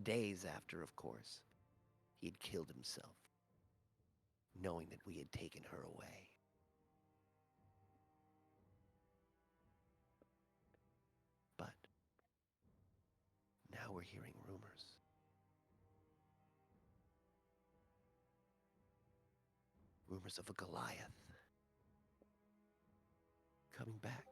Days after, of course, he had killed himself, knowing that we had taken her away. But now we're hearing rumors. Rumors of a Goliath coming back.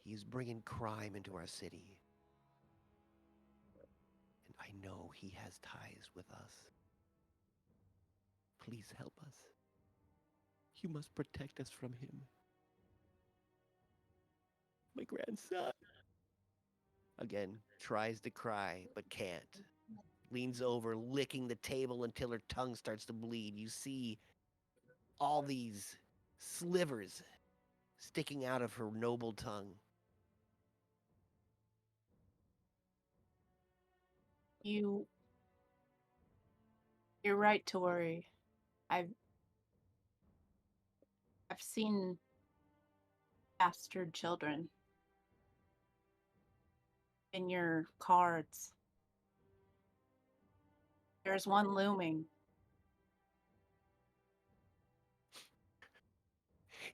He's bringing crime into our city. And I know he has ties with us. Please help us. You must protect us from him. My grandson. Again, tries to cry, but can't. Leans over, licking the table until her tongue starts to bleed. You see all these slivers sticking out of her noble tongue. You're right to worry. I've seen bastard children in your cards. There's one looming.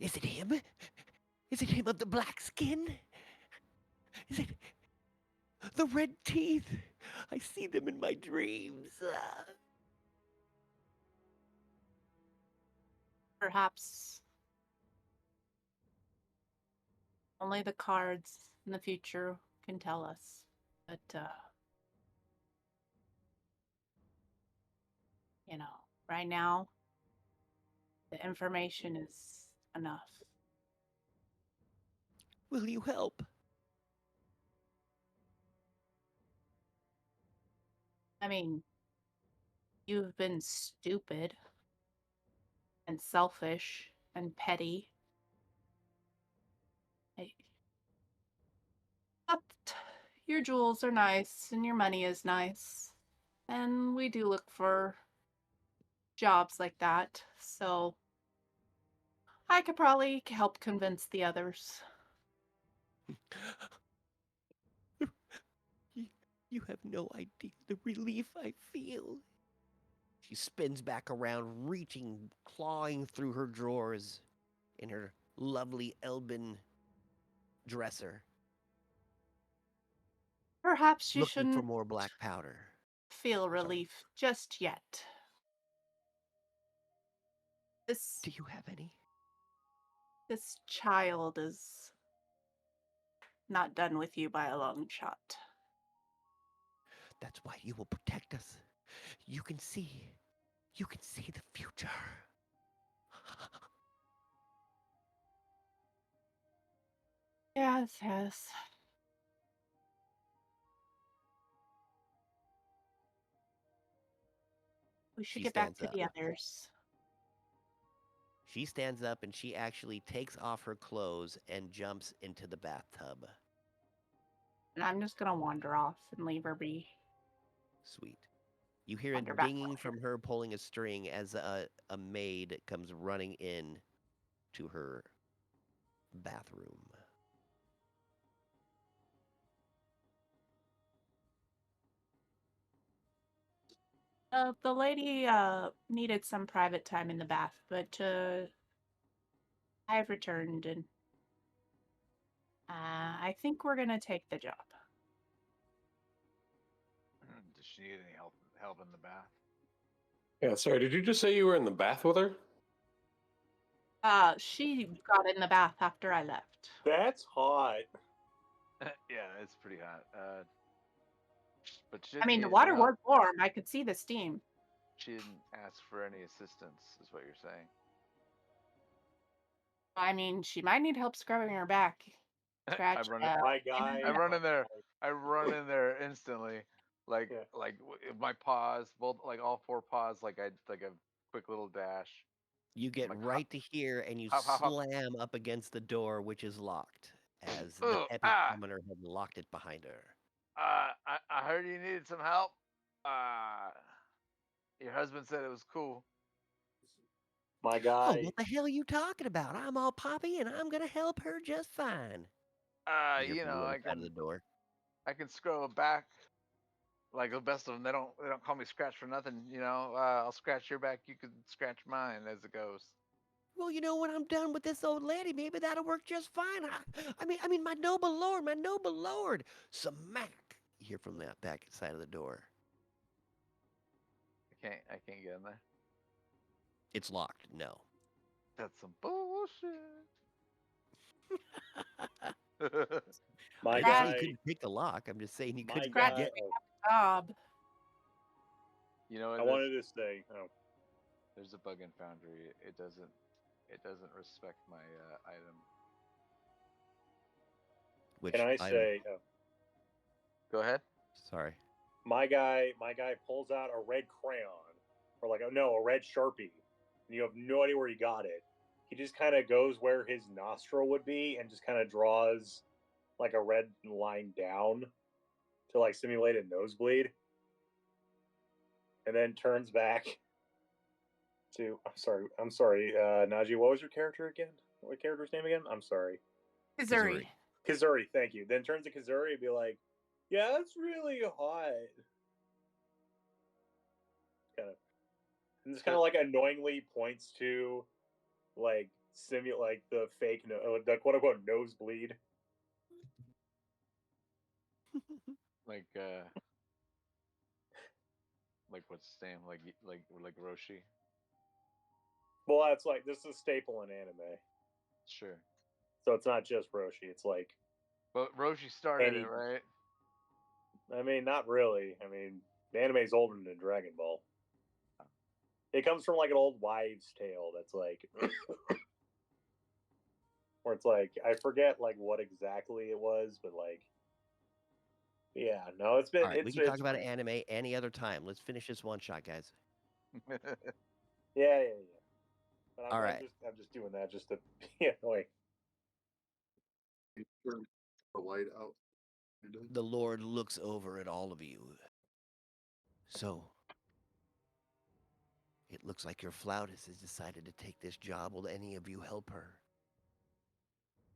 Is it him? Is it him of the black skin? Is it the red teeth? I see them in my dreams. Perhaps only the cards in the future can tell us. But, right now, the information is enough. Will you help? I mean, you've been stupid and selfish and petty. But your jewels are nice and your money is nice. And we do look for jobs like that. So I could probably help convince the others. You have no idea the relief I feel. She spins back around, reaching, clawing through her drawers in her lovely Elbin dresser, Perhaps you looking for shouldn't more black powder. feel relief just yet. This Do you have any? this child is not done with you by a long shot. That's why you will protect us. You can see the future. Yes, yes. We should She get back stands to up. the others. She stands up and she actually takes off her clothes and jumps into the bathtub. And I'm just gonna wander off and leave her be. Sweet. You hear Wander a back dinging later. from her pulling a string as a maid comes running in to her bathroom. The lady needed some private time in the bath, but I've returned and I think we're gonna take the job. Does she need any help in the bath? Yeah, sorry, did you just say you were in the bath with her? She got in the bath after I left. That's hot. Yeah, it's pretty hot. But she I didn't mean, need the any water help. was warm. I could see the steam. She didn't ask for any assistance, is what you're saying. I mean, she might need help scrubbing her back. I Scratch. run it. My in guy. I and run in there. I run in there instantly, like Yeah. my paws, both like all four paws, like a quick little dash. You get Like right to here and you hop, hop, hop. slam up against the door, which is locked, as the Ooh, epic ah, summoner had locked it behind her. I heard you needed some help. Your husband said it was cool. My Oh, guy. what the hell are you talking about? I'm all poppy and I'm gonna help her just fine. You hear from the other side of the door. I can scrub back. Like the best of them, they don't call me Scratch for nothing. I'll scratch your back. You can scratch mine as it goes. Well, when I'm done with this old lady, maybe that'll work just fine. I mean, my noble lord. Smack! You hear from that back side of the door. I can't get in there. It's locked. No. That's some bullshit. My I didn't say guy. you couldn't pick the lock. I'm just saying you My couldn't guy. get. job. You know what? I wanted to say. Oh, There's a bug in Foundry. It doesn't respect my item. Which can I item? say? Oh, Go ahead. Sorry. My guy pulls out a red crayon, or like a red Sharpie, and you have no idea where he got it. He just kind of goes where his nostril would be and just kind of draws like a red line down to like simulate a nosebleed, and then turns back to I'm sorry, Najee. What was your character again? What character's name again? I'm sorry. Missouri. Kazuri, thank you. Then turns to Kazuri and be like, "Yeah, it's really hot." Kind of, and just kind of like annoyingly points to like simulate the fake, the quote unquote nosebleed. Like like what's his name? Like Roshi. Well, that's like this is a staple in anime, Sure. so it's not just Roshi. It's like, But Roshi started it, right? I mean, not really. I mean, the anime's older than Dragon Ball. It comes from like an old wives' tale that's like, where it's like I forget like what exactly it was, but like, yeah, no, it's been. All right, we it's can talk it's about anime any other time. Let's finish this one shot, guys. yeah. But All right. I'm just doing that just to be annoying. You turn the light out. You're done. The Lord looks over at all of you. So, it looks like your flautist has decided to take this job. Will any of you help her?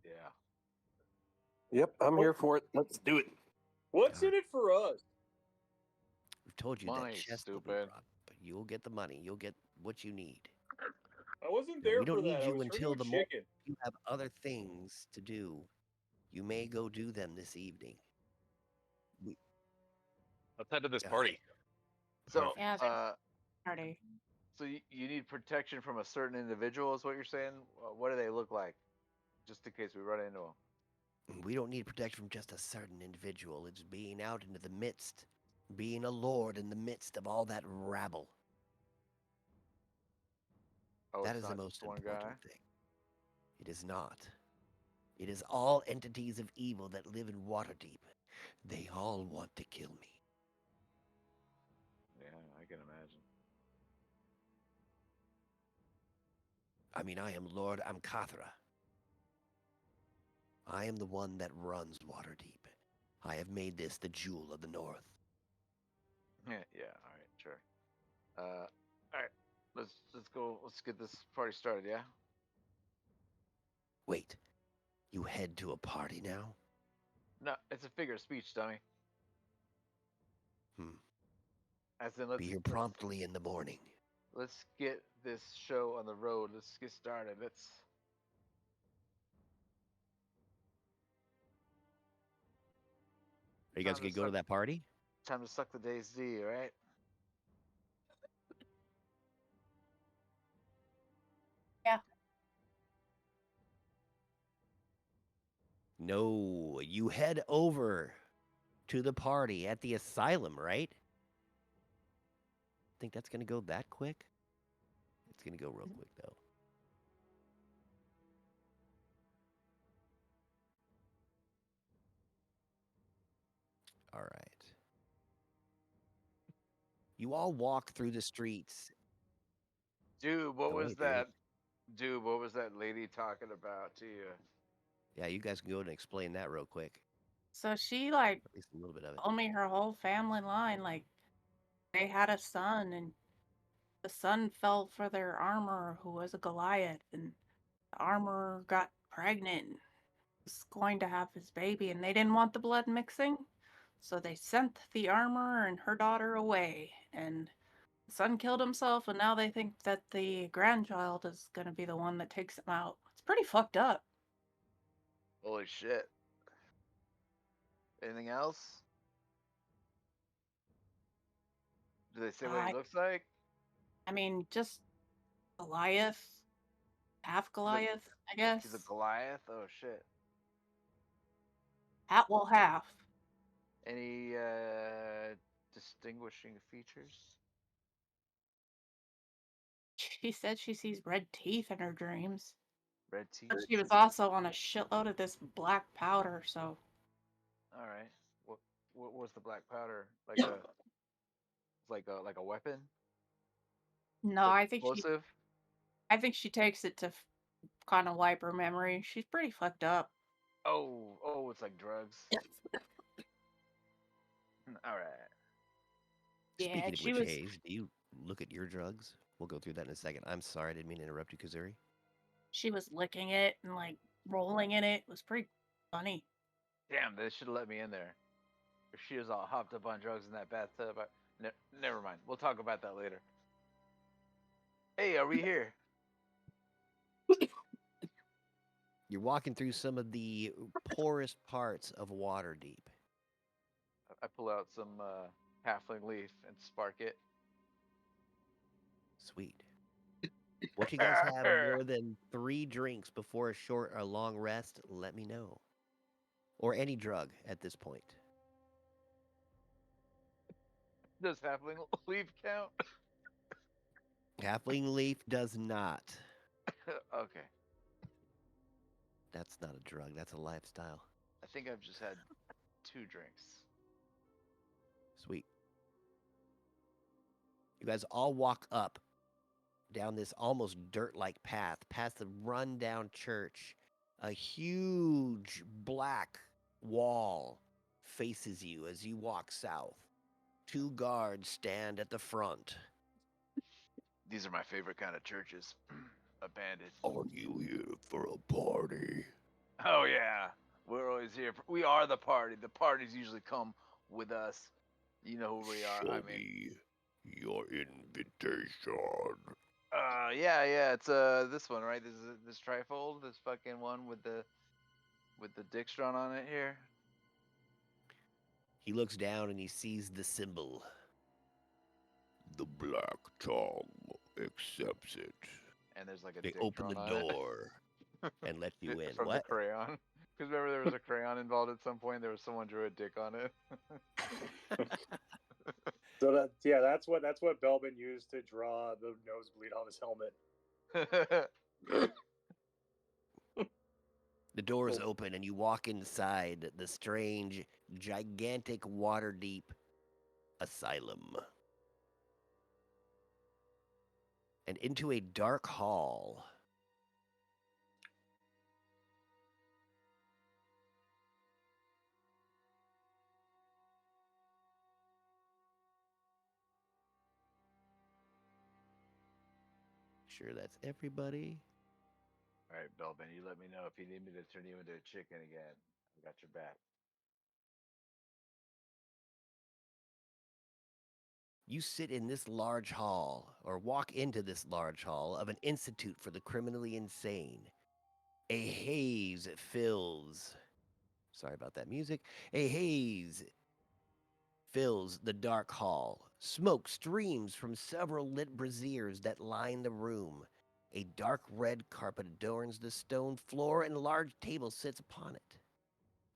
Yeah. Yep, I'm here for it. Let's do it. What's in it for us? We've told you Money, that chest will be stupid. brought, but you'll get the money. You'll get what you need. I wasn't Now, there we don't for need that. I you was until turning the a morning. chicken. You have other things to do. You may go do them this evening. Let's head to this Yeah. party. So, Perfect. Yeah, there's party. so you need protection from a certain individual, is what you're saying? What do they look like? Just in case we run into them. We don't need protection from just a certain individual. It's being out into the midst, being a lord in the midst of all that rabble. Oh, That it's is the not most just one important guy. thing. It is not. It is all entities of evil that live in Waterdeep. They all want to kill me. Yeah, I can imagine. I mean, I am Lord Amkathra. I am the one that runs Waterdeep. I have made this the jewel of the north. Yeah, all right, sure. All right, let's go. Let's get this party started. Yeah. Wait, you head to a party now? No, it's a figure of speech, dummy. As in, Be here promptly in the morning. let's get this show on the road. Let's get started. Are you guys going to go to that party? Time to suck the day's D, right? Yeah. No, you head over to the party at the asylum, right? Think that's going to go that quick? It's going to go real quick, though. All right. You all walk through the streets. Dude, what Oh, was wait, there that? Dude, what was that lady talking about to you? Yeah, you guys can go and explain that real quick. So she like At least a little bit of it. told me her whole family line. Like they had a son, and the son fell for their armor, who was a Goliath, and the armor got pregnant. And was going to have his baby, and they didn't want the blood mixing, so they sent the armor and her daughter away. And the son killed himself, and now they think that the grandchild is gonna be the one that takes him out. It's pretty fucked up. Holy shit. Anything else? Do they say what he looks like? I mean, just Goliath, half Goliath, I guess. He's a Goliath? Oh shit. Half. Any distinguishing features? She said she sees red teeth in her dreams. Red teeth? But she was also on a shitload of this black powder, so Alright. Well, What was the black powder? Like a weapon? No, It's like I think explosive? she takes it to kind of wipe her memory. She's pretty fucked up. Oh, it's like drugs. All right. Yeah, Speaking of she which, was. Hayes, do you look at your drugs? We'll go through that in a second. I'm sorry, I didn't mean to interrupt you, Kazuri. She was licking it and like rolling in it. It was pretty funny. Damn, they should have let me in there. If she was all hopped up on drugs in that bathtub. Never mind. We'll talk about that later. Hey, are we here? You're walking through some of the poorest parts of Waterdeep. I pull out some halfling leaf and spark it. Sweet. Once you guys have more than 3 drinks before a short or long rest, let me know. Or any drug at this point. Does halfling leaf count? Halfling leaf does not. Okay. That's not a drug, that's a lifestyle. I think I've just had 2 drinks. Sweet. You guys all walk up down this almost dirt-like path past the run-down church. A huge black wall faces you as you walk south. 2 guards stand at the front. These are my favorite kind of churches. Abandoned. Are you here for a party? Oh yeah, we're always here. We are the party. The parties usually come with us. You know who we are. Show I mean, me your invitation. yeah. It's this one, right? This trifold, this fucking one with the dick drawn on it here. He looks down and he sees the symbol. The Black Tongue accepts it. And there's like a They dick open the drawn on it. door and let you in. From What? the crayon. Because remember there was a crayon involved at some point. There was someone drew a dick on it. So that's what Belbin used to draw the nosebleed on his helmet. The door is Cool. open and you walk inside the strange, gigantic, Waterdeep asylum. And into a dark hall. Sure, that's everybody. All right, Belbin, you let me know if you need me to turn you into a chicken again. I got your back. You sit in this large hall, or walk into this large hall of an institute for the criminally insane. A haze fills. Sorry about that music. A haze fills the dark hall. Smoke streams from several lit braziers that line the room. A dark red carpet adorns the stone floor, and a large table sits upon it.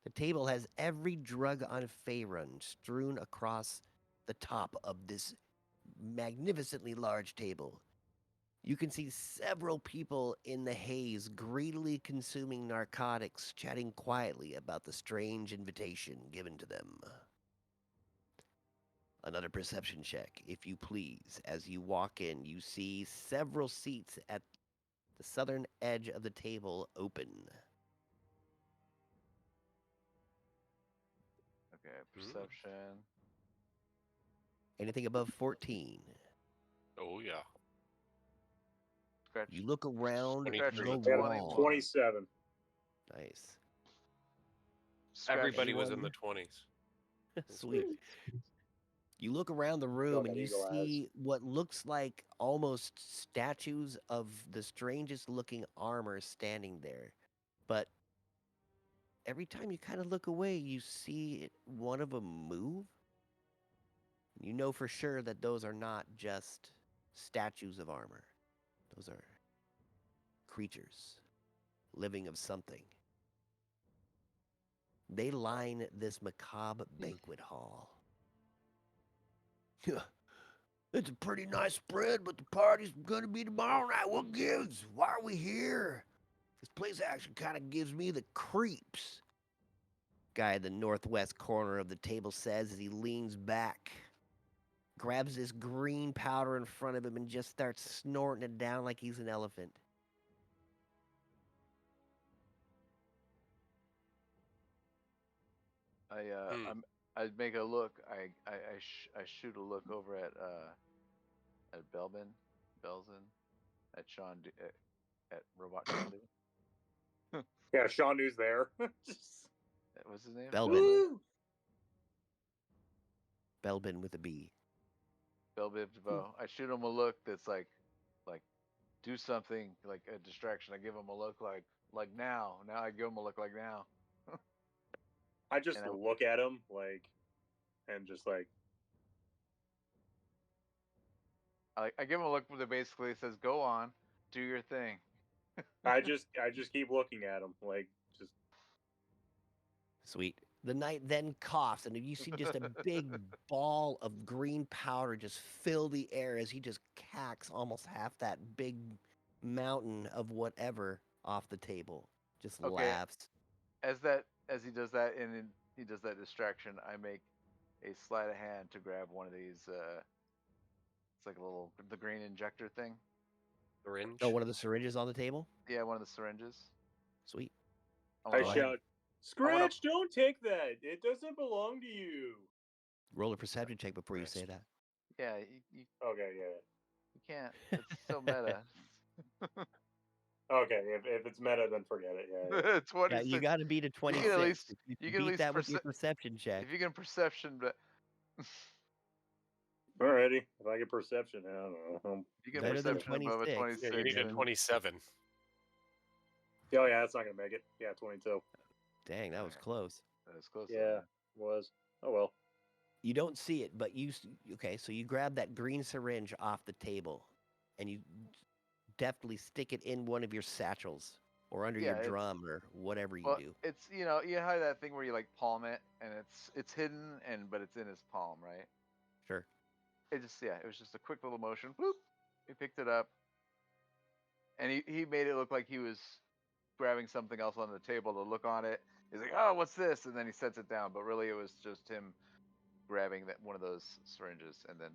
The table has every drug on Faerun strewn across the top of this magnificently large table. You can see several people in the haze greedily consuming narcotics, chatting quietly about the strange invitation given to them. Another perception check, if you please. As you walk in, you see several seats at the southern edge of the table open. Okay, perception. Anything above 14. Oh yeah. Scratch. You look around Scratch the a I got a wall. 27. Nice. Scratch Everybody was in anyone? the 20s. Sweet. You look around the room Like and an you eagle see what looks like almost statues of the strangest looking armor standing there. But every time you kind of look away, you see one of them move. You know for sure that those are not just statues of armor. Those are creatures living of something. They line this macabre banquet hall. It's a pretty nice spread, but the party's gonna be tomorrow night. What gives? Why are we here? This place actually kind of gives me the creeps. guy in the northwest corner of the table says as he leans back, grabs this green powder in front of him, and just starts snorting it down like he's an elephant. I make a look. I shoot a look over at Belzin, at at Robot Sean. Yeah, Sean New's there. What's his name? Belbin. Woo! Belbin with a B. Belbib DeVoe. I shoot him a look that's like do something, like a distraction. I give him a look like now. Now I give him a look like now. I just And I- look at him like, and just like, I give him a look that basically says, "Go on, do your thing." I just keep looking at him like, just Sweet. The knight then coughs, and you see just a big ball of green powder just fill the air as he just cacks almost half that big mountain of whatever off the table. Just Okay. laughs. As he does that, and then he does that distraction, I make a sleight of hand to grab one of these. It's like the green injector thing. Syringe. Oh, one of the syringes on the table? Yeah, one of the syringes. Sweet. I wanna, Go like, ahead. shout, Scratch, don't take that. It doesn't belong to you. Roll a perception check before you say that. Yeah, you Okay, yeah. you can't. It's so meta. Okay, if it's meta, then forget it. Yeah. It's 26. Yeah, you got to beat a 26. at least- If you you can at beat least that with your perception check. If you can perception, but Alrighty. If I get perception, I don't know. you get Better than perception above a 26. 26. Yeah, you need a then- 27. Oh yeah, that's not gonna make it. Yeah, 22. Dang, that was close. That's close. Yeah, was. Oh well. You don't see it, but okay, so you grab that green syringe off the table and you deftly stick it in one of your satchels or under Yeah, your it's- drum or whatever you Well, do. it's you have that thing where you like palm it and it's hidden but it's in his palm, right? Sure. It was just a quick little motion. Whoop. He picked it up, and he made it look like he was grabbing something else on the table to look on it. He's like, "Oh, what's this?" And then he sets it down. But really, it was just him grabbing one of those syringes and then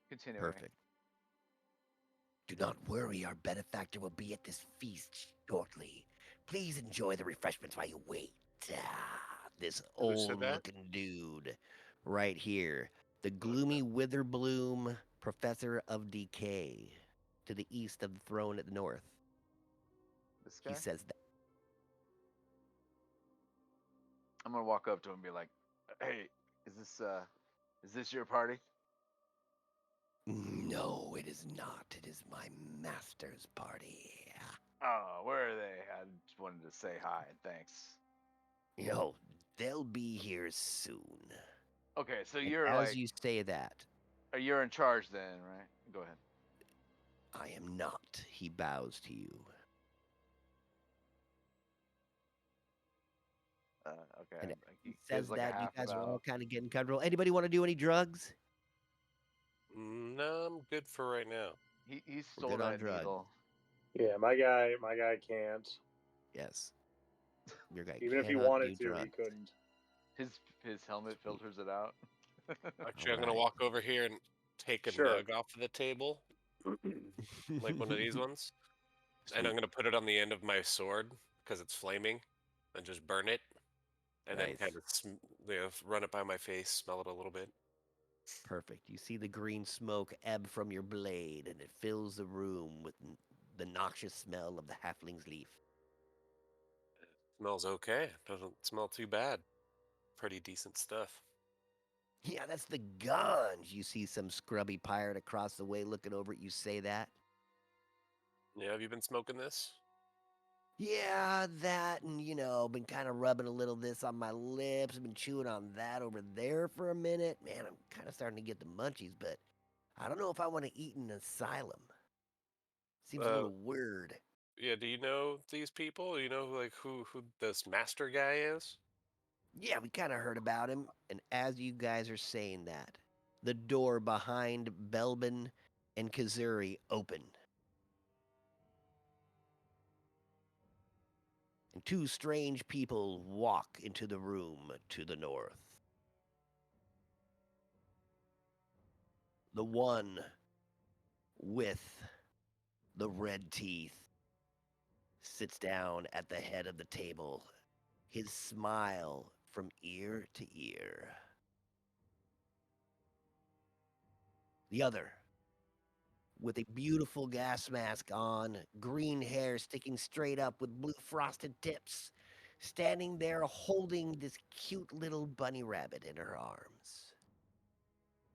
continuing. Perfect. Do not worry, our benefactor will be at this feast shortly. Please enjoy the refreshments while you wait. This Who said old that? looking dude right here. The gloomy Witherbloom, Professor of Decay, to the east of the throne at the north. This guy. He says that. I'm gonna walk up to him and be like, "Hey, is this your party?" No, it is not. It is my master's party. Oh, where are they? I just wanted to say hi and thanks. They'll be here soon. Okay, so And you're as you say that, you're in charge then, right? Go ahead. I am not. He bows to you. Okay. And He He says gives like a that you half guys are bow. all kind of getting comfortable. Anybody want to do any drugs? No, I'm good for right now. He We're stole good on that drugs. needle. Yeah, my guy can't. Yes. Your guy Even if he cannot wanted do to, drugs. he couldn't. His helmet filters it out. Actually, I'm gonna Alright. walk over here and take a Sure. nug off of the table, like one of these ones, and I'm Sweet. gonna put it on the end of my sword because it's flaming, and just burn it, and then Nice. kind of run it by my face, smell it a little bit. Perfect. You see the green smoke ebb from your blade, and it fills the room with the noxious smell of the halfling's leaf. Smells okay. Doesn't smell too bad. Pretty decent stuff. Yeah, that's the guns. You see some scrubby pirate across the way looking over at you say that. Yeah, have you been smoking this? Yeah, that, and been kind of rubbing a little of this on my lips. Been chewing on that over there for a minute. Man, I'm kind of starting to get the munchies, but I don't know if I want to eat in an asylum. Seems a little weird. Yeah, do you know these people? Do you know who this master guy is? Yeah, we kind of heard about him. And as you guys are saying that, the door behind Belbin and Kazuri open. Two strange people walk into the room to the north. The one with the red teeth sits down at the head of the table, his smile from ear to ear. The other, with a beautiful gas mask on, green hair sticking straight up with blue frosted tips, standing there holding this cute little bunny rabbit in her arms.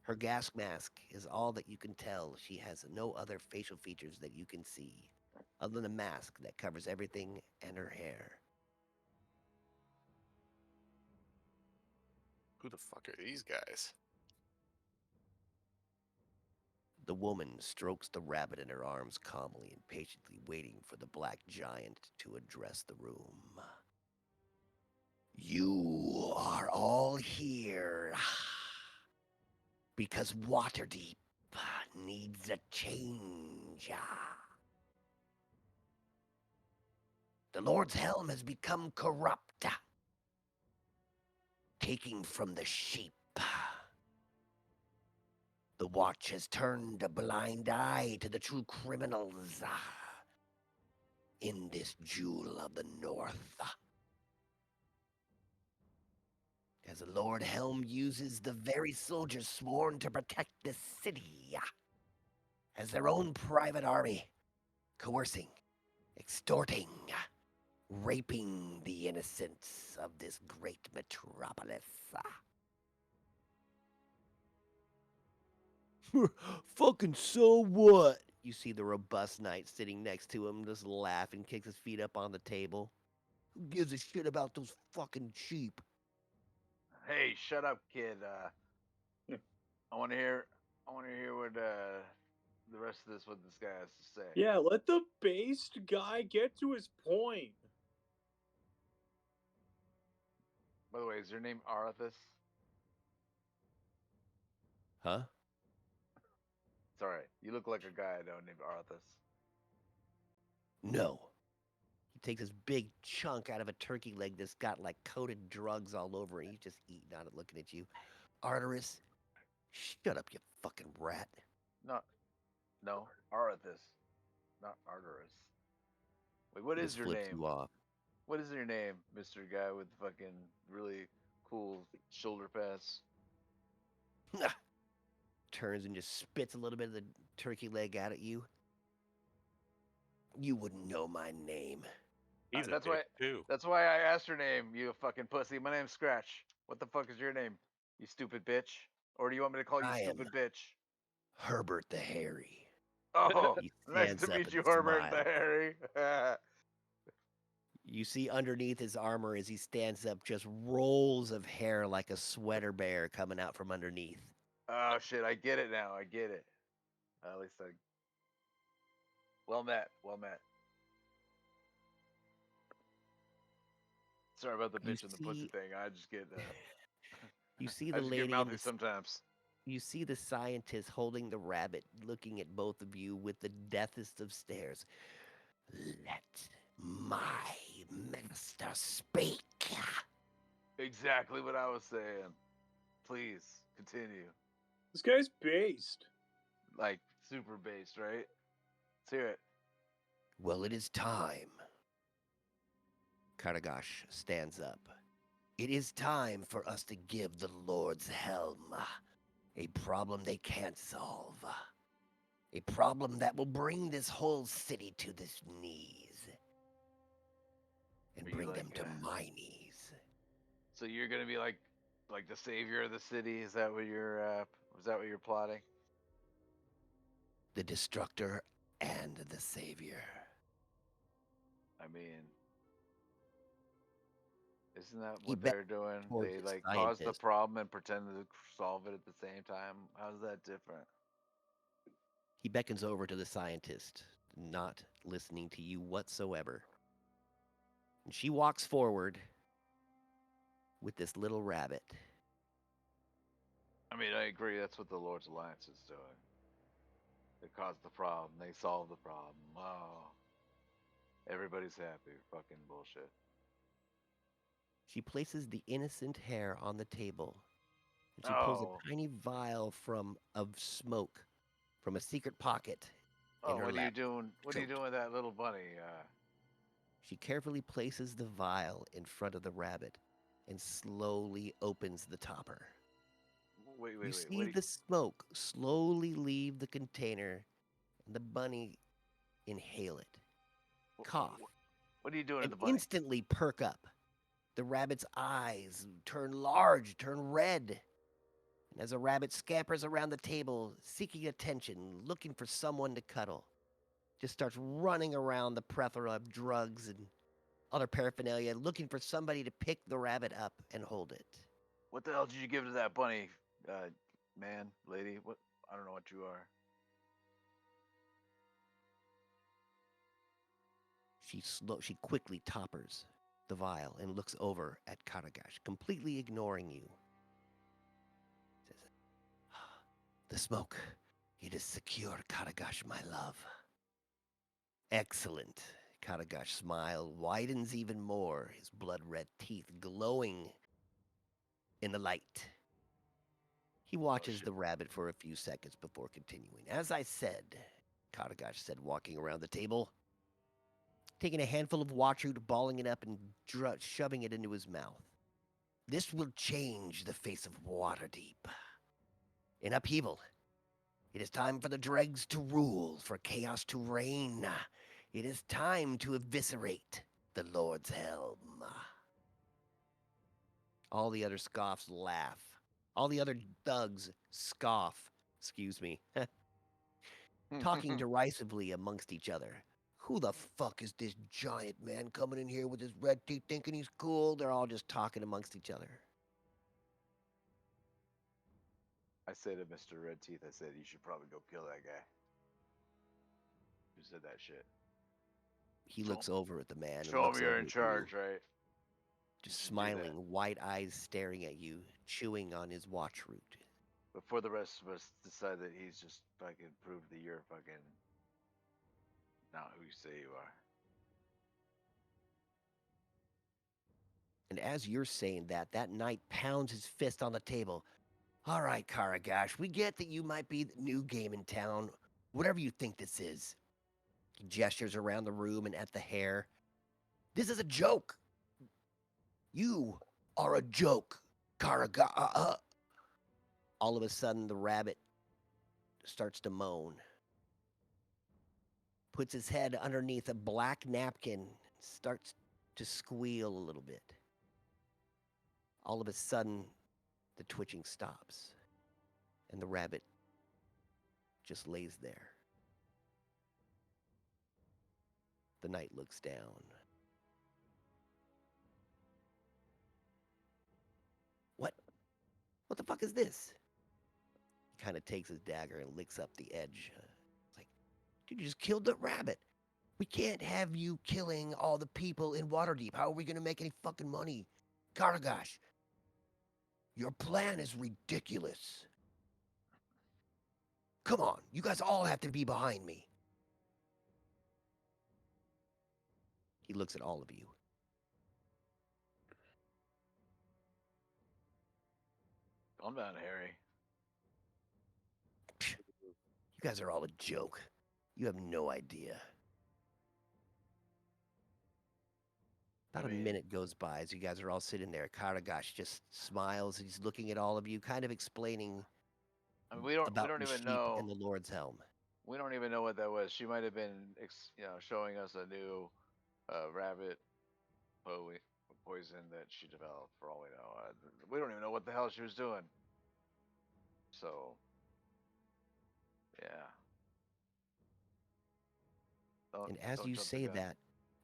Her gas mask is all that you can tell. She has no other facial features that you can see, other than a mask that covers everything and her hair. Who the fuck are these guys? The woman strokes the rabbit in her arms calmly and patiently waiting for the black giant to address the room. You are all here because Waterdeep needs a change. The Lord's helm has become corrupt, taking from the sheep. The Watch has turned a blind eye to the true criminals in this jewel of the North. As the Lord Helm uses the very soldiers sworn to protect this city as their own private army, coercing, extorting, raping the innocents of this great metropolis. Fucking so what? You see the robust knight sitting next to him, just laughing, kicks his feet up on the table. Who gives a shit about those fucking sheep? Hey, shut up, kid. I want to hear. I want to hear what the rest of this, what this guy has to say. Yeah, let the based guy get to his point. By the way, is your name Arthas? Huh? It's all right. You look like a guy I know named Arthas. No. He takes this big chunk out of a turkey leg that's got like coated drugs all over it. He's just eating on it, looking at you. Arteris, shut up, you fucking rat. No, Arthas, not Arteris. Wait, what This is your flips name? you off. What is your name, Mister Guy with the fucking really cool shoulder pads? Turns and just spits a little bit of the turkey leg out at you. You wouldn't know my name. He's a That's dick why. too. That's why I asked her name. You fucking pussy. My name's Scratch. What the fuck is your name? You stupid bitch. Or do you want me to call you I am stupid bitch? Herbert the Hairy. Oh, He nice to stands up meet and you, Herbert the smiles. Harry. You see underneath his armor as he stands up just rolls of hair like a sweater bear coming out from underneath. Oh shit, I get it now. I get it. At least I. Well met. Well met. Sorry about the You bitch and the pussy see, thing. I just get. you see I the just get lady in mouthy the sometimes. You see the scientist holding the rabbit, looking at both of you with the deathest of stares. Let my master speak. Exactly what I was saying. Please continue. This guy's based. Like super based, right? Let's hear it. Well, it is time. Karagash stands up. It is time for us to give the Lord's helm a problem they can't solve. A problem that will bring this whole city to its knees. And Are you bring like, them to my knees. So you're gonna be like the savior of the city? Is that what you're? Was that what you're plotting? The destructor and the savior. I mean, isn't that He what bet they're doing? towards They the like cause the scientist. problem and pretend to solve it at the same time. How's that different? He beckons over to the scientist, not listening to you whatsoever. And she walks forward with this little rabbit. I mean, I agree. That's what the Lord's Alliance is doing. They cause the problem. They solve the problem. Oh, everybody's happy. Fucking bullshit. She places the innocent hair on the table, and she pulls Oh, a tiny vial of smoke from a secret pocket in oh, her what are you lap doing? What are you coat. doing with that little bunny? She carefully places the vial in front of the rabbit and slowly opens the topper. Wait, You wait, wait. see the smoke slowly leave the container and the bunny inhale it, cough, What are you doing to and the bunny? instantly perk up. The rabbit's eyes turn large, turn red. And as a rabbit scampers around the table, seeking attention, looking for someone to cuddle, just starts running around the plethora of drugs and other paraphernalia, looking for somebody to pick the rabbit up and hold it. What the hell did you give to that bunny, man, lady? What? I don't know what you are. She quickly toppers the vial and looks over at Karagash, completely ignoring you. Says, "The smoke, it is secure, Karagash, my love." "Excellent." Karagash smile widens even more, his blood-red teeth glowing in the light. He watches shit. the rabbit for a few seconds before continuing. "As I said," Karagash said, walking around the table, taking a handful of watchroot, balling it up, and shoving it into his mouth. "This will change the face of Waterdeep. In upheaval, it is time for the dregs to rule, for chaos to reign. It is time to eviscerate the Lord's Helm." All the other scoffs laugh. All the other thugs scoff. Excuse me. Talking derisively amongst each other. "Who the fuck is this giant man coming in here with his red teeth thinking he's cool?" They're all just talking amongst each other. I said to Mr. Red Teeth, I said, you should probably go kill that guy. Who said that shit? He Show looks him, over at the man and show looks him you're over in at charge, you, right? just You should do that. smiling, white eyes staring at you, chewing on his watchroot. Before the rest of us decide that he's just fucking proved that you're fucking not who you say you are. And as you're saying that, that knight pounds his fist on the table. "All right, Karagash, we get that you might be the new game in town, whatever you think this is." He gestures around the room and at the hair. "This is a joke. You are a joke, Karagash." All of a sudden, the rabbit starts to moan, puts his head underneath a black napkin, starts to squeal a little bit. All of a sudden, the twitching stops, and the rabbit just lays there. The knight looks down. What the fuck is this?" He kind of takes his dagger and licks up the edge. It's like, "Dude, you just killed the rabbit. We can't have you killing all the people in Waterdeep. How are we going to make any fucking money? Karagash, your plan is ridiculous. Come on, you guys all have to be behind me." He looks at all of you. Calm down, Harry. You guys are all a joke. You have no idea. About a minute goes by as you guys are all sitting there. Karagash just smiles. He's looking at all of you, kind of explaining I mean, we don't about the even sheep know. and the Lord's Helm. We don't even know what that was. She might have been, showing us a new rabbit poison that she developed. For all we know, we don't even know what the hell she was doing. So, yeah. And as Don't you jump the say gun. that,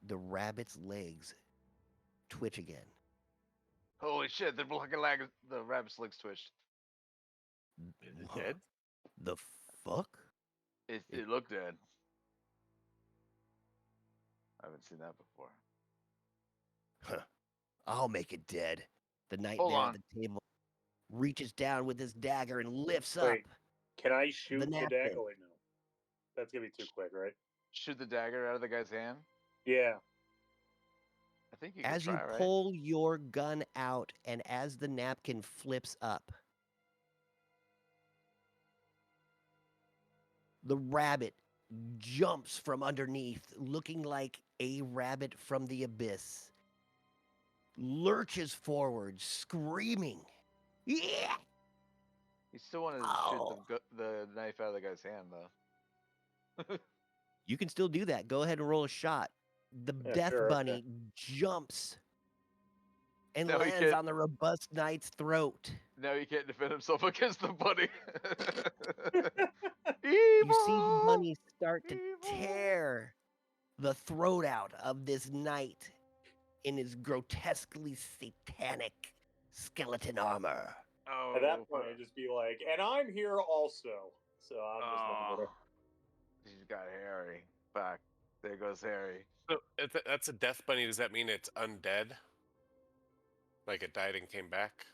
the rabbit's legs twitch again. Holy shit! The rabbit's legs twitched. Is it dead? The fuck? It looked dead. I haven't seen that before. Huh. I'll make it dead. The knight Hold there on. at the table reaches down with his dagger and lifts Wait, up. can I shoot the napkin. dagger? Oh, wait, no. That's gonna be too quick, right? Shoot the dagger out of the guy's hand. Yeah. I think you can As you try, right? pull your gun out and as the napkin flips up, the rabbit jumps from underneath, looking like a rabbit from the abyss, lurches forward, screaming. Yeah! He still wanted to shoot Oh. the knife out of the guy's hand, though. You can still do that. Go ahead and roll a shot. The Yeah, death sure, okay. bunny jumps and No, he lands can't. on the robust knight's throat. Now he can't defend himself against the bunny. You see the Evil! bunny start to Evil! tear the throat out of this knight in his grotesquely satanic skeleton armor. Oh, At that point, I'd just be like, and I'm here also. So I'm just looking at her. She's got Harry. Back. There goes Harry. So if that's a death bunny. Does that mean it's undead? Like it died and came back?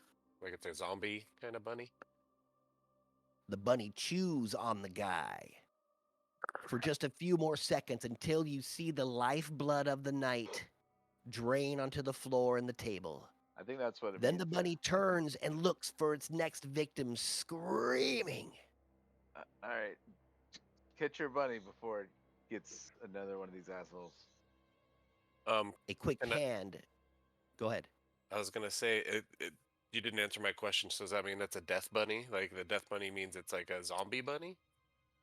Like it's a zombie kind of bunny? The bunny chews on the guy for just a few more seconds until you see the lifeblood of the knight drain onto the floor and the table. I think that's what it Then means. the bunny turns and looks for its next victim, screaming. All right. Catch your bunny before it gets another one of these assholes. A quick And I- hand. Go ahead. I was gonna say you didn't answer my question. So does that mean that's a death bunny? Like the death bunny means it's like a zombie bunny?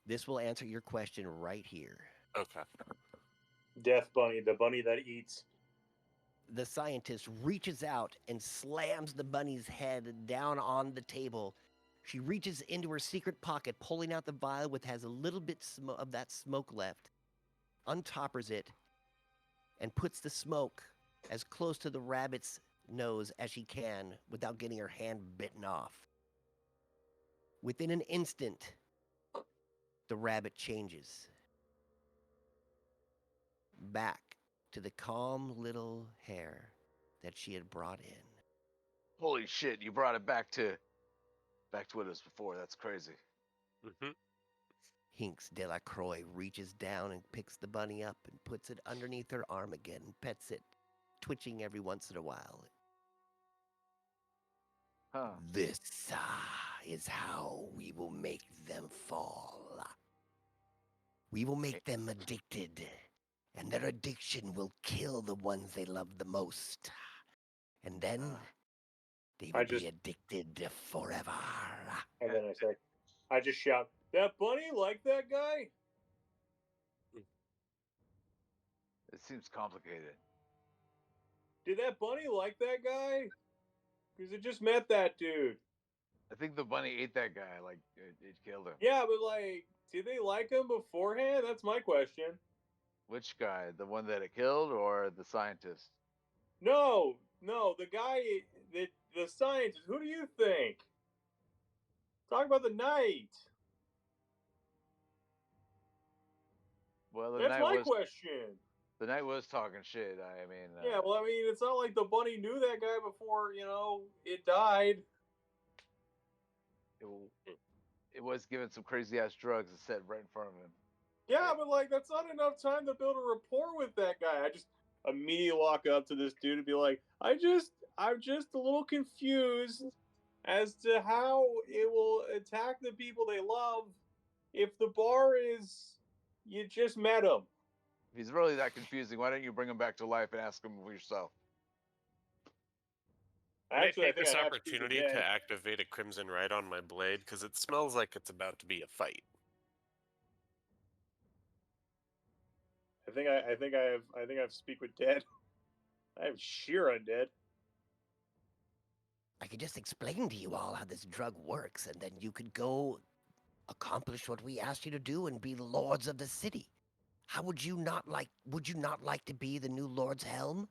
This will answer your question right here. Okay. Death bunny, the bunny that eats. The scientist reaches out and slams the bunny's head down on the table. She reaches into her secret pocket, pulling out the vial which has a little bit of that smoke left, untoppers it, and puts the smoke as close to the rabbit's nose as she can without getting her hand bitten off. Within an instant, the rabbit changes back to the calm little hare that she had brought in. Holy shit! You brought it back to what it was before. That's crazy. Mm-hmm. Hinks Delacroix reaches down and picks the bunny up and puts it underneath her arm again and pets it, twitching every once in a while. Huh? This is how we will make them fall. We will make them addicted, and their addiction will kill the ones they love the most. And then they will be addicted forever. And then I say, I just shout, that bunny like that guy? It seems complicated. Did that bunny like that guy? Because it just met that dude. I think the bunny ate that guy. Like it killed him. Yeah, but like, did they like him beforehand? That's my question. Which guy? The one that it killed, or the scientist? No, the guy, the scientist. Who do you think? Talk about the knight. Well, That's my question. The knight was talking shit. I mean. Yeah, well, I mean, it's not like the bunny knew that guy before, it died. It was given some crazy ass drugs and set right in front of him. Yeah, but like that's not enough time to build a rapport with that guy. I just immediately walk up to this dude and be like, I'm just a little confused as to how it will attack the people they love if the bar is you just met him. If he's really that confusing, why don't you bring him back to life and ask him for yourself? Actually, I take think this I have opportunity to activate a crimson right on my blade because it smells like it's about to be a fight. I think I have speak with dead. I have sheer undead. I could just explain to you all how this drug works, and then you could go accomplish what we asked you to do and be lords of the city. How would you not like to be the new Lord's Helm?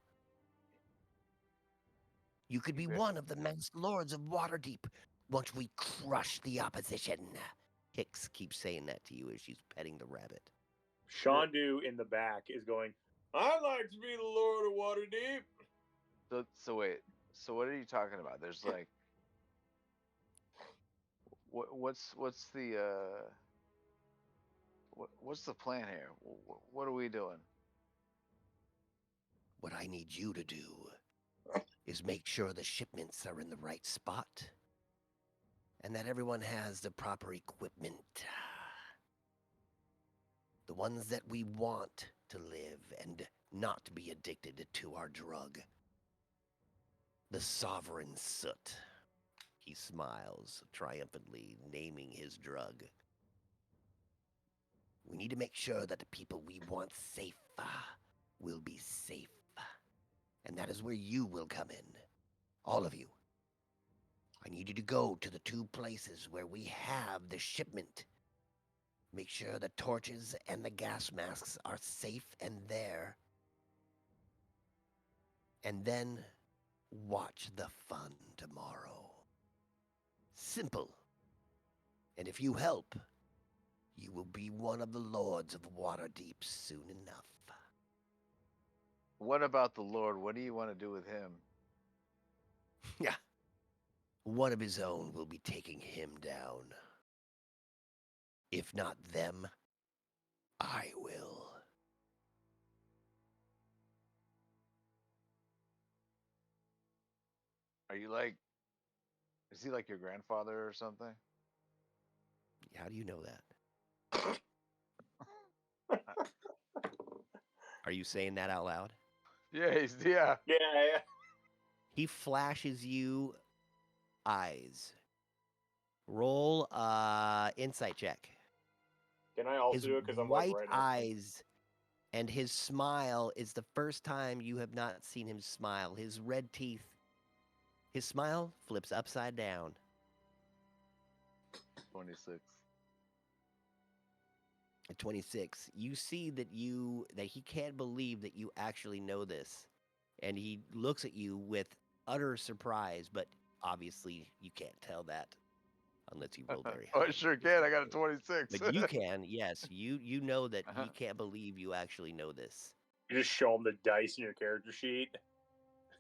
You could be one of the masked lords of Waterdeep once we crush the opposition. Hicks keeps saying that to you as she's petting the rabbit. Shandu in the back is going, I'd like to be the Lord of Waterdeep. So wait. So what are you talking about? There's like, what's the plan here? What are we doing? What I need you to do is make sure the shipments are in the right spot and that everyone has the proper equipment. The ones that we want to live and not be addicted to our drug. The Sovereign Soot. He smiles triumphantly, naming his drug. We need to make sure that the people we want safe will be safe. And that is where you will come in. All of you. I need you to go to the 2 places where we have the shipment. Make sure the torches and the gas masks are safe and there. And then watch the fun tomorrow. Simple. And if you help, you will be one of the lords of Waterdeep soon enough. What about the Lord? What do you want to do with him? Yeah. One of his own will be taking him down. If not them, I will. Are you like? Is he like your grandfather or something? How do you know that? Are you saying that out loud? Yeah, yeah. Yeah. He flashes you eyes. Roll insight check. Can I also His do it because I'm like white right next to him? eyes and his smile is the first time you have not seen him smile. His red teeth, his smile flips upside down. 26. At 26, you see that he can't believe that you actually know this. And he looks at you with utter surprise, but obviously you can't tell that unless you roll very high. Oh, I sure can. I got a 26. But you can, yes. You know that Uh-huh. he can't believe you actually know this. You just show him the dice in your character sheet.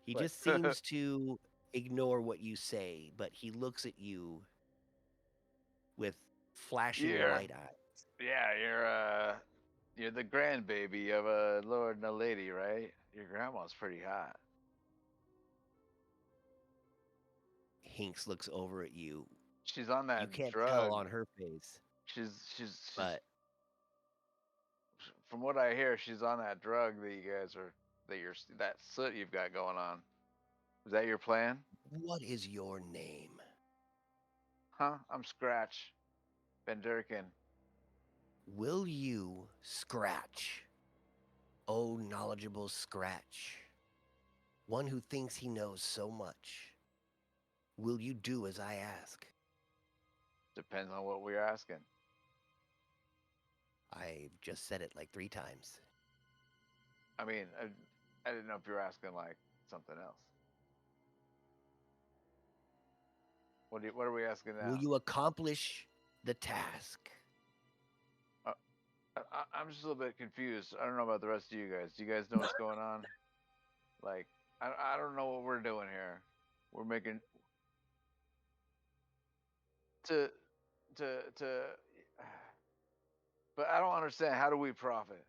He Like- just seems to ignore what you say, but he looks at you with flashing Yeah. white eyes. Yeah, you're the grandbaby of a lord and a lady, right? Your grandma's pretty hot. Hinks looks over at you. She's on that You can't drug. tell on her face, She's but from what I hear, she's on that drug that you guys are that soot you've got going on. Is that your plan? what is your name? Huh? I'm Scratch. Ben Durkin. Will you scratch? Oh, knowledgeable Scratch. One who thinks he knows so much. Will you do as I ask? Depends on what we're asking. I've just said it like 3 times. I mean, I didn't know if you were asking like something else. What are we asking now? Will you accomplish the task? I'm just a little bit confused. I don't know about the rest of you guys. Do you guys know what's going on? Like, I don't know what we're doing here. We're making to, but I don't understand. How do we profit?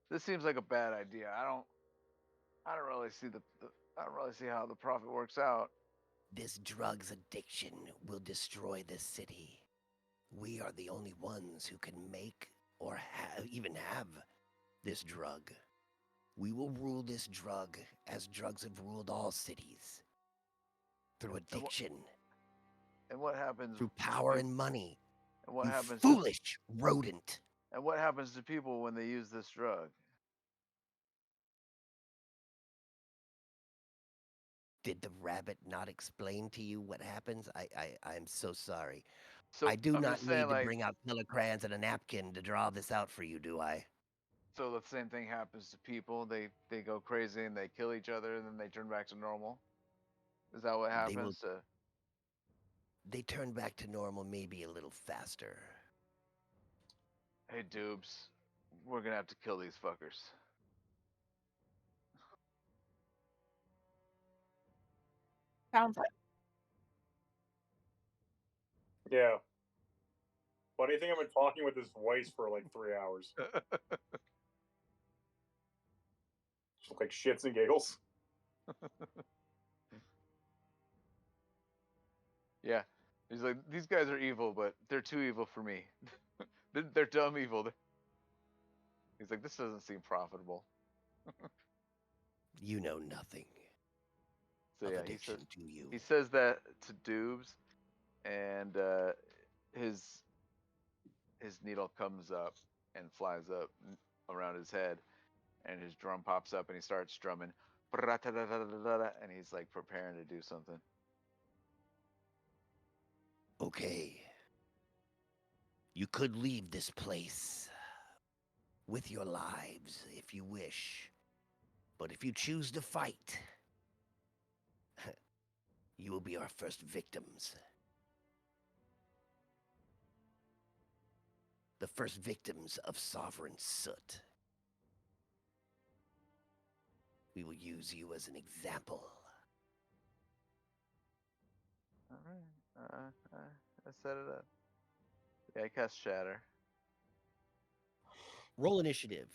This seems like a bad idea. I don't really see I don't really see how the profit works out. This drug's addiction will destroy this city. We are the only ones who can make or even have this drug. We will rule this drug as drugs have ruled all cities. Through addiction, And what happens? through power and money. And what You happens? foolish rodent. And what happens to people when they use this drug? Did the rabbit not explain to you what happens? I'm so sorry. So I do I'm not just saying, need to like, bring out color crayons and a napkin to draw this out for you, do I? so the same thing happens to people. They go crazy and they kill each other, and then they turn back to normal. Is that what They will. happens to? They turn back to normal maybe a little faster. Hey, Dubes, we're gonna have to kill these fuckers. Sounds like Yeah. Why do you think I've been talking with this voice for like 3 hours? Like shits and giggles. Yeah. He's like, these guys are evil, but they're too evil for me. They're dumb evil. He's like, this doesn't seem profitable. You know nothing So of yeah, addiction, do you? he says that to Doobs, and his needle comes up and flies up around his head, and his drum pops up, and he starts drumming, and he's like preparing to do something. Okay. You could leave this place with your lives if you wish. But if you choose to fight, you will be our first victims. The first victims of Sovereign Soot. We will use you as an example. All right. I set it up. Yeah, I cast Shatter. Roll initiative.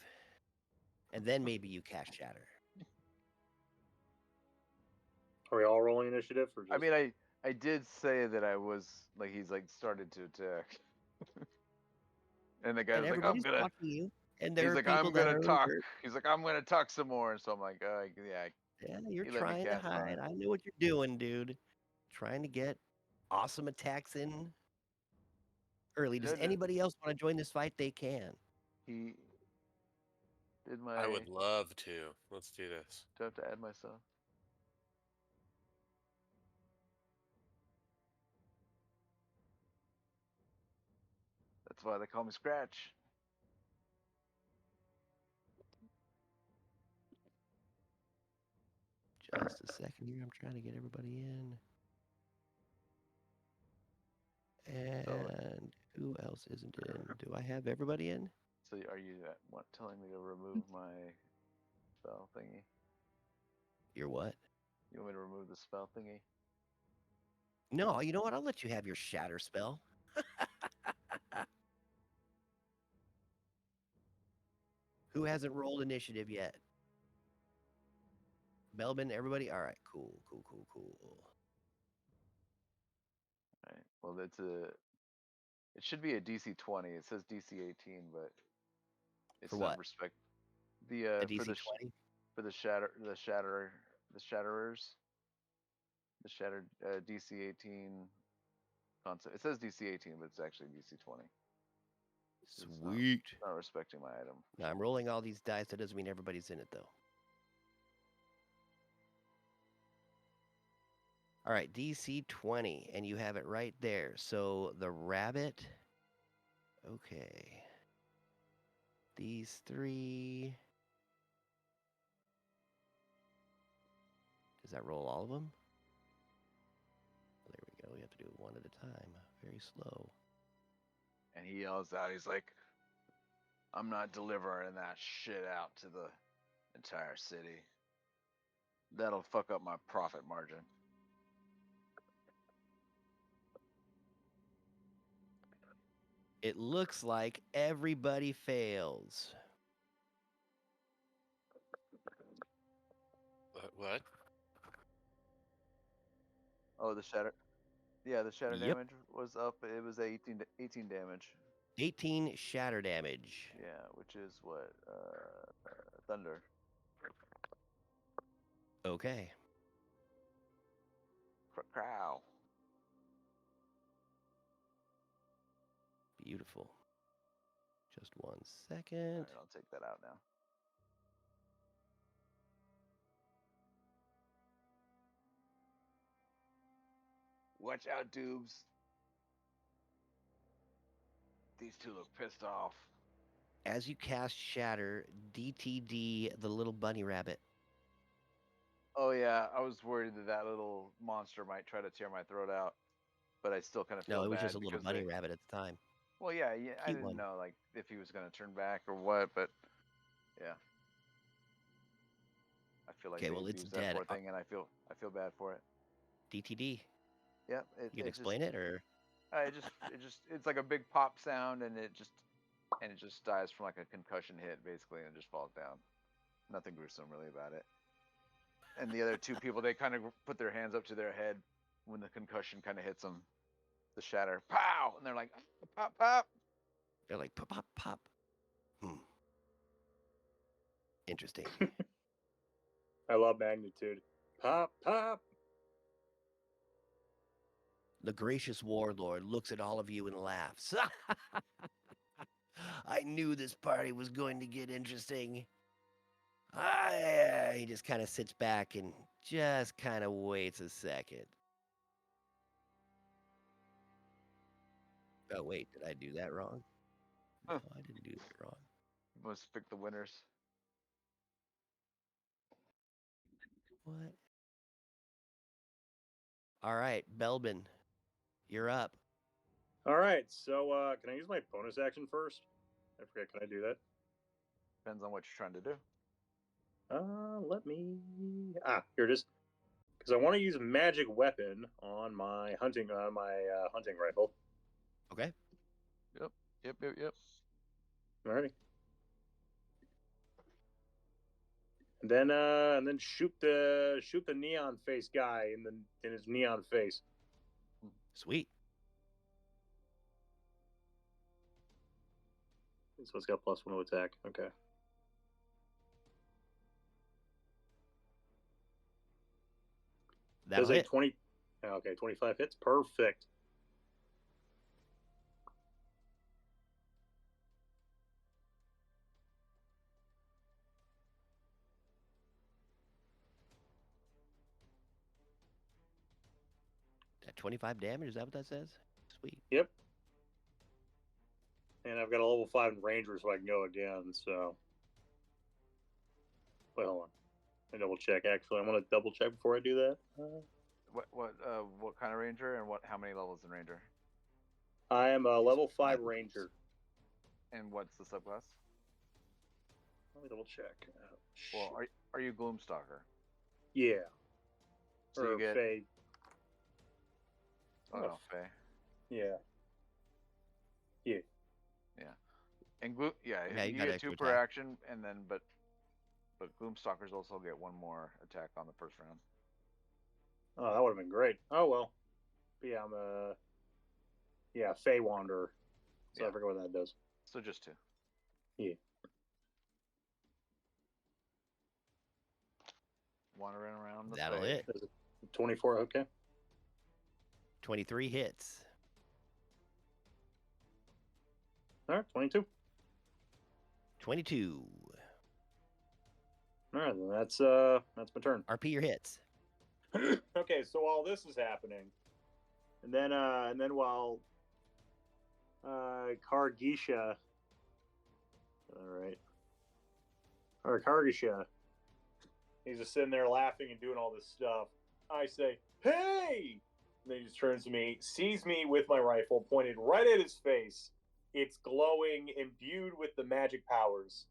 And then maybe you cast Shatter. Are we all rolling initiative? Or just... I mean, I did say that I was like, he's like started to attack, and the guy And was like, I'm everybody's gonna. watching you. And there He's are like, people I'm that gonna are talk. alert. He's like, I'm gonna talk some more. And so I'm like, yeah. Yeah, you're He let me trying to cast on hide. it. I know what you're doing, dude. Trying to get awesome attacks in early. Does Good. anybody else want to join this fight? They can. He did my. I would love to. Let's do this. Do I have to add myself? That's why they call me Scratch. Just a second here. I'm trying to get everybody in. And who else isn't in? Do I have everybody in? So are you telling me to remove my spell thingy? You're what? You want me to remove the spell thingy? No, you know what? I'll let you have your shatter spell. Who hasn't rolled initiative yet? Belbin, everybody? All right, cool. Right. Well, it should be a DC 20. It says DC 18, but it's For not what? respect A DC 20? for the shatterers, the shattered DC 18 concept. It says DC 18, but it's actually DC 20. Sweet. It's not respecting my item. Now, I'm rolling all these dice. That doesn't mean everybody's in it, though. All right, DC 20, and you have it right there. So the rabbit. Okay. These three. Does that roll all of them? There we go. We have to do it one at a time. Very slow. And he yells out, he's like, I'm not delivering that shit out to the entire city. That'll fuck up my profit margin. It looks like everybody fails. What? Oh, the shatter. Yeah, the shatter Yep. damage was up. It was 18 damage. 18 shatter damage. Yeah, which is what? Thunder. Okay. Crow. Beautiful. Just 1 All second. right, I'll take that out now. Watch out, Doobs. These two look pissed off. As you cast Shatter, DTD the little bunny rabbit. Oh yeah, I was worried that little monster might try to tear my throat out, but I still kind of feel No, it was bad just a little because bunny rabbit at the time. Well, yeah, I Cute didn't one. know like if he was gonna turn back or what, but yeah. I feel like Okay, they well, it's abused that dead. poor thing, and I feel bad for it. DTD. Yep. You can explain it, or It's like a big pop sound, and it just dies from like a concussion hit basically, and it just falls down. Nothing gruesome really about it. And the other two people, they kind of put their hands up to their head when the concussion kind of hits them. The shatter, pow, and they're like, pop, pop. They're like, pop, pop, pop. Interesting. I love magnitude. Pop, pop. The gracious warlord looks at all of you and laughs. I knew this party was going to get interesting. He just kind of sits back and just kind of waits a second. Oh, wait, did I do that wrong? No, Huh. I didn't do that wrong. Must pick the winners. What? All right, Belbin, you're up. All right, so can I use my bonus action first? I forget. Can I do that? Depends on what you're trying to do. Let me. Here it is. Because I want to use magic weapon on my hunting hunting rifle. Okay. Yep. Alrighty. And then shoot the neon face guy in his neon face. Sweet. So it's got +1 to attack. Okay. That'll Does a hit. 20. Okay, 25 hits. Perfect. At 25 damage, is that what that says? Sweet. Yep. And I've got a level 5 ranger, so I can go again. So, wait, hold on. Let me double check. Actually, I want to double check before I do that. What kind of ranger and how many levels in ranger? I am a level 5 ranger. And what's the subclass? Let me double check. Well, are you Gloomstalker? Yeah. So or you get Fae. Oh, Fae. Yeah. And Yeah, you you got get extra 2 per attack. action, and then but Gloomstalkers also get 1 more attack on the first round. Oh, that would have been great. Oh well. But yeah, I'm a Fae Wanderer. So I forget what that does. So just 2. Yeah. Wandering around the That'll Fae. hit. 24, okay. 23 hits. All right, 22. 22. All right, then that's my turn. RP your hits. Okay, so while this is happening, and then while Kargisha, all right, or Kargisha, he's just sitting there laughing and doing all this stuff. I say, "Hey!" And then he just turns to me, sees me with my rifle pointed right at his face. It's glowing, imbued with the magic powers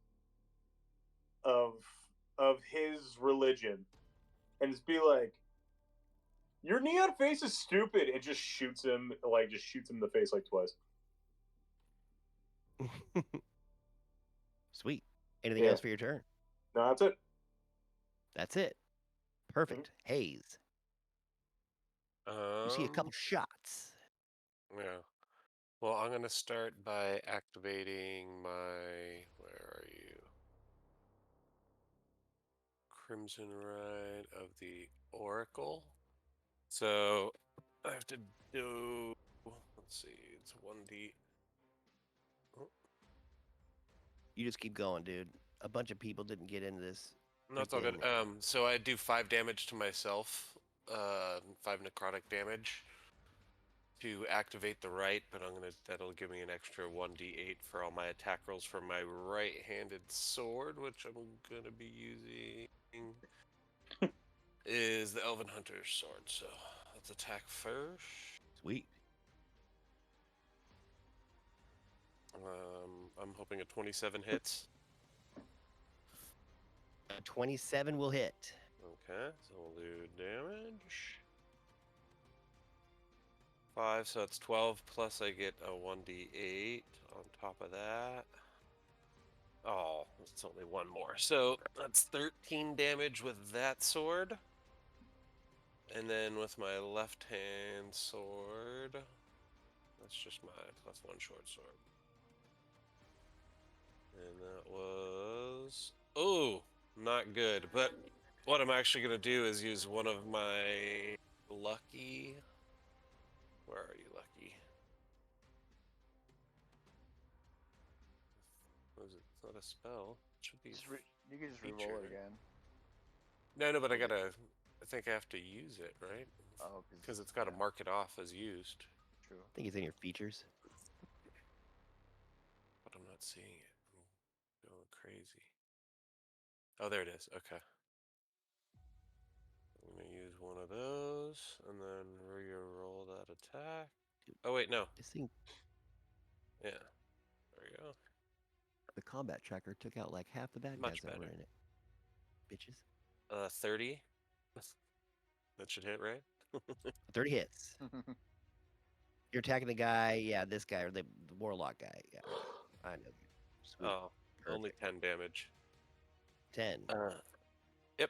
of his religion, and just be like, "Your neon face is stupid," and just shoots him in the face like twice. Sweet. Anything Yeah. else for your turn? No, that's it. That's it. Perfect. Haze. You see a couple shots. Yeah. Well, I'm gonna start by activating my. Where are you? Crimson Ride of the Oracle. So I have to do. Let's see. It's 1D. You just keep going, dude. A bunch of people didn't get into this. No, it's all good. So I do 5 damage to myself. 5 necrotic damage to activate the right, but that'll give me an extra 1d8 for all my attack rolls for my right-handed sword, which I'm gonna be using is the Elven Hunter's sword. So let's attack first. Sweet. I'm hoping a 27 hits. 27 will hit. Okay, so we'll do damage. 5, so it's 12, plus I get a 1d8 on top of that. Oh, it's only one more. So that's 13 damage with that sword. And then with my left hand sword, that's just my +1 short sword. And that was, oh, not good. But what I'm actually going to do is use one of my lucky, where are you, lucky? What is it? It's not a spell. It should be. You can just feature, re-roll it right? again. No, but I think I have to use it, right? Oh, Because it's got to mark it off as used. True. I think it's in your features. But I'm not seeing it. I'm going crazy. Oh, there it is. Okay. I'm going to use one of those and then re-roll that attack. Oh, wait, no. This thing, Yeah. There we go. the combat tracker took out like half the bad Much guys that were better. in it. Bitches. 30. That should hit, right? 30 hits. You're attacking the guy, yeah, this guy, or the warlock guy. Yeah, I know. Sweet. Oh, only Perfect. 10 damage. 10. Yep.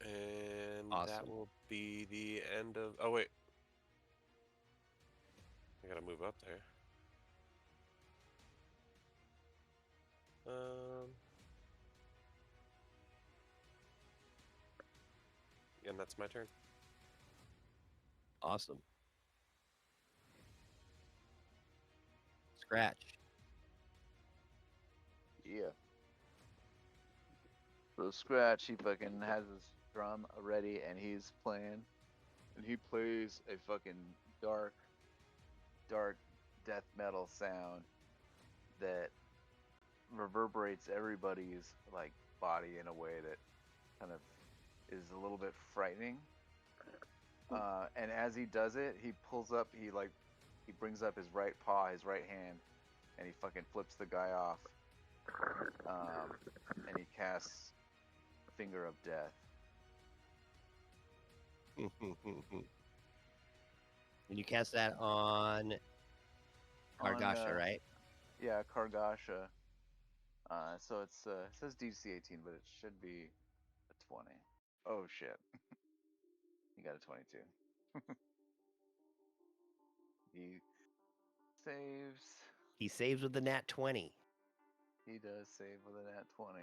And that Awesome. will be the end of... Oh, wait. I gotta move up there. And that's my turn. Awesome. Scratch. Yeah. So Scratch, he fucking has his drum ready and he's playing, and he plays a fucking dark death metal sound that reverberates everybody's like body in a way that kind of is a little bit frightening. And as he does it, he brings up his right paw, his right hand, and he fucking flips the guy off. And he casts Finger of Death. And you cast that on Kargasha, right? Yeah, Kargasha. So it says DC 18, but it should be a 20. Oh shit. He got a 22. He saves. He saves with the nat 20. He does save with a nat 20.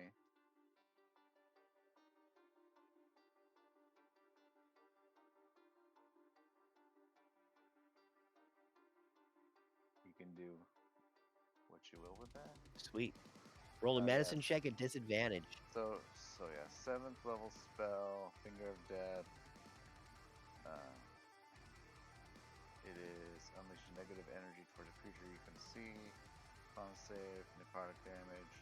You can do what you will with that. Sweet. Roll a Oh, medicine yeah. check at disadvantage. So yeah, 7th level spell, Finger of Death. It is unleash negative energy towards a creature you can see. Con save, necrotic damage.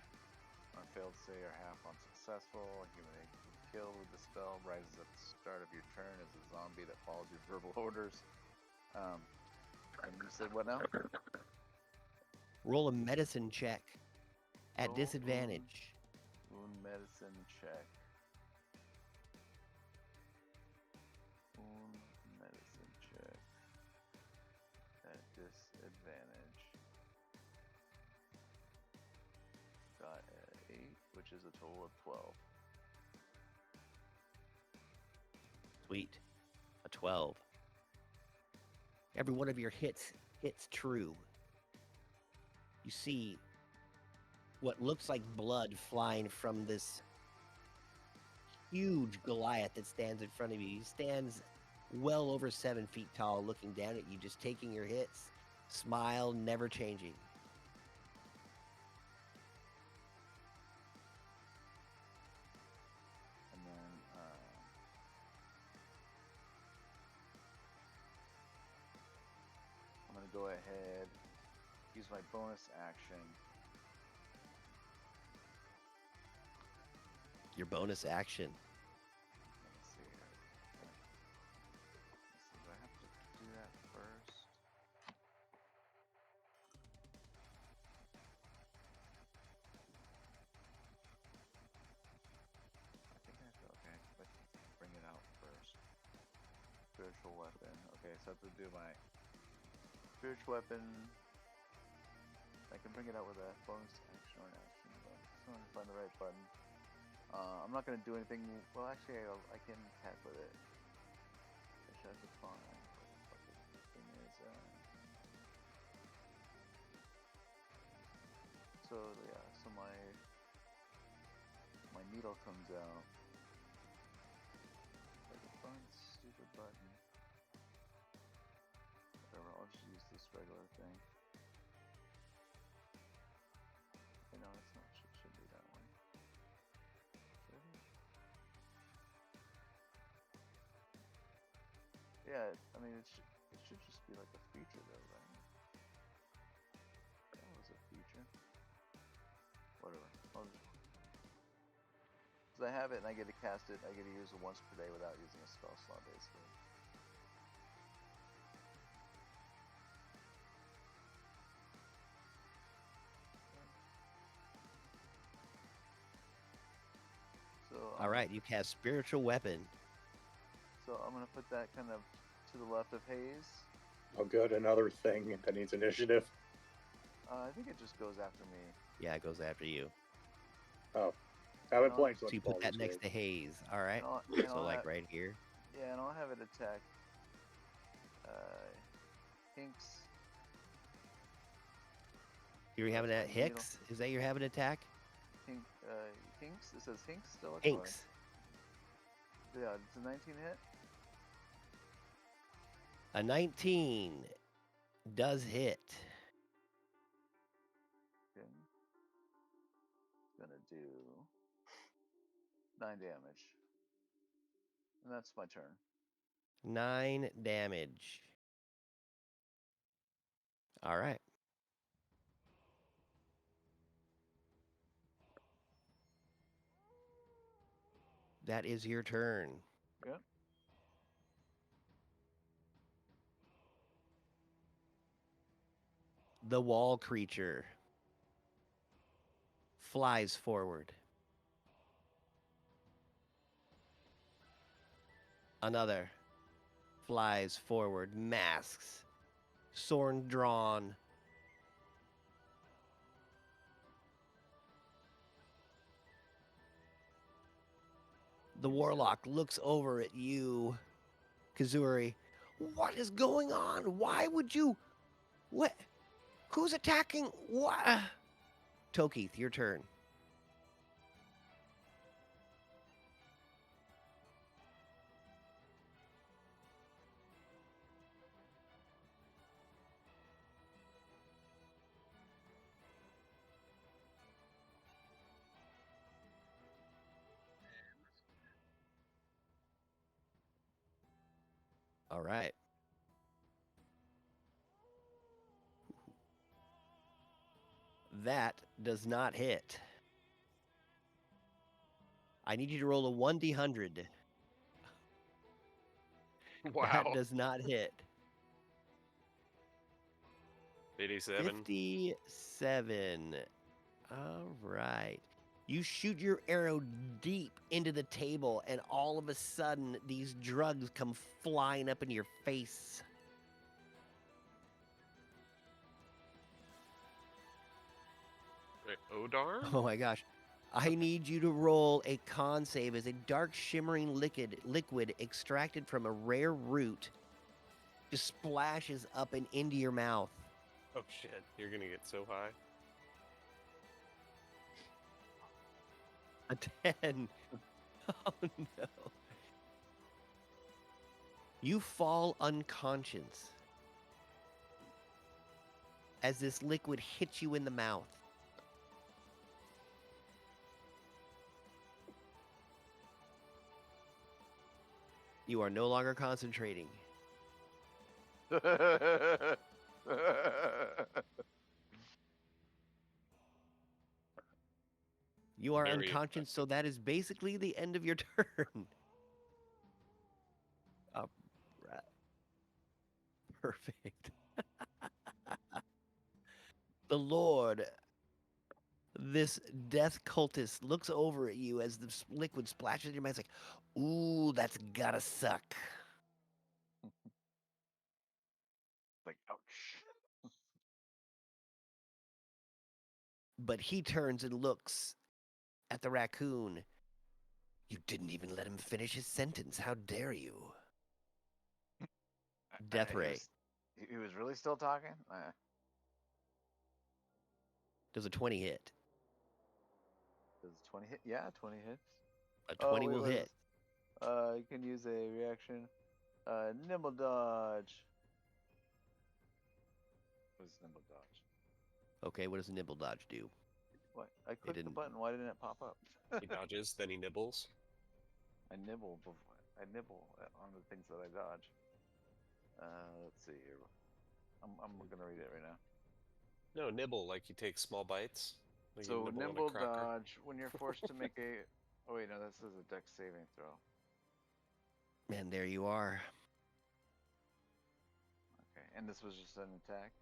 On failed save or half on successful. Human killed with the spell rises at the start of your turn as a zombie that follows your verbal orders. And you said what now? Roll a medicine check at Roll disadvantage. Wound medicine check. Wound medicine check at disadvantage. Got an 8, which is a total of 12. Sweet. A 12. Every one of your hits true. You see what looks like blood flying from this huge Goliath that stands in front of you. He stands well over 7 feet tall, looking down at you, just taking your hits. Smile, never changing. And then I'm going to go ahead, use my bonus action. Your bonus action. Let me see here. Let's see, do I have to do that first? I think I have to, okay, let's bring it out first. Spiritual weapon. Okay, so I have to do my spiritual weapon. I can bring it out with a bonus action or an action. trying to find the right button. I'm not gonna do anything. Well, actually, I can attack with it. I should have to find what the fuck this thing is. So yeah, so my needle comes out. Like a fun stupid button. Whatever, I'll just use this regular thing. No, it's not. It should be that one. Should it? Yeah, I mean, it should just be like a feature though, right? That was a feature. Whatever. I'll just... Cause I have it and I get to cast it, I get to use it once per day without using a spell slot, basically. So All right, you cast Spiritual Weapon. So I'm gonna put that kind of to the left of Haze. Oh, good. Another thing that needs initiative. I think it just goes after me. Yeah, it goes after you. Oh, I've been No, playing So you put that next to Haze. All right. And So I'll like have, right here. yeah, and I'll have it attack Hinks. You're having that Needle. Hicks? Is that you're having attack? Hinks? It says Hinks still? Hinks. Yeah, it's a 19 hit. A 19 does hit. Okay. It's gonna do 9 damage. And that's my turn. 9 damage. All right. That is your turn. Yeah. The wall creature flies forward. Another flies forward, masks, sword drawn. The warlock looks over at you, Kazuri. What is going on? Why would you? What? Who's attacking? What? Tokith, your turn. All right. That does not hit. I need you to roll a 1d100. Wow. That does not hit. 87. 57. All right. You shoot your arrow deep into the table, and all of a sudden, these drugs come flying up in your face. Wait, Odar? Oh my gosh. I need you to roll a con save as a dark shimmering liquid extracted from a rare root just splashes up and into your mouth. Oh shit, you're gonna get so high. A 10. Oh no. You fall unconscious as this liquid hits you in the mouth. You are no longer concentrating. You are Very unconscious, so that is basically the end of your turn. All right. Perfect. The Lord, this death cultist, looks over at you as the liquid splashes in your mouth. It's like, ooh, that's gotta suck. Like, ouch. But he turns and looks at the raccoon. You didn't even let him finish his sentence. How dare you? Death ray. He was really still talking? Does a 20 hit? Does 20 hit? Yeah, 20 hits. A 20 will hit. You can use a reaction. Nimble dodge. What is nimble dodge? Okay, what does a nimble dodge do? What? I clicked the didn't- button. Why didn't it pop up? He dodges, then he nibbles. I nibble on the things that I dodge. Let's see here. I'm gonna read it right now. No, nibble, like you take small bites. Like you So nibble on a nimble cracker. dodge when you're forced to make a. Oh wait, no, this is a dex saving throw. And there you are. Okay, and this was just an attack.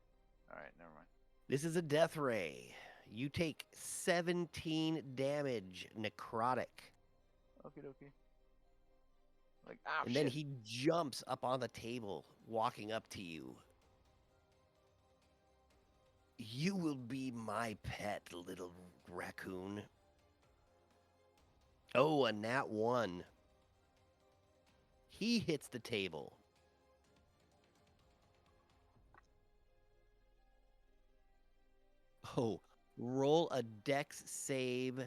All right, never mind. This is a death ray. You take 17 damage, necrotic. Okie dokie. Like, ah, And then he jumps up on the table, walking up to you. You will be my pet, little raccoon. Oh, a nat 1. He hits the table. Oh, roll a dex save,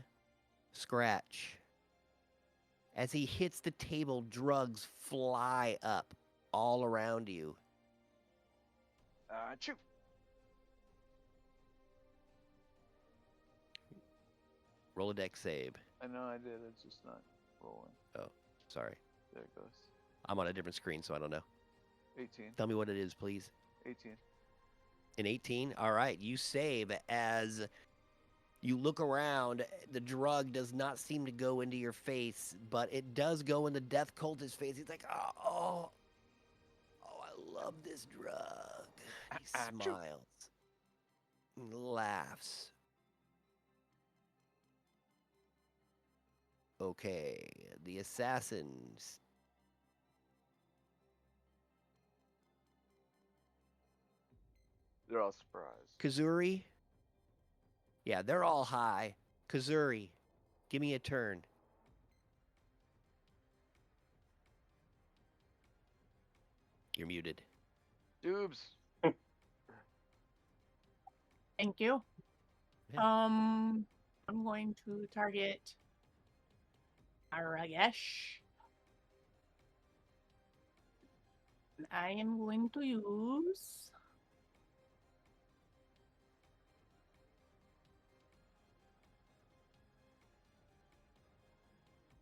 scratch. As he hits the table, drugs fly up all around you. Chew. Roll a dex save. I know I did. It's just not rolling. Sorry. There it goes. I'm on a different screen, so I don't know. 18. Tell me what it is, please. 18. An 18? All right, you save as you look around. The drug does not seem to go into your face, but it does go into Death Cult's face. He's like, oh, I love this drug. He smiles and laughs. Okay, the assassins. They're all surprised. Kazuri? Yeah, they're all high. Kazuri, give me a turn. You're muted. Doobs. Thank you. Yeah. I'm going to target Aragesh. And I am going to use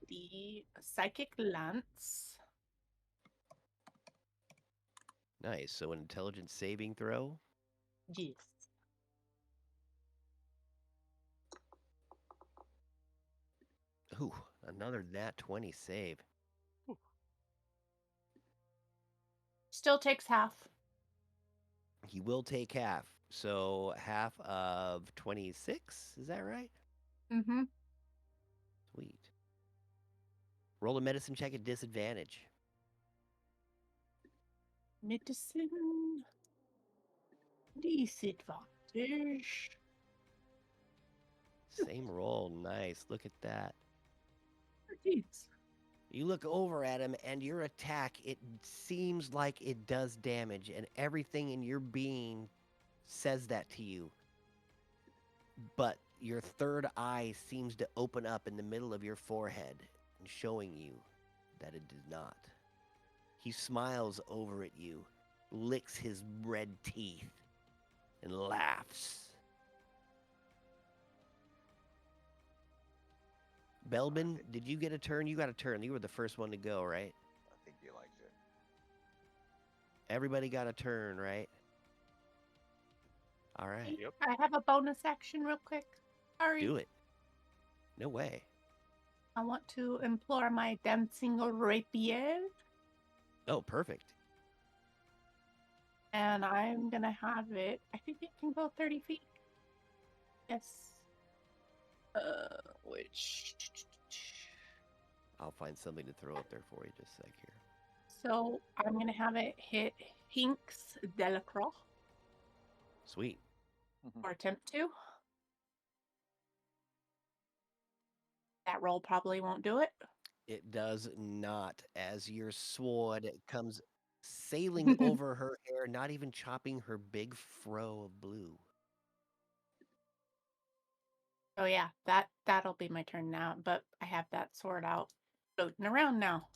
the Psychic Lance. Nice. So an intelligence saving throw. Yes. Ooh, another nat 20 save. Still takes half. He will take half. So half of 26, is that right? Mm-hmm. Sweet. Roll a medicine check at disadvantage. Medicine. Disadvantage. Same roll. Nice. Look at that. Jeez. You look over at him, and your attack, it seems like it does damage, and everything in your being says that to you. But your third eye seems to open up in the middle of your forehead, showing you that it did not. He smiles over at you, licks his red teeth, and laughs. Belbin, did you get a turn? You got a turn. You were the first one to go, right? I think you liked it. Everybody got a turn, right? All right. Yep. I have a bonus action real quick. Sorry. Do it. No way. I want to implore my dancing rapier. Oh, perfect. And I'm going to have it. I think it can go 30 feet. Yes. Which. I'll find something to throw up there for you just a sec here. So I'm going to have it hit Hinks Delacroix, Sweet. or attempt to. That roll probably won't do it. It does not, as your sword comes sailing over her hair, not even chopping her big fro of blue. Oh yeah, that'll be my turn now. But I have that sword out, floating around now.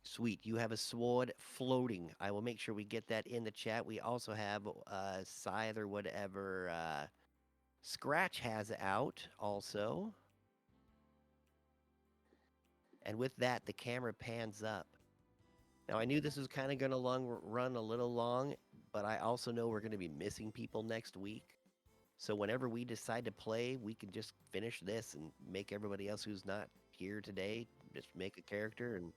Sweet, you have a sword floating. I will make sure we get that in the chat. We also have Scythe or whatever Scratch has out also. And with that, the camera pans up. Now, I knew this was kind of going to run a little long, but I also know we're going to be missing people next week. So whenever we decide to play, we can just finish this and make everybody else who's not here today just make a character and